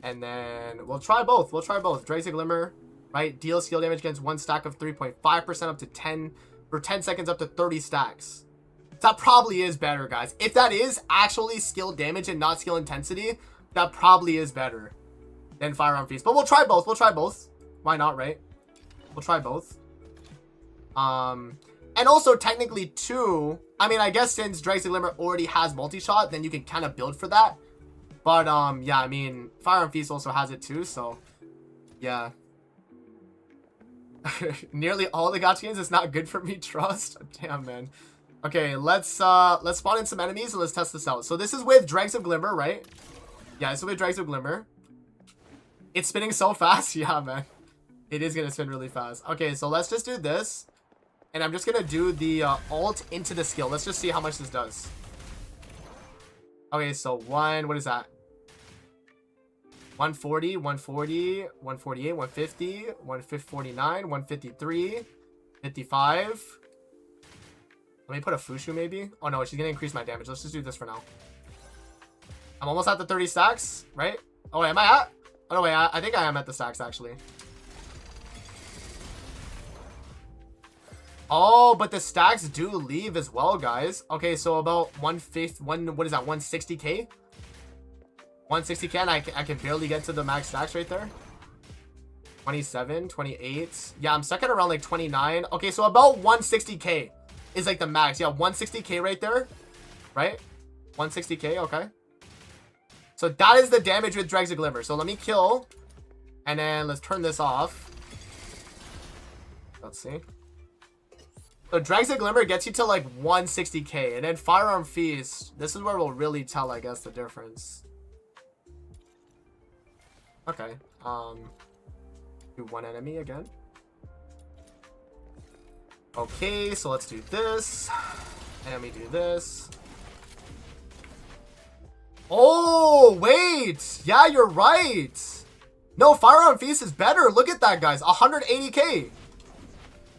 and then we'll try both. We'll try both. Dregs of Glimmer, right? Deals skill damage against one stack of 3.5% up to 10 for 10 seconds up to 30 stacks. That probably is better, guys. If that is actually skill damage and not skill intensity, that probably is better than Firearm Feast. But we'll try both. We'll try both. Why not, right? We'll try both. And also technically too, I mean, I guess since Dregs of Glimmer already has multi-shot, then you can kind of build for that. But yeah, I mean, Firearm Feast also has it too, so yeah. Nearly all the gacha games is not good for me, trust. Damn, man. Okay, let's spawn in some enemies and let's test this out. So this is with Dregs of Glimmer, right? Yeah, this is with Dregs of Glimmer. It's spinning so fast. Yeah, man. It is gonna spin really fast. Okay, so let's just do this. And I'm just gonna do the alt into the skill. Let's just see how much this does. Okay, so what is that? 140, 140, 148, 150, 149, 153, 55. Let me put a Fushu maybe. Oh no, she's gonna increase my damage. Let's just do this for now. I'm almost at the 30 stacks, right? Oh wait, am I at? Oh no, wait, I think I am at the stacks actually. Oh, but the stacks do leave as well, guys. Okay, so about what is that, 160k? 160k, and I can barely get to the max stacks right there. 27, 28. Yeah, I'm stuck at around like 29. Okay, so about 160k is like the max. Yeah, 160k right there. Right? 160k, okay. So that is the damage with Dregs of Glimmer. So let me kill. And then let's turn this off. Let's see. So Dregs of Glimmer gets you to like 160k. And then Firearm Feast, this is where we'll really tell, I guess, the difference. Okay. Do one enemy again. Okay, so let's do this. And we do this. Oh, wait. Yeah, you're right. No, Firearm Feast is better. Look at that, guys. 180k.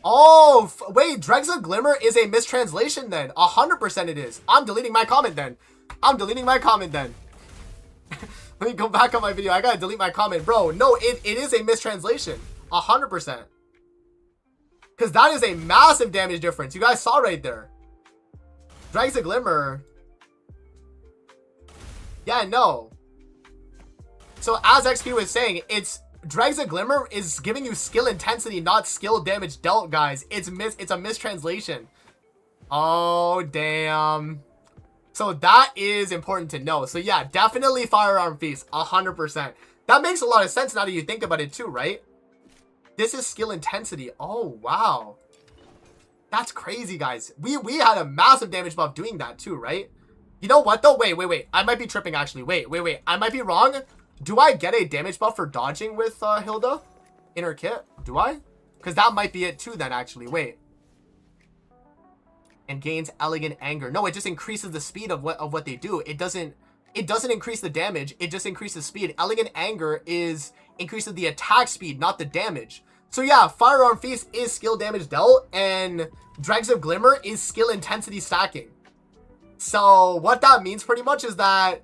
Oh, wait. Dregs of Glimmer is a mistranslation then. 100% it is. I'm deleting my comment then. Let me go back on my video. I gotta delete my comment. Bro, no, it is a mistranslation. 100%. Because that is a massive damage difference. You guys saw right there. Dregs of Glimmer. Yeah, no. So as XP was saying, Dregs of Glimmer is giving you skill intensity, not skill damage dealt, guys. It's a mistranslation. Oh, damn. So that is important to know. So yeah, definitely Firearm Feast, 100%. That makes a lot of sense now that you think about it too, right? This is skill intensity. Oh, wow. That's crazy, guys. We had a massive damage buff doing that too, right? You know what though? Wait. I might be tripping actually. Wait. I might be wrong. Do I get a damage buff for dodging with Hilda in her kit? Do I? Because that might be it too then actually. Wait. And gains Elegant Anger. No, it just increases the speed of what they do. It doesn't increase the damage. It just increases speed. Elegant Anger increases the attack speed, not the damage. So yeah, Firearm Feast is skill damage dealt, and Dregs of Glimmer is skill intensity stacking. So what that means pretty much is that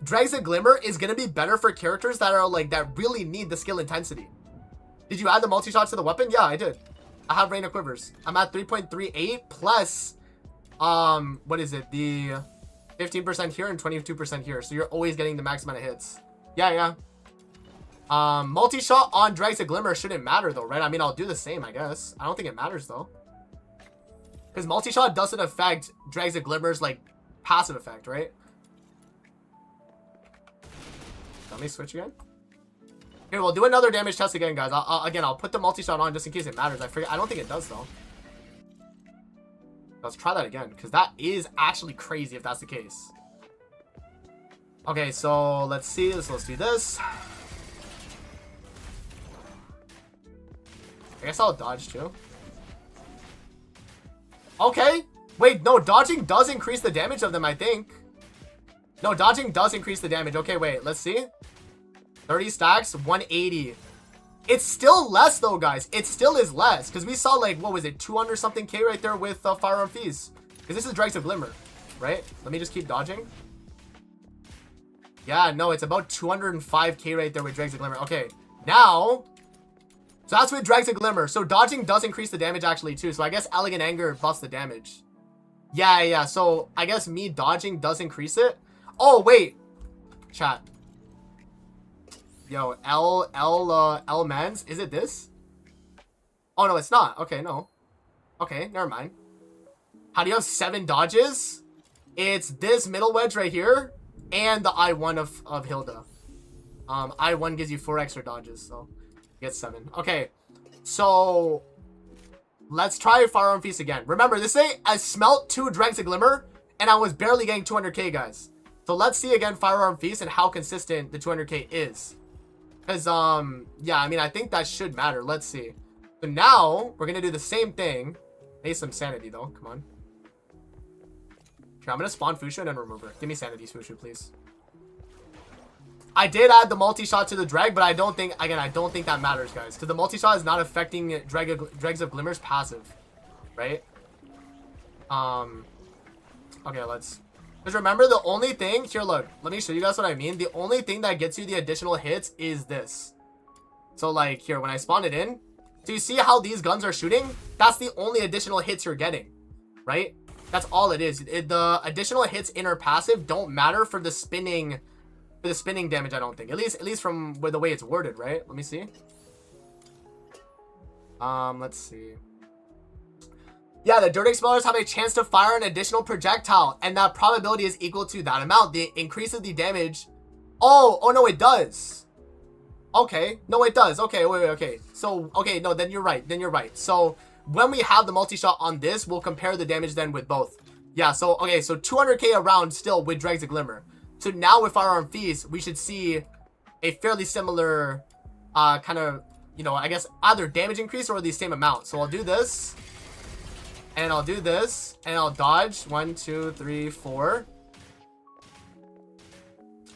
Dregs of Glimmer is gonna be better for characters that are like that really need the skill intensity. Did you add the multi-shot to the weapon? Yeah, I did. I have Rain of Quivers. I'm at 3.38 plus what is it? The 15% here and 22% here. So you're always getting the max amount of hits. Yeah. Multi-shot on Dregs of Glimmer shouldn't matter though, right? I mean, I'll do the same, I guess. I don't think it matters though. Because multi-shot doesn't affect Dregs of Glimmer's like passive effect, right? Let me switch again. Here, we'll do another damage test again, guys. I'll put the multi-shot on just in case it matters. I don't think it does though. Let's try that again, because that is actually crazy if that's the case. Okay, so let's see. Let's do this. I guess I'll dodge too. Okay. Wait, no, dodging does increase the damage of them, I think. No, dodging does increase the damage. Okay, wait, let's see. 30 stacks, 180. It's still less though, guys. It still is less, because we saw like, what was it, 200 something K right there with Firearm Feast. Because this is Dregs of Glimmer, right? Let me just keep dodging. Yeah, no, it's about 205k right there with Dregs of Glimmer. Okay, now, so that's with Dregs of Glimmer. So dodging does increase the damage actually too. So I guess Elegant Anger buffs the damage. Yeah. So I guess me dodging does increase it. Oh, wait. Chat. Yo, L mans. Is it this? Oh, no, it's not. Okay, no. Okay, never mind. How do you have 7 dodges? It's this middle wedge right here and the I1 of Hilda. I1 gives you 4 extra dodges, so you get 7. Okay, so let's try Firearm Feast again. Remember, this is I smelt 2 Dregs of Glimmer, and I was barely getting 200k, guys. So let's see again Firearm Feast and how consistent the 200k is. Because, yeah, I mean, I think that should matter. Let's see. So now, we're going to do the same thing. Need some sanity, though. Come on. Okay, I'm going to spawn Fushu and then remove her. Give me sanity, Fushu, please. I did add the multi-shot to the drag, but I don't think, again, I don't think that matters, guys. Because the multi-shot is not affecting Dregs of Glimmer's passive. Right? Okay, let's... Because remember, the only thing... Here, look. Let me show you guys what I mean. The only thing that gets you the additional hits is this. So, like, here, when I spawn it in... So you see how these guns are shooting? That's the only additional hits you're getting. Right? That's all it is. The additional hits in her passive don't matter for the spinning... For the spinning damage, I don't think. At least from the way it's worded, right? Let me see. Let's see. Yeah, the Dirt Expellers have a chance to fire an additional projectile, and that probability is equal to that amount. It increases the damage. Oh, no, it does. Okay, no, it does. Okay, wait, okay. So, okay, no, then you're right. So, when we have the multi-shot on this, we'll compare the damage then with both. Yeah, so, okay, so 200k a round still with Dregs of Glimmer. So now with Firearm Feast, we should see a fairly similar kind of, you know, I guess either damage increase or the same amount. So I'll do this. And I'll do this, and I'll dodge. 1, 2, 3, 4.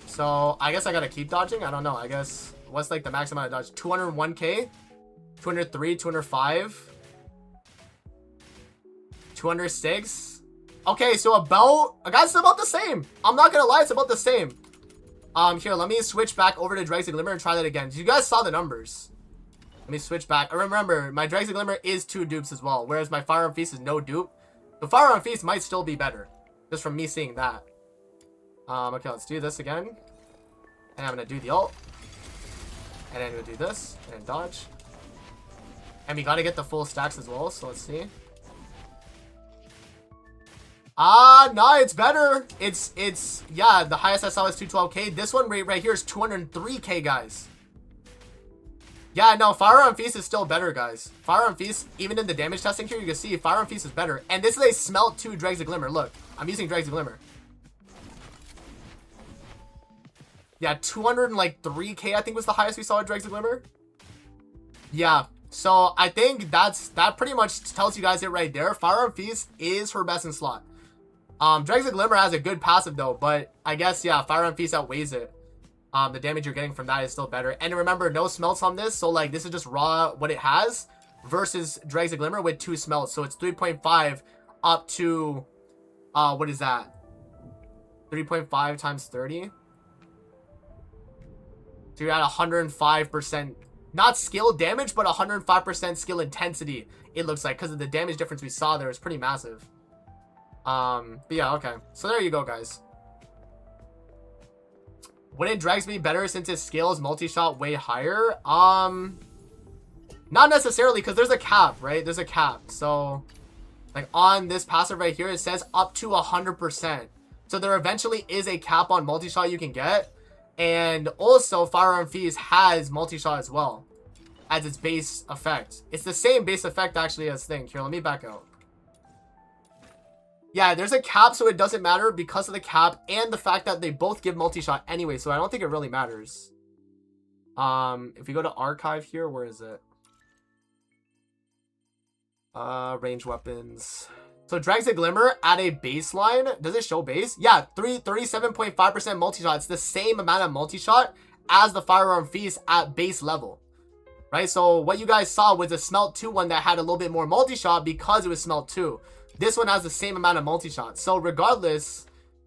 So I guess I gotta keep dodging. I don't know. I guess what's like the max amount of dodge? 201k, 203, 205, 206. Okay, so guys, it's about the same. I'm not gonna lie, it's about the same. Here, let me switch back over to Dregs of Glimmer and try that again. You guys saw the numbers. Let me switch back. Remember, my Dregs of Glimmer is 2 dupes as well, whereas my Firearm Feast is no dupe. The Firearm Feast might still be better, just from me seeing that. Okay, let's do this again. And I'm going to do the ult. And then we'll do this, and dodge. And we got to get the full stacks as well, so let's see. No, it's better. It's, yeah, the highest I saw was 212k. This one right here is 203k, guys. Yeah, no, Firearm Feast is still better, guys. Firearm Feast, even in the damage testing here, you can see Firearm Feast is better. And this is a smelt 2 Dregs of Glimmer. Look, I'm using Dregs of Glimmer. Yeah, 203k, I think was the highest we saw at Dregs of Glimmer. Yeah, so I think that pretty much tells you guys it right there. Firearm Feast is her best in slot. Dregs of Glimmer has a good passive though, but I guess, yeah, Firearm Feast outweighs it. The damage you're getting from that is still better. And remember, no smelts on this. So, like, this is just raw what it has versus Dregs of Glimmer with 2 smelts. So, it's 3.5 up to, what is that? 3.5 times 30. So, you're at 105%, not skill damage, but 105% skill intensity, it looks like. Because of the damage difference we saw there is pretty massive. But yeah, okay. So, there you go, guys. Wouldn't Dregs be better since it scales multi-shot way higher? Not necessarily, because there's a cap, right? There's a cap. So, like, on this passive right here, it says up to 100%. So, there eventually is a cap on multi-shot you can get. And also, Firearm Feast has multi-shot as well as its base effect. It's the same base effect, actually, as Thing. Here, let me back out. Yeah, there's a cap, so it doesn't matter because of the cap and the fact that they both give multi-shot anyway, so I don't think it really matters. If we go to archive here, where is it? Range weapons. So Dregs of Glimmer at a baseline. Does it show base? Yeah, 37.5% multi-shot. It's the same amount of multi-shot as the Firearm Feast at base level. Right? So what you guys saw was a Smelt 2 one that had a little bit more multi-shot because it was Smelt 2. This one has the same amount of multi-shot. So regardless,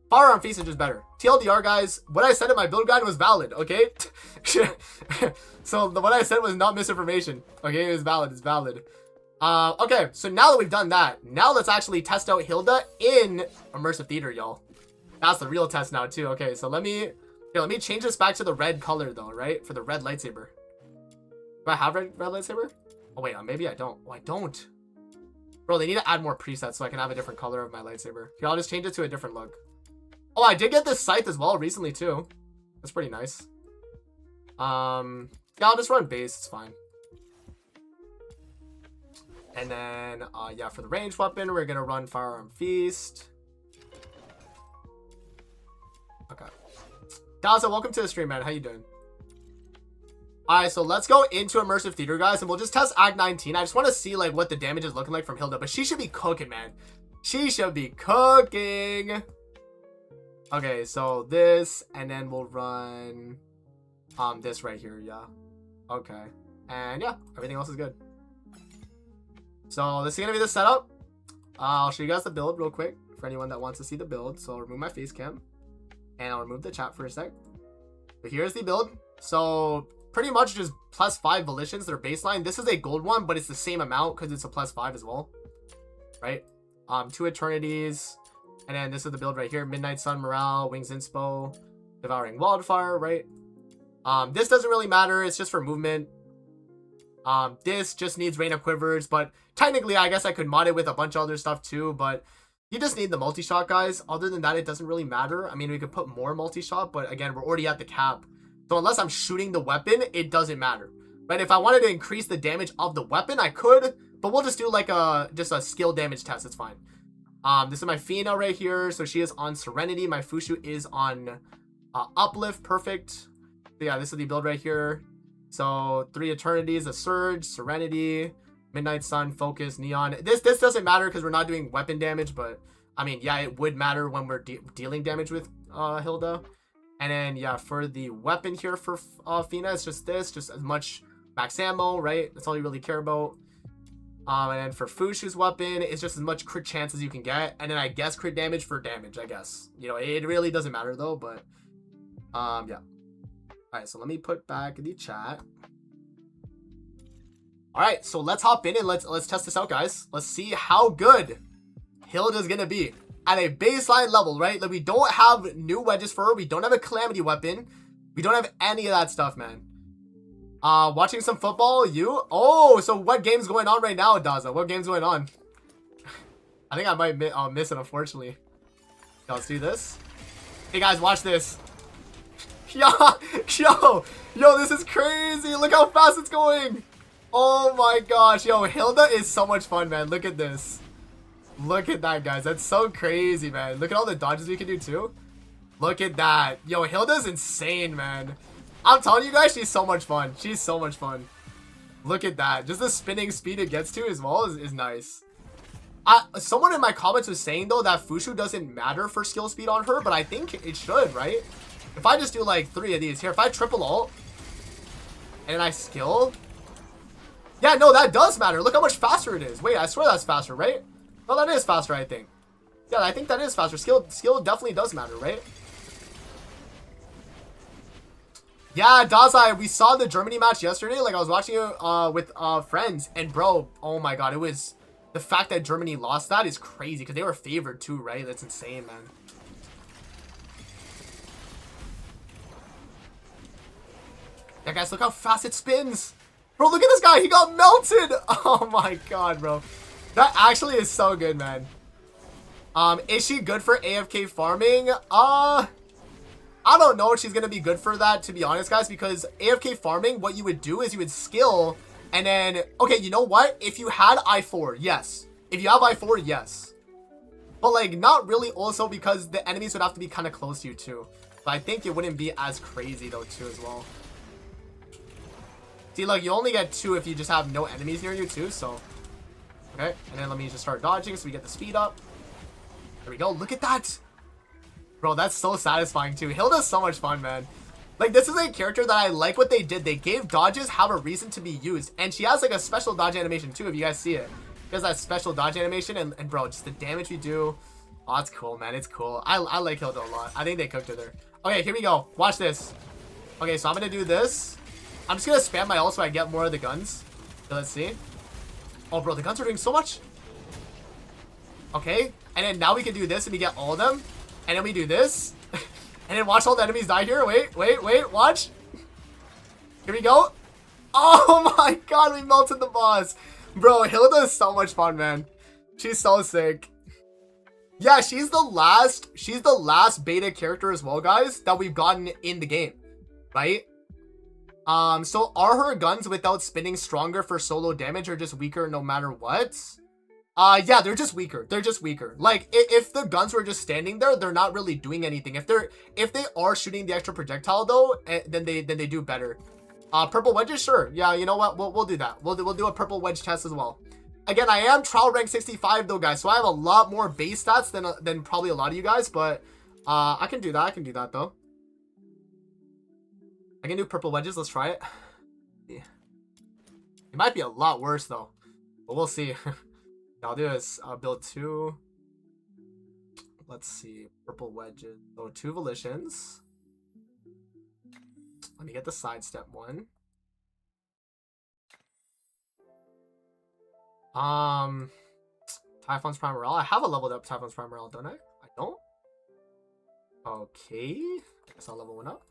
Firearm Feast is just better. TLDR, guys, what I said in my build guide was valid, okay? So what I said was not misinformation, okay? It was valid, it's valid. Okay, so now that we've done that, now let's actually test out Hilda in Immersive Theater, y'all. That's the real test now, too. Okay, so let me Here, let me change this back to the red color though, right? For the red lightsaber. Do I have red lightsaber? Oh wait, maybe I don't. Oh, I don't. Bro, they need to add more presets so I can have a different color of my lightsaber. Here, I'll just change it to a different look. Oh, I did get this scythe as well recently too. That's pretty nice. Yeah, I'll just run base. It's fine. And then, yeah, for the ranged weapon, we're gonna run Firearm Feast. Okay. Daza, welcome to the stream, man. How you doing? Alright, so let's go into Immersive Theater, guys, and we'll just test Act 19. I just want to see, like, what the damage is looking like from Hilda, but she should be cooking, man. She should be cooking. Okay, so this, and then we'll run, this right here, yeah. Okay. And, yeah, everything else is good. So, this is going to be the setup. I'll show you guys the build real quick for anyone that wants to see the build. So, I'll remove my face cam. And I'll remove the chat for a sec. But here's the build. So, pretty much just +5 volitions. Their baseline. This is a gold one, but it's the same amount because it's a +5 as well. Right? 2 eternities. And then this is the build right here. Midnight Sun, Morale, Wings Inspo, Devouring Wildfire, right? This doesn't really matter. It's just for movement. This just needs Rain of Quivers, but technically I guess I could mod it with a bunch of other stuff too, but you just need the multi-shot, guys. Other than that, it doesn't really matter. I mean, we could put more multi-shot, but again, we're already at the cap. So unless I'm shooting the weapon, it doesn't matter. Right? If I wanted to increase the damage of the weapon, I could, but we'll just do like just a skill damage test. It's fine. This is my Fina right here. So she is on Serenity. My Fushu is on Uplift. Perfect. So yeah, this is the build right here. So 3 eternities, a Surge, Serenity, Midnight Sun, Focus, Neon. This doesn't matter because we're not doing weapon damage, but I mean, yeah, it would matter when we're dealing damage with Hilda. And then yeah, for the weapon here for Fina, it's just this, just as much max ammo, right? That's all you really care about. And then for Fushu's weapon, it's just as much crit chance as you can get. And then I guess crit damage for damage, I guess. You know, it really doesn't matter though, but yeah. Alright, so let me put back the chat. Alright, so let's hop in and let's test this out, guys. Let's see how good Hilda's gonna be at a baseline level, right? Like, we don't have new wedges for her. We don't have a calamity weapon. We don't have any of that stuff, man. Watching some football, you? Oh, so what game's going on right now, Daza? What game's going on? I think I might miss it, unfortunately. Yeah, let's do this. Hey, guys, watch this. Yo, this is crazy. Look how fast it's going. Oh my gosh. Yo, Hilda is so much fun, man. Look at this. Look at that, guys. That's so crazy, man. Look at all the dodges we can do, too. Look at that. Yo, Hilda's insane, man. I'm telling you guys, she's so much fun. She's so much fun. Look at that. Just the spinning speed it gets to as well is nice. Someone in my comments was saying, though, that Fushu doesn't matter for skill speed on her, but I think it should, right? If I just do like 3 of these here, if I triple ult and then I skill, yeah, no, that does matter. Look how much faster it is. Wait, I swear that's faster, right? No, that is faster, I think. Yeah, I think that is faster. Skill definitely does matter, right? Yeah, Dazai, we saw the Germany match yesterday. Like, I was watching it with friends, and bro, oh my god, it was the fact that Germany lost. That is crazy because they were favored too, right? That's insane, man. Yeah, guys, look how fast it spins. Bro, look at this guy. He got melted. Oh my god, bro. That actually is so good, man. Is she good for AFK farming? I don't know if she's going to be good for that, to be honest, guys, because AFK farming, what you would do is you would skill, and then, okay, you know what? If you had I4, yes. If you have I4, yes. But, like, not really also because the enemies would have to be kind of close to you, too. But I think it wouldn't be as crazy, though, too, as well. See, look, you only get 2 if you just have no enemies near you, too, so. Okay, and then let me just start dodging so we get the speed up. There we go. Look at that. Bro, that's so satisfying, too. Hilda's so much fun, man. Like, this is a character that I like what they did. They gave dodges have a reason to be used. And she has, like, a special dodge animation, too, if you guys see it. She has that special dodge animation, and bro, just the damage we do. Oh, it's cool, man. It's cool. I like Hilda a lot. I think they cooked her there. Okay, here we go. Watch this. Okay, so I'm going to do this. I'm just going to spam my ult so I get more of the guns. So let's see. Oh, bro, the guns are doing so much. Okay, and then now we can do this and we get all of them. And then we do this. And then watch all the enemies die here. Wait, watch. Here we go. Oh my god, we melted the boss. Bro, Hilda is so much fun, man. She's so sick. Yeah, she's the last beta character as well, guys, that we've gotten in the game, right? So are her guns without spinning stronger for solo damage or just weaker no matter what? Yeah, they're just weaker. They're just weaker. Like, if the guns were just standing there, they're not really doing anything. If they are shooting the extra projectile though, then they do better. Purple wedges, sure. Yeah, you know what? We'll do that. We'll do a purple wedge test as well. Again, I am trial rank 65 though, guys, so I have a lot more base stats than probably a lot of you guys, but I can do that. I can do that though. I can do purple wedges. Let's try it. Yeah. It might be a lot worse though, but we'll see. I'll do is build 2. Let's see, purple wedges. So 2 volitions. Let me get the sidestep one. Typhon's Primal. I have a leveled up Typhon's Primal, don't I? I don't. Okay, I guess I'll level one up.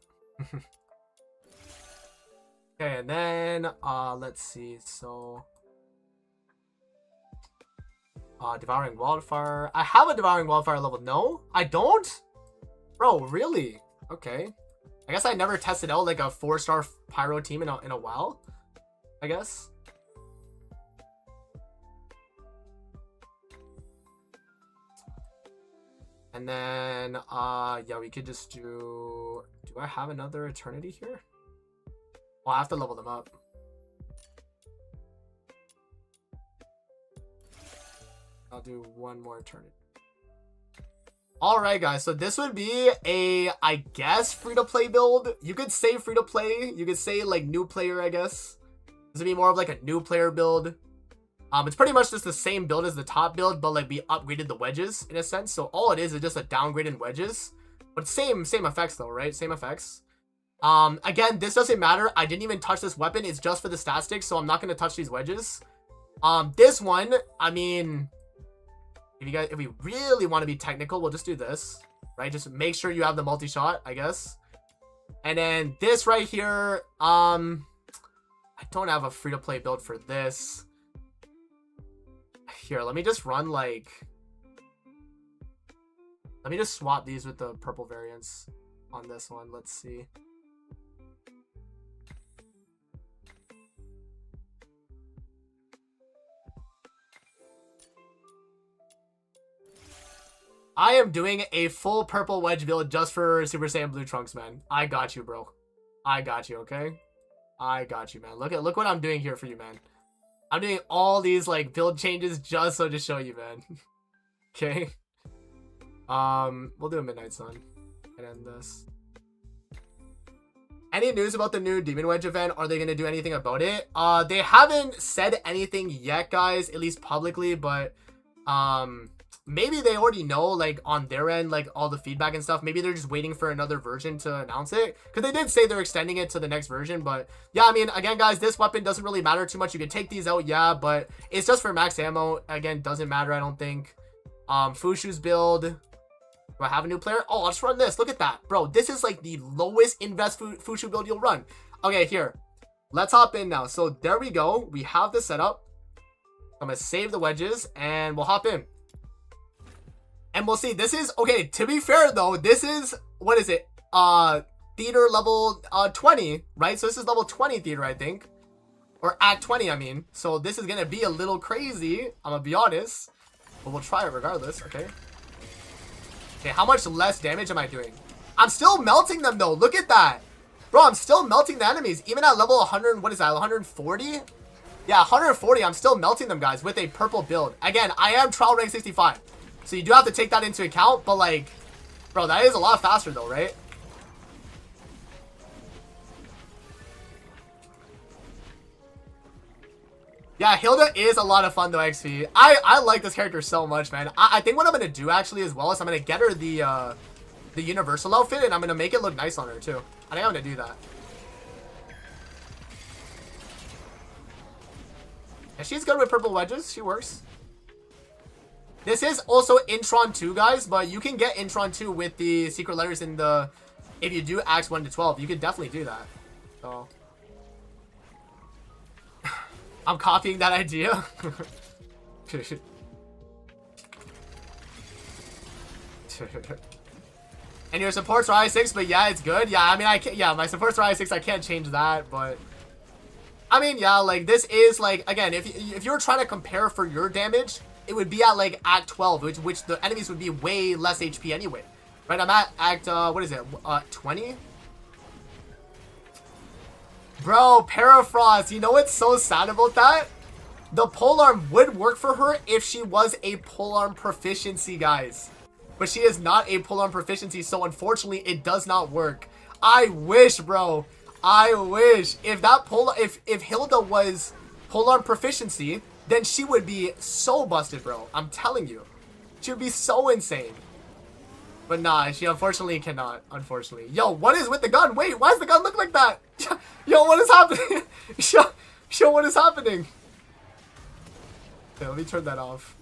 Okay, and then let's see. So Devouring Wildfire. I have a Devouring Wildfire level. No, I don't. Bro, really? Okay. I guess I never tested out like a 4-star pyro team in a while, I guess. And then, yeah, we could just do I have another Eternity here? Oh, I have to level them up. I'll do one more Eternity. Alright guys, so this would be a, I guess, free-to-play build. You could say free-to-play. You could say, like, new player, I guess. This would be more of, like, a new player build. It's pretty much just the same build as the top build, but, like, we upgraded the wedges, in a sense. So all it is just a downgrade in wedges. But same effects, though, right? Same effects. Again, this doesn't matter. I didn't even touch this weapon. It's just for the stat sticks, so I'm not going to touch these wedges. This one, I mean... If we really want to be technical, we'll just do this, right? Just make sure you have the multi-shot, I guess. And then this right here, I don't have a free-to-play build for this. Here, let me just run like... Let me just swap these with the purple variants on this one. Let's see. I am doing a full purple wedge build just for Super Saiyan Blue Trunks, man. I got you, bro. I got you, okay? I got you, man. Look what I'm doing here for you, man. I'm doing all these like build changes just so to show you, man. Okay. We'll do a Midnight Sun and end this. Any news about the new Demon Wedge event? Are they gonna do anything about it? They haven't said anything yet, guys, at least publicly, but maybe they already know, like, on their end, like, all the feedback and stuff. Maybe they're just waiting for another version to announce it. Because they did say they're extending it to the next version. But, yeah, I mean, again, guys, this weapon doesn't really matter too much. You can take these out, yeah, but it's just for max ammo. Again, doesn't matter, I don't think. Fushu's build. Do I have a new player? Oh, I'll just run this. Look at that. Bro, this is, like, the lowest invest Fushu build you'll run. Okay, here. Let's hop in now. So, there we go. We have the setup. I'm going to save the wedges, and we'll hop in. And we'll see. This is, okay, to be fair, though, this is, what is it? Theater level 20, right? So this is level 20 theater, I think. Or Act 20, I mean. So this is going to be a little crazy, I'm going to be honest. But we'll try it regardless, okay? Okay, how much less damage am I doing? I'm still melting them, though. Look at that. Bro, I'm still melting the enemies. Even at level 100, what is that, 140? Yeah, 140, I'm still melting them, guys, with a purple build. Again, I am trial rank 65. So you do have to take that into account, but like, bro, that is a lot faster though, right? Yeah, Hilda is a lot of fun though, XP. I like this character so much, man. I think what I'm gonna do actually as well is I'm gonna get her the universal outfit and I'm gonna make it look nice on her too. I think I'm gonna do that. Yeah, she's good with purple wedges. She works. This is also Intron 2, guys, but you can get Intron 2 with the secret letters in the if you do Axe 1 to 12, you could definitely do that. So I'm copying that idea. And your support's I6, but yeah, it's good. Yeah, I mean, yeah, my support's I6, I can't change that, but I mean, yeah, like, this is, like, again, if you were trying to compare for your damage, it would be at, like, Act 12, which the enemies would be way less HP anyway. Right, I'm at Act, what is it, 20? Bro, Parafrost, you know what's so sad about that? The polearm would work for her if she was a polearm proficiency, guys. But she is not a polearm proficiency, so unfortunately, it does not work. I wish, bro. I wish. If that if Hilda was polearm proficiency, then she would be so busted, bro. I'm telling you. She would be so insane. But nah, she unfortunately cannot. Unfortunately. Yo, what is with the gun? Wait, why does the gun look like that? Yo, what is happening? Show what is happening. Okay, let me turn that off.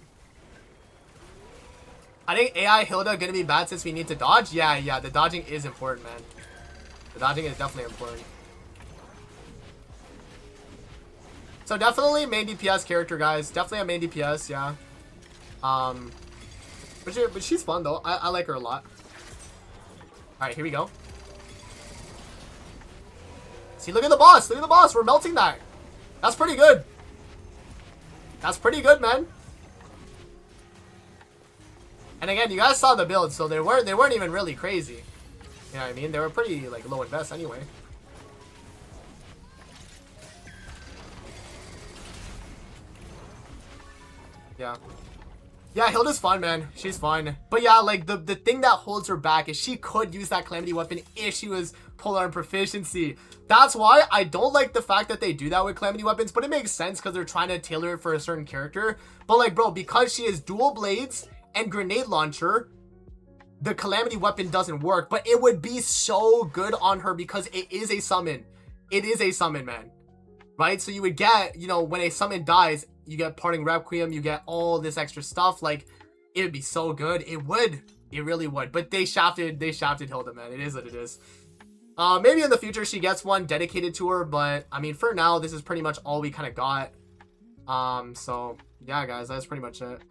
I think AI Hilda gonna be bad since we need to dodge. Yeah, the dodging is important, man. The dodging is definitely important. So definitely main DPS character, guys. Definitely a main DPS, yeah. But she's fun though. I like her a lot. All right, here we go. See, look at the boss. Look at the boss. We're melting that. That's pretty good. That's pretty good, man. And again, you guys saw the build, so they weren't even really crazy. You know what I mean? They were pretty like low invest anyway. Yeah. Yeah, Hilda's fun, man. She's fun. But yeah, like the thing that holds her back is she could use that Calamity weapon if she was polearm proficiency. That's why I don't like the fact that they do that with Calamity weapons, but it makes sense because they're trying to tailor it for a certain character. But like, bro, because she is dual blades and grenade launcher, the Calamity weapon doesn't work, but it would be so good on her because it is a summon. It is a summon, man. Right? So you would get, you know, when a summon dies, you get Parting Requiem, you get all this extra stuff. Like, it would be so good. It would. It really would. But they shafted Hilda, man. It is what it is. Maybe in the future she gets one dedicated to her, but I mean, for now, this is pretty much all we kind of got. So yeah, guys, that's pretty much it.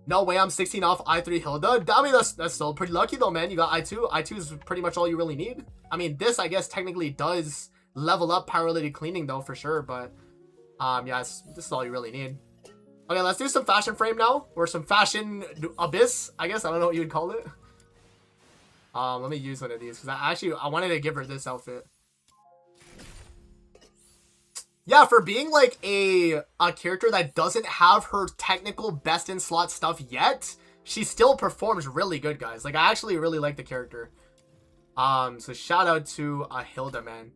No way I'm 16 off I3 Hilda. I mean, that's still pretty lucky though, man. You got I2. I2 is pretty much all you really need. I mean, this, I guess, technically does level up Paralytic Cleaning though, for sure, but yeah, this is all you really need. Okay, let's do some Fashion Frame now, or some Fashion Abyss, I guess. I don't know what you would call it. Let me use one of these, because I wanted to give her this outfit. Yeah, for being like a character that doesn't have her technical best in slot stuff yet, she still performs really good, guys. Like, I actually really like the character. So shout out to Hilda, man.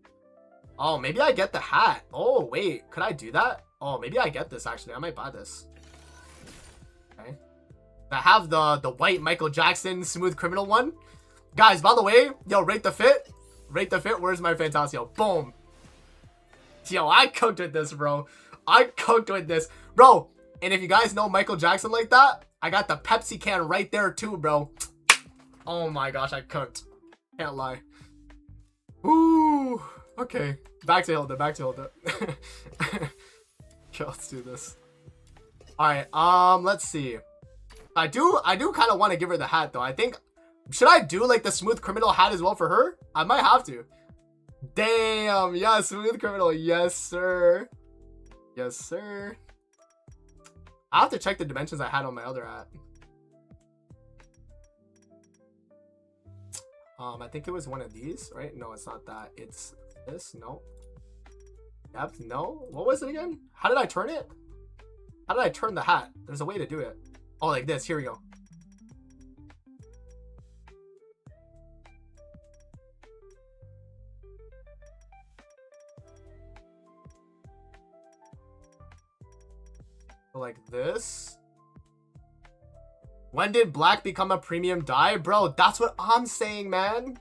Oh, maybe I get the hat. Oh, wait, could I do that? Oh, maybe I get this, actually. I might buy this. Okay. I have the white Michael Jackson Smooth Criminal one. Guys, by the way, yo, rate the fit. Rate the fit. Where's my Fantasio? Boom. Yo, I cooked with this, bro. I cooked with this. Bro, and if you guys know Michael Jackson like that, I got the Pepsi can right there too, bro. Oh my gosh, I cooked. Can't lie. Ooh. Okay. Back to Hilda. Back to Hilda. Okay, let's do this. Alright, let's see. I do kind of want to give her the hat, though. I think... Should I do, like, the Smooth Criminal hat as well for her? I might have to. Damn. Yeah, Smooth Criminal. Yes, sir. Yes, sir. I have to check the dimensions I had on my other hat. I think it was one of these, right? No, it's not that. It's this. No. Yep. No. What was it again? How did I turn it? How did I turn the hat? There's a way to do it. Oh, like this. Here we go. Like this. When did black become a premium dye? Bro, that's what I'm saying, man.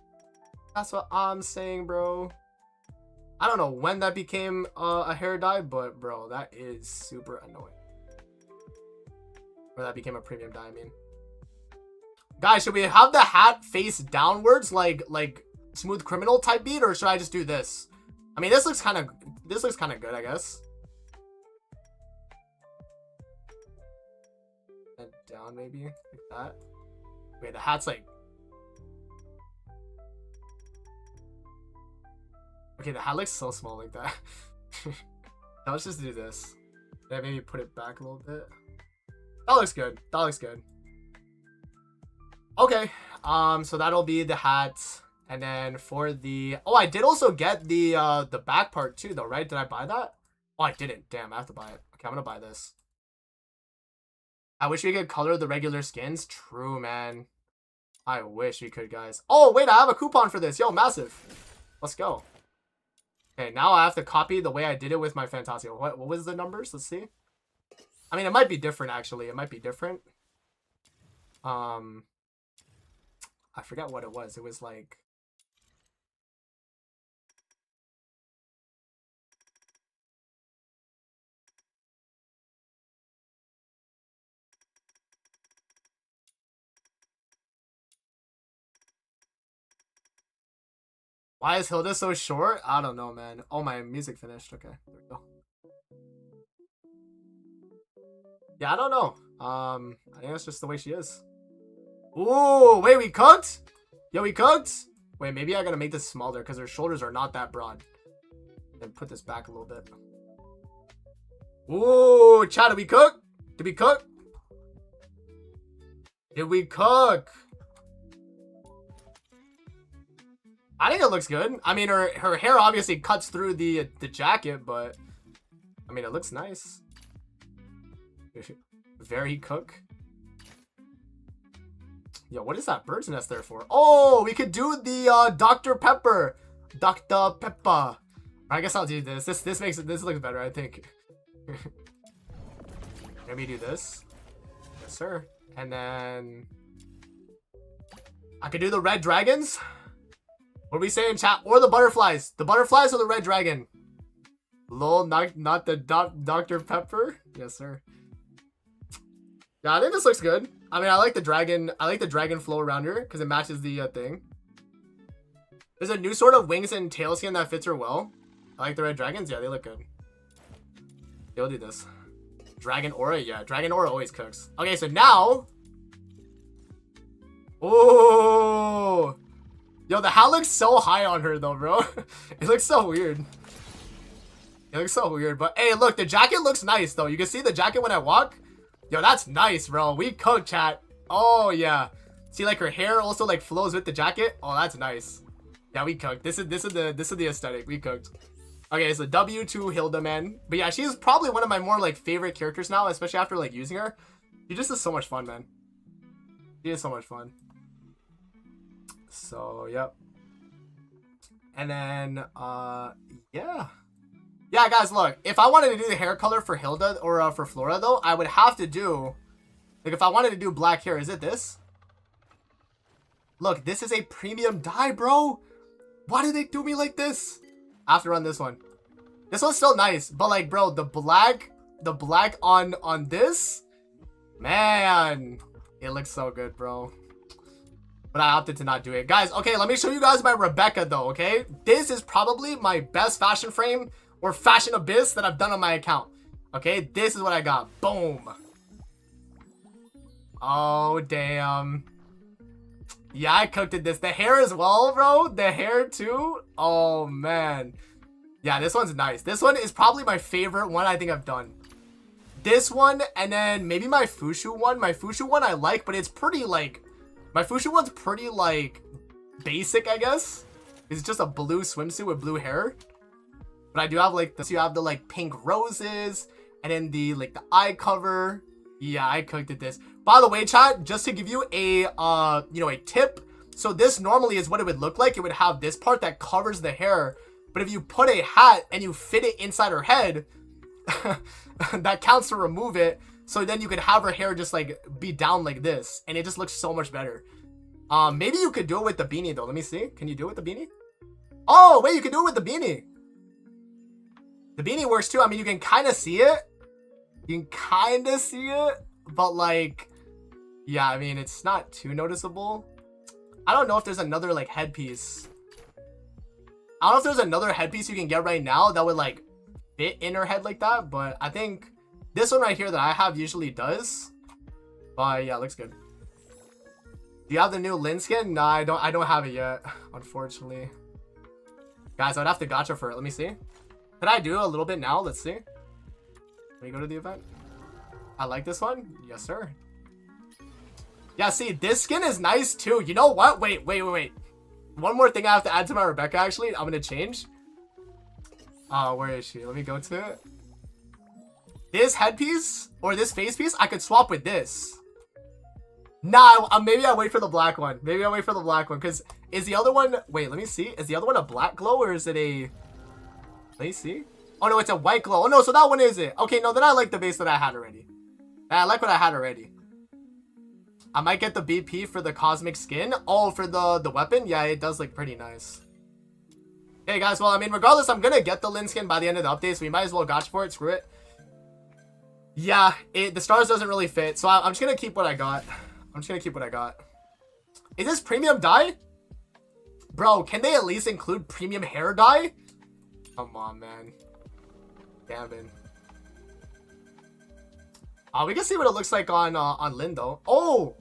That's what I'm saying, bro. I don't know when that became a hair dye, but bro, that is super annoying. Or that became a premium dye, I mean. Guys, should we have the hat face downwards like smooth criminal type beat, or should I just do this? I mean, this looks kind of good, I guess. And down maybe like that. Wait, the hat's like. Okay, the hat looks so small like that. Now let's just do this. Then maybe put it back a little bit. That looks good. That looks good. Okay. So that'll be the hat. And then for the... Oh, I did also get the back part too, though, right? Did I buy that? Oh, I didn't. Damn, I have to buy it. Okay, I'm gonna buy this. I wish we could color the regular skins. True, man. I wish we could, guys. Oh, wait, I have a coupon for this. Yo, massive. Let's go. Okay, now I have to copy the way I did it with my Fantasio. What was the numbers? Let's see. I mean, it might be different, actually. It might be different. I forget what it was. It was like... Why is Hilda so short? I don't know, man. Oh, my music finished. Okay, there we go. Yeah, I don't know. I think that's just the way she is. Ooh, wait, we cooked? Yo, we cooked? Wait, maybe I gotta make this smaller because her shoulders are not that broad. Then put this back a little bit. Ooh, chat, did we cook? Did we cook? Did we cook? I think it looks good. I mean, her hair obviously cuts through the jacket, but I mean, it looks nice. Very cook. Yo, what is that bird's nest there for? Oh, we could do the Dr. Pepper. Dr. Pepper. I guess I'll do this. This looks better, I think. Let me do this. Yes, sir. And then I could do the red dragons. What are we saying, chat? Or the butterflies. The butterflies or the red dragon? Lol, not the Dr. Pepper? Yes, sir. Yeah, I think this looks good. I mean, I like the dragon flow around her because it matches the thing. There's a new sort of wings and tail skin that fits her well. I like the red dragons. Yeah, they look good. You'll do this. Dragon aura? Yeah, dragon aura always cooks. Okay, so now... Oh! Yo, the hat looks so high on her though, bro. It looks so weird. It looks so weird. But hey, look, the jacket looks nice though. You can see the jacket when I walk. Yo, that's nice, bro. We cooked, chat. Oh, yeah. See, like, her hair also, like, flows with the jacket. Oh, that's nice. Yeah, we cooked. This is the aesthetic. We cooked. Okay, so W to Hilda, man. But yeah, she's probably one of my more, like, favorite characters now, especially after, like, using her. She just is so much fun, man. She is so much fun. So, yep. And then, yeah. Yeah, guys, look. If I wanted to do the hair color for Hilda or for Flora, though, I would have to do... Like, if I wanted to do black hair, is it this? Look, this is a premium dye, bro. Why did they do me like this? I have to run this one. This one's still nice, but, like, bro, the black on this, man, it looks so good, bro. But I opted to not do it. Guys, okay, let me show you guys my Rebecca, though, okay? This is probably my best fashion frame or fashion abyss that I've done on my account. Okay, this is what I got. Boom. Oh, damn. Yeah, I cooked it this. The hair as well, bro. The hair, too. Oh, man. Yeah, this one's nice. This one is probably my favorite one I think I've done. This one, and then maybe my Fushu one. My Fushu one I like, but it's pretty, like... My Fushu one's pretty, like, basic, I guess. It's just a blue swimsuit with blue hair. But I do have, like, you have the, like, pink roses. And then the, like, the eye cover. Yeah, I cooked it this. By the way, chat, just to give you a, you know, a tip. So this normally is what it would look like. It would have this part that covers the hair. But if you put a hat and you fit it inside her head, that counts to remove it. So then you could have her hair just, like, be down like this. And it just looks so much better. Maybe you could do it with the beanie, though. Let me see. Can you do it with the beanie? Oh, wait, you can do it with the beanie. The beanie works, too. I mean, you can kind of see it. You can kind of see it. But, like, yeah, I mean, it's not too noticeable. I don't know if there's another, like, headpiece I don't know if there's another headpiece you can get right now that would like fit in her head like that, but I think this one right here that I have usually does. But yeah, looks good. Do you have the new Lin skin? Nah, I don't have it yet, unfortunately. Guys, I'd have to gacha for it. Let me see. Could I do a little bit now? Let's see. Let me go to the event. I like this one. Yes, sir. Yeah, see, this skin is nice too. You know what? Wait. One more thing I have to add to my Rebecca, actually. I'm gonna change. Where is she? Let me go to it. This headpiece or this face piece, I could swap with this. Nah, maybe I wait for the black one. Maybe I wait for the black one, because is the other one... Wait, let me see. Is the other one a black glow, or is it a... Let me see. Oh, no, it's a white glow. Oh, no, so that one is it. Okay, no, then I like the base that I had already. I like what I had already. I might get the BP for the cosmic skin. Oh, for the weapon? Yeah, it does look pretty nice. Okay, guys, well, I mean, regardless, I'm going to get the Lin skin by the end of the update, so we might as well gacha for it. Screw it. Yeah, the stars doesn't really fit, so I'm just going to keep what I got. Is this premium dye? Bro, can they at least include premium hair dye? Come on, man. Damn it. We can see what it looks like on Lin, though. Oh!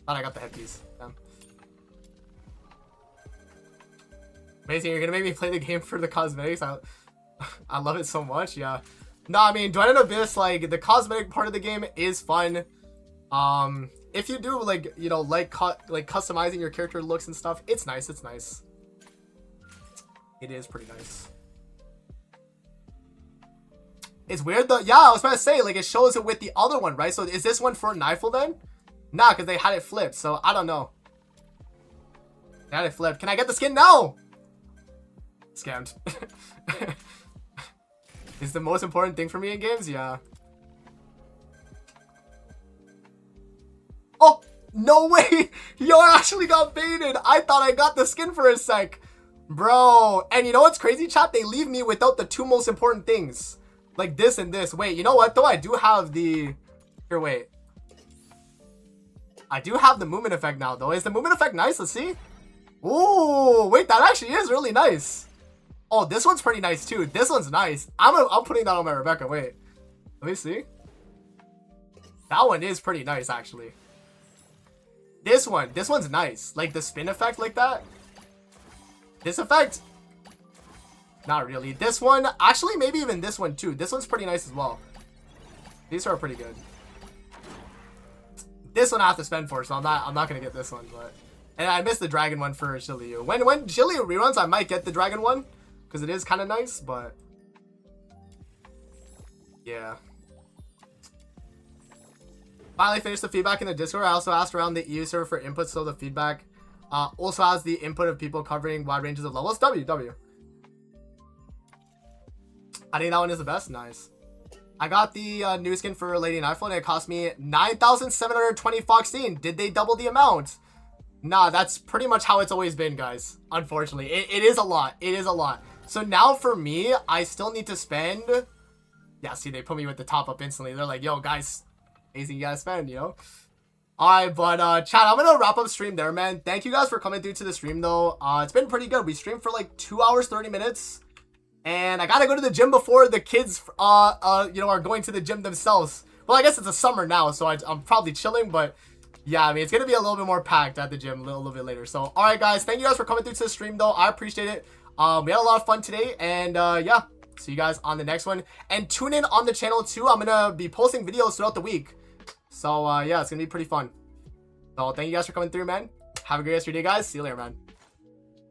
Thought I got the headpiece. Damn. Amazing, you're gonna make me play the game for the cosmetics. I love it so much, yeah. No, I mean, Duet and Abyss, like, the cosmetic part of the game is fun. If you do, like, you know, like customizing your character looks and stuff, it's nice, it's nice. It is pretty nice. It's weird though. Yeah, I was about to say, like, it shows it with the other one, right? So is this one for Nifle then? Nah, because they had it flipped, so I don't know. They had it flipped. Can I get the skin? No! Scammed. Is the most important thing for me in games? Yeah. Oh, no way! Yo, I actually got baited. I thought I got the skin for a sec. Bro. And you know what's crazy, chat? They leave me without the two most important things. Like this and this. Wait, you know what though? I do have the... Here, wait. I do have the movement effect now though. Is the movement effect nice? Let's see. Ooh, wait, that actually is really nice. Oh, this one's pretty nice too. This one's nice. I'm putting that on my Rebecca. Wait. Let me see. That one is pretty nice actually. This one's nice. Like the spin effect like that. This effect... Not really. This one, actually, maybe even this one too. This one's pretty nice as well. These are pretty good. This one I have to spend for, so I'm not gonna get this one. But and I missed the dragon one for Shiryu. When Shiryu reruns, I might get the dragon one because it is kind of nice. But yeah. Finally finished the feedback in the Discord. I also asked around the EU server for input, so the feedback also has the input of people covering wide ranges of levels. W. I think that one is the best. Nice. I got the new skin for Lady Nightfall and it cost me 9,720 Foxine. Did they double the amount? Nah, that's pretty much how it's always been, guys. Unfortunately, it is a lot. It is a lot. So now for me, I still need to spend... Yeah, see, they put me with the top up instantly. They're like, yo, guys, easy, you gotta spend, you know? Alright, but chat, I'm gonna wrap up stream there, man. Thank you guys for coming through to the stream, though. It's been pretty good. We streamed for like 2 hours, 30 minutes. And I gotta go to the gym before the kids, you know, are going to the gym themselves. Well, I guess it's a summer now, so I'm probably chilling, but yeah, I mean, it's gonna be a little bit more packed at the gym a little bit later. So, alright, guys, thank you guys for coming through to the stream, though. I appreciate it. We had a lot of fun today, and yeah, see you guys on the next one. And tune in on the channel, too. I'm gonna be posting videos throughout the week. So, yeah, it's gonna be pretty fun. So, thank you guys for coming through, man. Have a great rest of your day, guys. See you later, man.